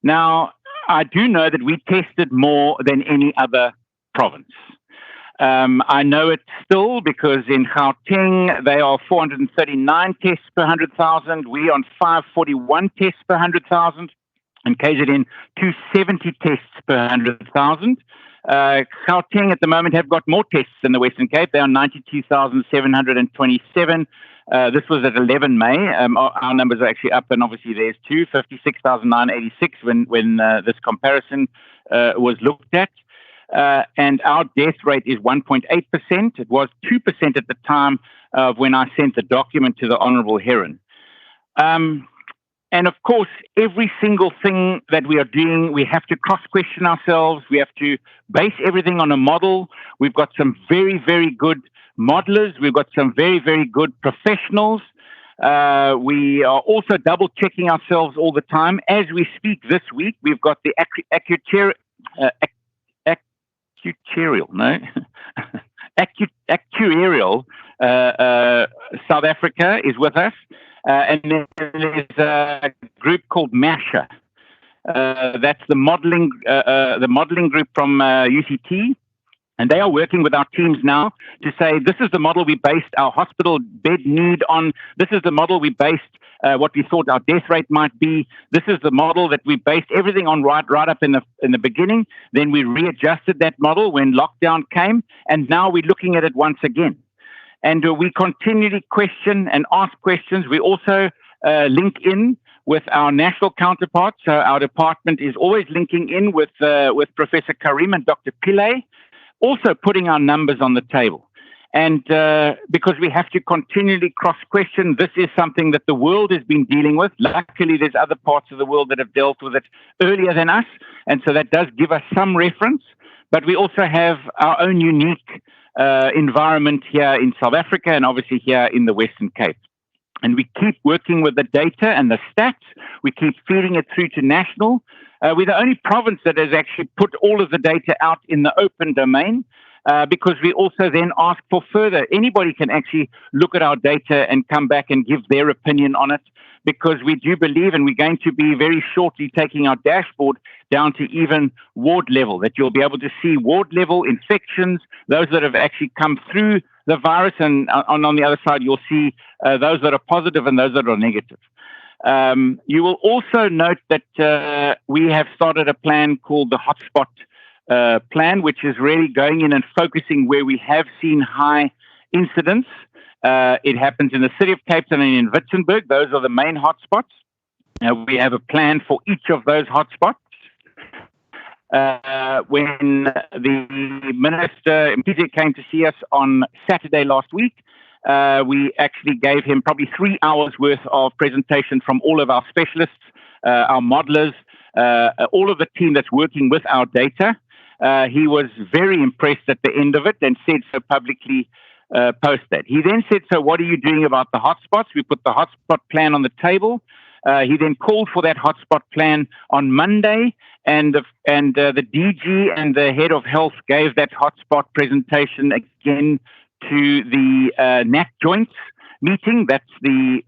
Now, I do know that we tested more than any other province. I know it still because in Gauteng, they are 439 tests per 100,000. We on 541 tests per 100,000. And KZN, 270 tests per 100,000. Gauteng at the moment have got more tests than the Western Cape. They are 92,727. This was at 11 May. Our numbers are actually up, and obviously there's 56,986 when this comparison was looked at. And our death rate is 1.8%. It was 2% at the time of when I sent the document to the Honourable Heron. And of course, every single thing that we are doing, we have to cross-question ourselves. We have to base everything on a model. We've got some very, very good modelers. We've got some very, very good professionals. We are also double-checking ourselves all the time. As we speak this week, we've got the actuarial South Africa is with us. And then there's a group called MASHA. That's the modeling group from UCT. And they are working with our teams now to say, this is the model we based our hospital bed need on. This is the model we based what we thought our death rate might be. This is the model that we based everything on right up in the beginning. Then we readjusted that model when lockdown came. And now we're looking at it once again. And we continually question and ask questions. We also link in with our national counterparts. So our department is always linking in with Professor Karim and Dr. Pillay, also putting our numbers on the table. And because we have to continually cross-question, this is something that the world has been dealing with. Luckily, there's other parts of the world that have dealt with it earlier than us. And so that does give us some reference. But we also have our own unique environment here in South Africa and obviously here in the Western Cape. And we keep working with the data and the stats. We keep feeding it through to national. We're the only province that has actually put all of the data out in the open domain because we also then ask for further. Anybody can actually look at our data and come back and give their opinion on it, because we do believe, and we're going to be very shortly taking our dashboard down to even ward level, that you'll be able to see ward level infections, those that have actually come through the virus, and on the other side, you'll see those that are positive and those that are negative. You will also note that we have started a plan called the Hotspot Plan, which is really going in and focusing where we have seen high incidence. It happens in the city of Cape Town and in Witzenberg. Those are the main hotspots. We have a plan for each of those hotspots. When the Minister Mpisi came to see us on Saturday last week, we actually gave him probably 3 hours worth of presentation from all of our specialists, our modelers, all of the team that's working with our data. He was very impressed at the end of it and said so publicly post that. He then said, so what are you doing about the hotspots? We put the hotspot plan on the table. He then called for that hotspot plan on Monday, and the DG and the head of health gave that hotspot presentation again to the NAC joints meeting. That's the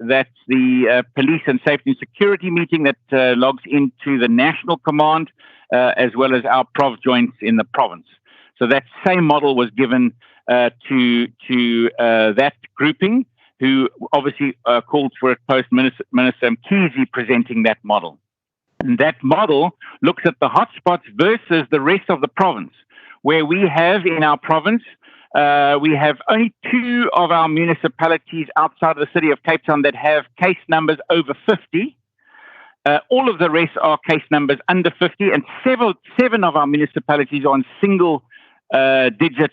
police and safety and security meeting that logs into the national command, as well as our prov joints in the province. So that same model was given to that grouping, who obviously called for it post Minister Mpisi presenting that model. And that model looks at the hotspots versus the rest of the province, where we have in our province, we have only 2 of our municipalities outside of the city of Cape Town that have case numbers over 50. All of the rest are case numbers under 50, and 7 of our municipalities are on single-digit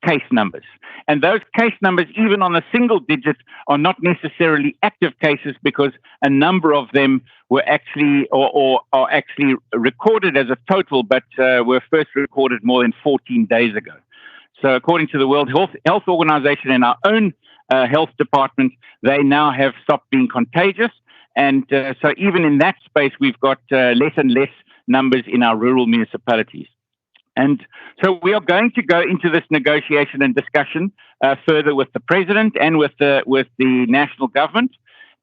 case numbers. And those case numbers, even on a single digit, are not necessarily active cases, because a number of them were actually or are actually recorded as a total, but were first recorded more than 14 days ago. So according to the World Health Organization and our own health department, they now have stopped being contagious. And so even in that space, we've got less and less numbers in our rural municipalities. And so we are going to go into this negotiation and discussion further with the president and with the national government.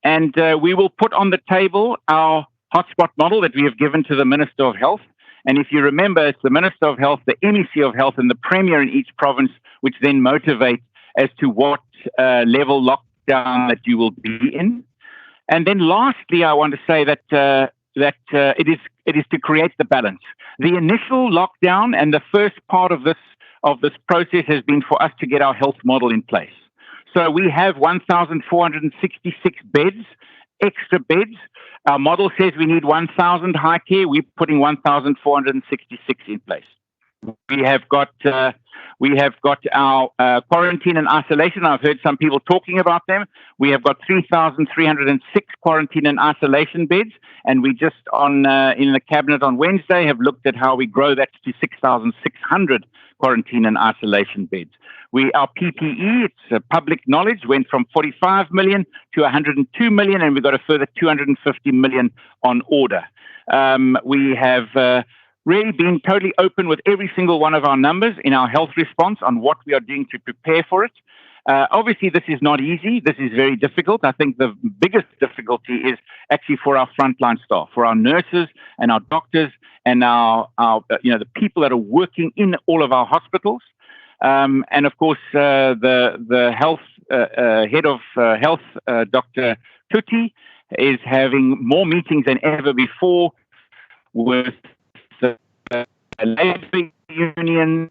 And we will put on the table our hotspot model that we have given to the Minister of Health. And if you remember, it's the Minister of Health, the MEC of Health, and the Premier in each province, which then motivate as to what level lockdown that you will be in. And then lastly, I want to say that it is to create the balance. The initial lockdown and the first part of this process has been for us to get our health model in place. So we have 1,466 beds, extra beds. Our model says we need 1,000 high care. We're putting 1,466 in place. We have got our quarantine and isolation. I've heard some people talking about them. We have got 3,306 quarantine and isolation beds, and we just in the cabinet on Wednesday have looked at how we grow that to 6,600 quarantine and isolation beds. Our PPE, it's public knowledge, went from 45 million to 102 million, and we've got a further 250 million on order. We have really been totally open with every single one of our numbers in our health response on what we are doing to prepare for it. Obviously, this is not easy. This is very difficult. I think the biggest difficulty is actually for our frontline staff, for our nurses and our doctors and our the people that are working in all of our hospitals. And of course, the health head of health, Dr. Tutti, is having more meetings than ever before with the labor union,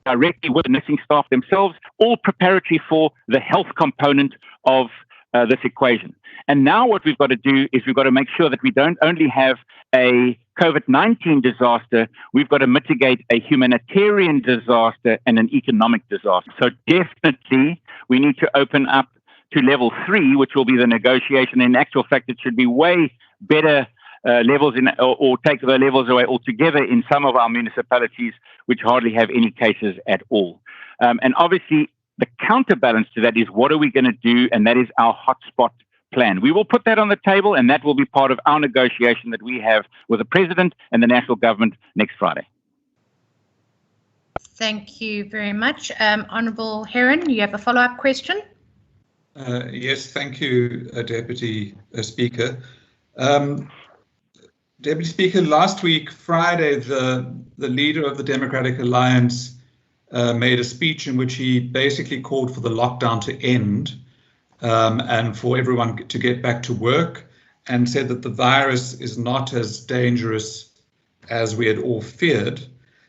directly with the nursing staff themselves, all preparatory for the health component of this equation. And now what we've got to do is we've got to make sure that we don't only have a COVID-19 disaster, we've got to mitigate a humanitarian disaster and an economic disaster. So definitely we need to open up to level 3, which will be the negotiation. In actual fact, it should be way better levels or take the levels away altogether in some of our municipalities, which hardly have any cases at all. And obviously, the counterbalance to that is what are we going to do? And that is our hotspot plan. We will put that on the table, and that will be part of our negotiation that we have with the president and the national government next Friday. Thank you very much. Honourable Heron, you have a follow-up question? Yes, thank you, Deputy Speaker. Deputy Speaker, last week, Friday, the leader of the Democratic Alliance made a speech in which he basically called for the lockdown to end and for everyone to get back to work, and said that the virus is not as dangerous as we had all feared.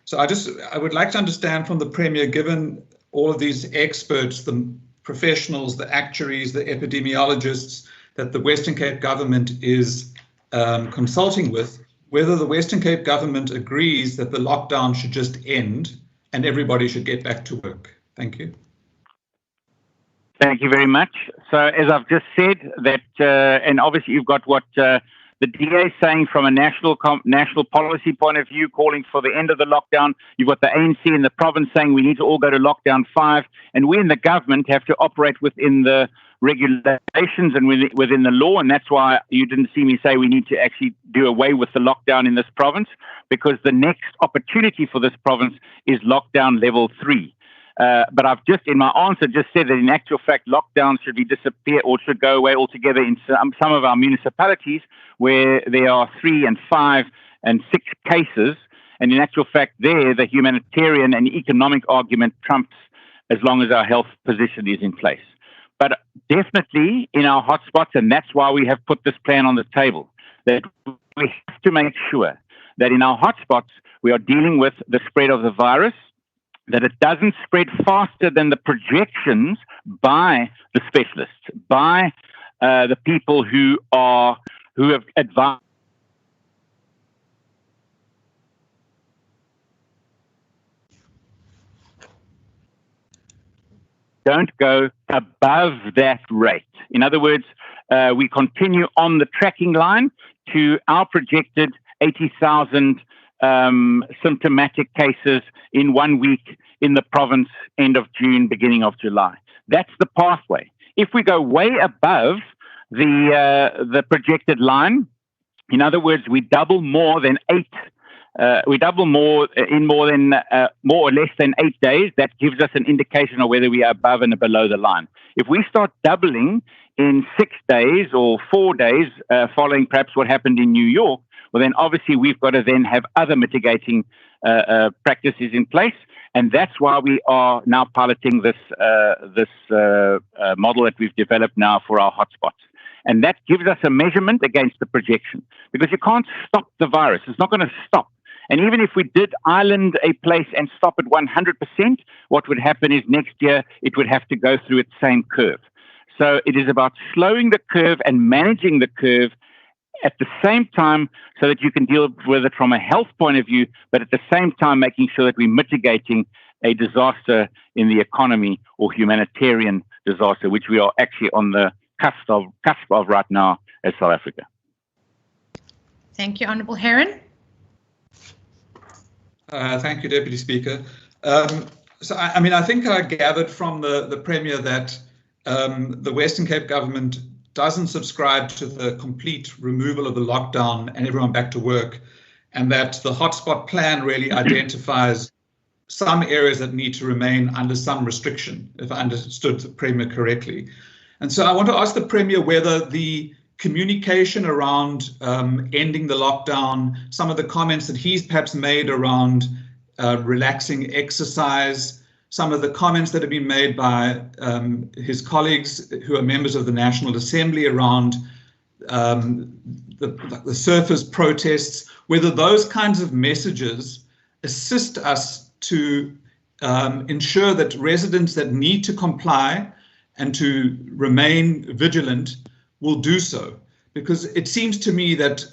So I would like to understand from the Premier, given all of these experts, the professionals, the actuaries, the epidemiologists that the Western Cape government is consulting with, whether the Western Cape government agrees that the lockdown should just end and everybody should get back to work. Thank you. Thank you very much. So as I've just said, that and obviously you've got what the DA is saying from a national policy point of view, calling for the end of the lockdown. You've got the ANC in the province saying we need to all go to lockdown 5, and we in the government have to operate within the regulations and within the law, and that's why you didn't see me say we need to actually do away with the lockdown in this province, because the next opportunity for this province is lockdown level 3. But I've just, in my answer, just said that in actual fact, lockdown should disappear or should go away altogether in some of our municipalities where there are 3 and 5 and 6 cases. And in actual fact, there, the humanitarian and economic argument trumps as long as our health position is in place. But definitely in our hotspots, and that's why we have put this plan on the table, that we have to make sure that in our hotspots, we are dealing with the spread of the virus, that it doesn't spread faster than the projections by the specialists, by the people who have advised. Don't go above that rate. In other words, we continue on the tracking line to our projected 80,000 symptomatic cases in 1 week in the province, end of June, beginning of July. That's the pathway. If we go way above the projected line, in other words, we double more than 8 more or less than 8 days, that gives us an indication of whether we are above and below the line. If we start doubling in 6 days or 4 days, following perhaps what happened in New York, well, then obviously we've got to then have other mitigating practices in place. And that's why we are now piloting this model that we've developed now for our hotspots. And that gives us a measurement against the projection, because you can't stop the virus. It's not going to stop. And even if we did island a place and stop at 100%, what would happen is next year it would have to go through its same curve. So it is about slowing the curve and managing the curve at the same time, so that you can deal with it from a health point of view, but at the same time making sure that we're mitigating a disaster in the economy or humanitarian disaster, which we are actually on the cusp of right now as South Africa. Thank you, Honourable Heron. Thank you, Deputy Speaker. So, I think I gathered from the Premier that the Western Cape government doesn't subscribe to the complete removal of the lockdown and everyone back to work, and that the hotspot plan really identifies some areas that need to remain under some restriction, if I understood the Premier correctly. And so I want to ask the Premier whether the communication around ending the lockdown, some of the comments that he's perhaps made around relaxing exercise, some of the comments that have been made by his colleagues who are members of the National Assembly around the surface protests, whether those kinds of messages assist us to ensure that residents that need to comply and to remain vigilant will do so. Because it seems to me that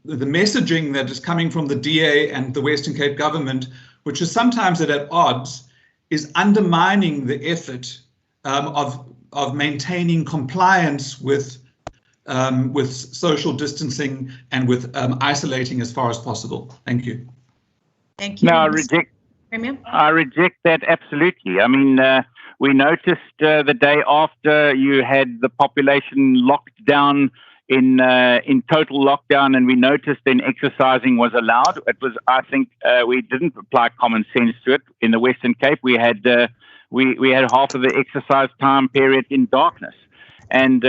the messaging that is coming from the DA and the Western Cape government, which is sometimes at odds, is undermining the effort of maintaining compliance with social distancing and with isolating as far as possible. Thank you. Thank you. No, I reject that absolutely. I mean, we noticed the day after you had the population locked down in total lockdown, and we noticed then exercising was allowed. It was, I think, we didn't apply common sense to it. In the Western Cape, we had half of the exercise time period in darkness, and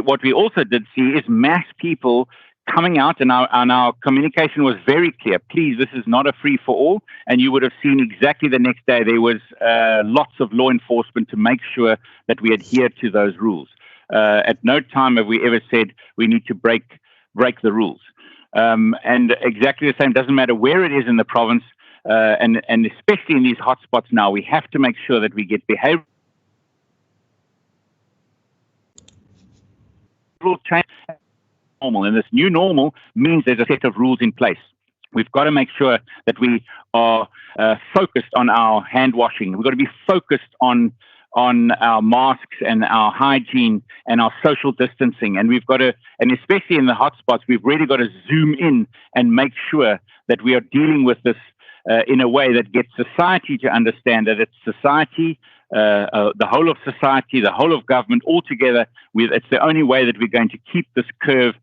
what we also did see is mass people coming out, and our communication was very clear. Please, this is not a free for all, and you would have seen exactly the next day there was lots of law enforcement to make sure that we adhere to those rules. At no time have we ever said we need to break the rules. And exactly the same, doesn't matter where it is in the province, and especially in these hotspots now, we have to make sure that we get behavioral change normal. And this new normal means there's a set of rules in place. We've got to make sure that we are focused on our hand washing. We've got to be focused on our masks and our hygiene and our social distancing. And we've got to, and especially in the hotspots, we've really got to zoom in and make sure that we are dealing with this in a way that gets society to understand that it's society, the whole of society, the whole of government all together. It's the only way that we're going to keep this curve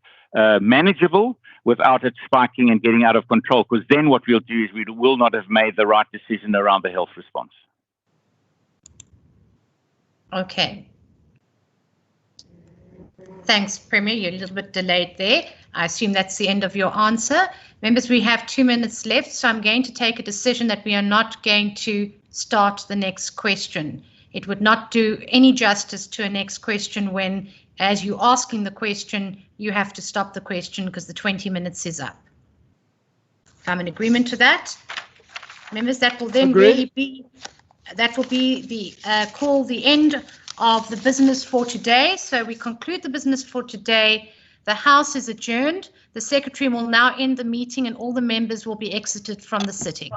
manageable without it spiking and getting out of control, because then what we'll do is we will not have made the right decision around the health response. Okay. Thanks, Premier. You're a little bit delayed there. I assume that's the end of your answer. Members, we have 2 minutes left, so I'm going to take a decision that we are not going to start the next question. It would not do any justice to a next question when, as you're asking the question, you have to stop the question because the 20 minutes is up. If I'm in agreement to that, members, that will then really be the end of the business for today. So we conclude the business for today. The House is adjourned. The Secretary will now end the meeting and all the members will be exited from the sitting.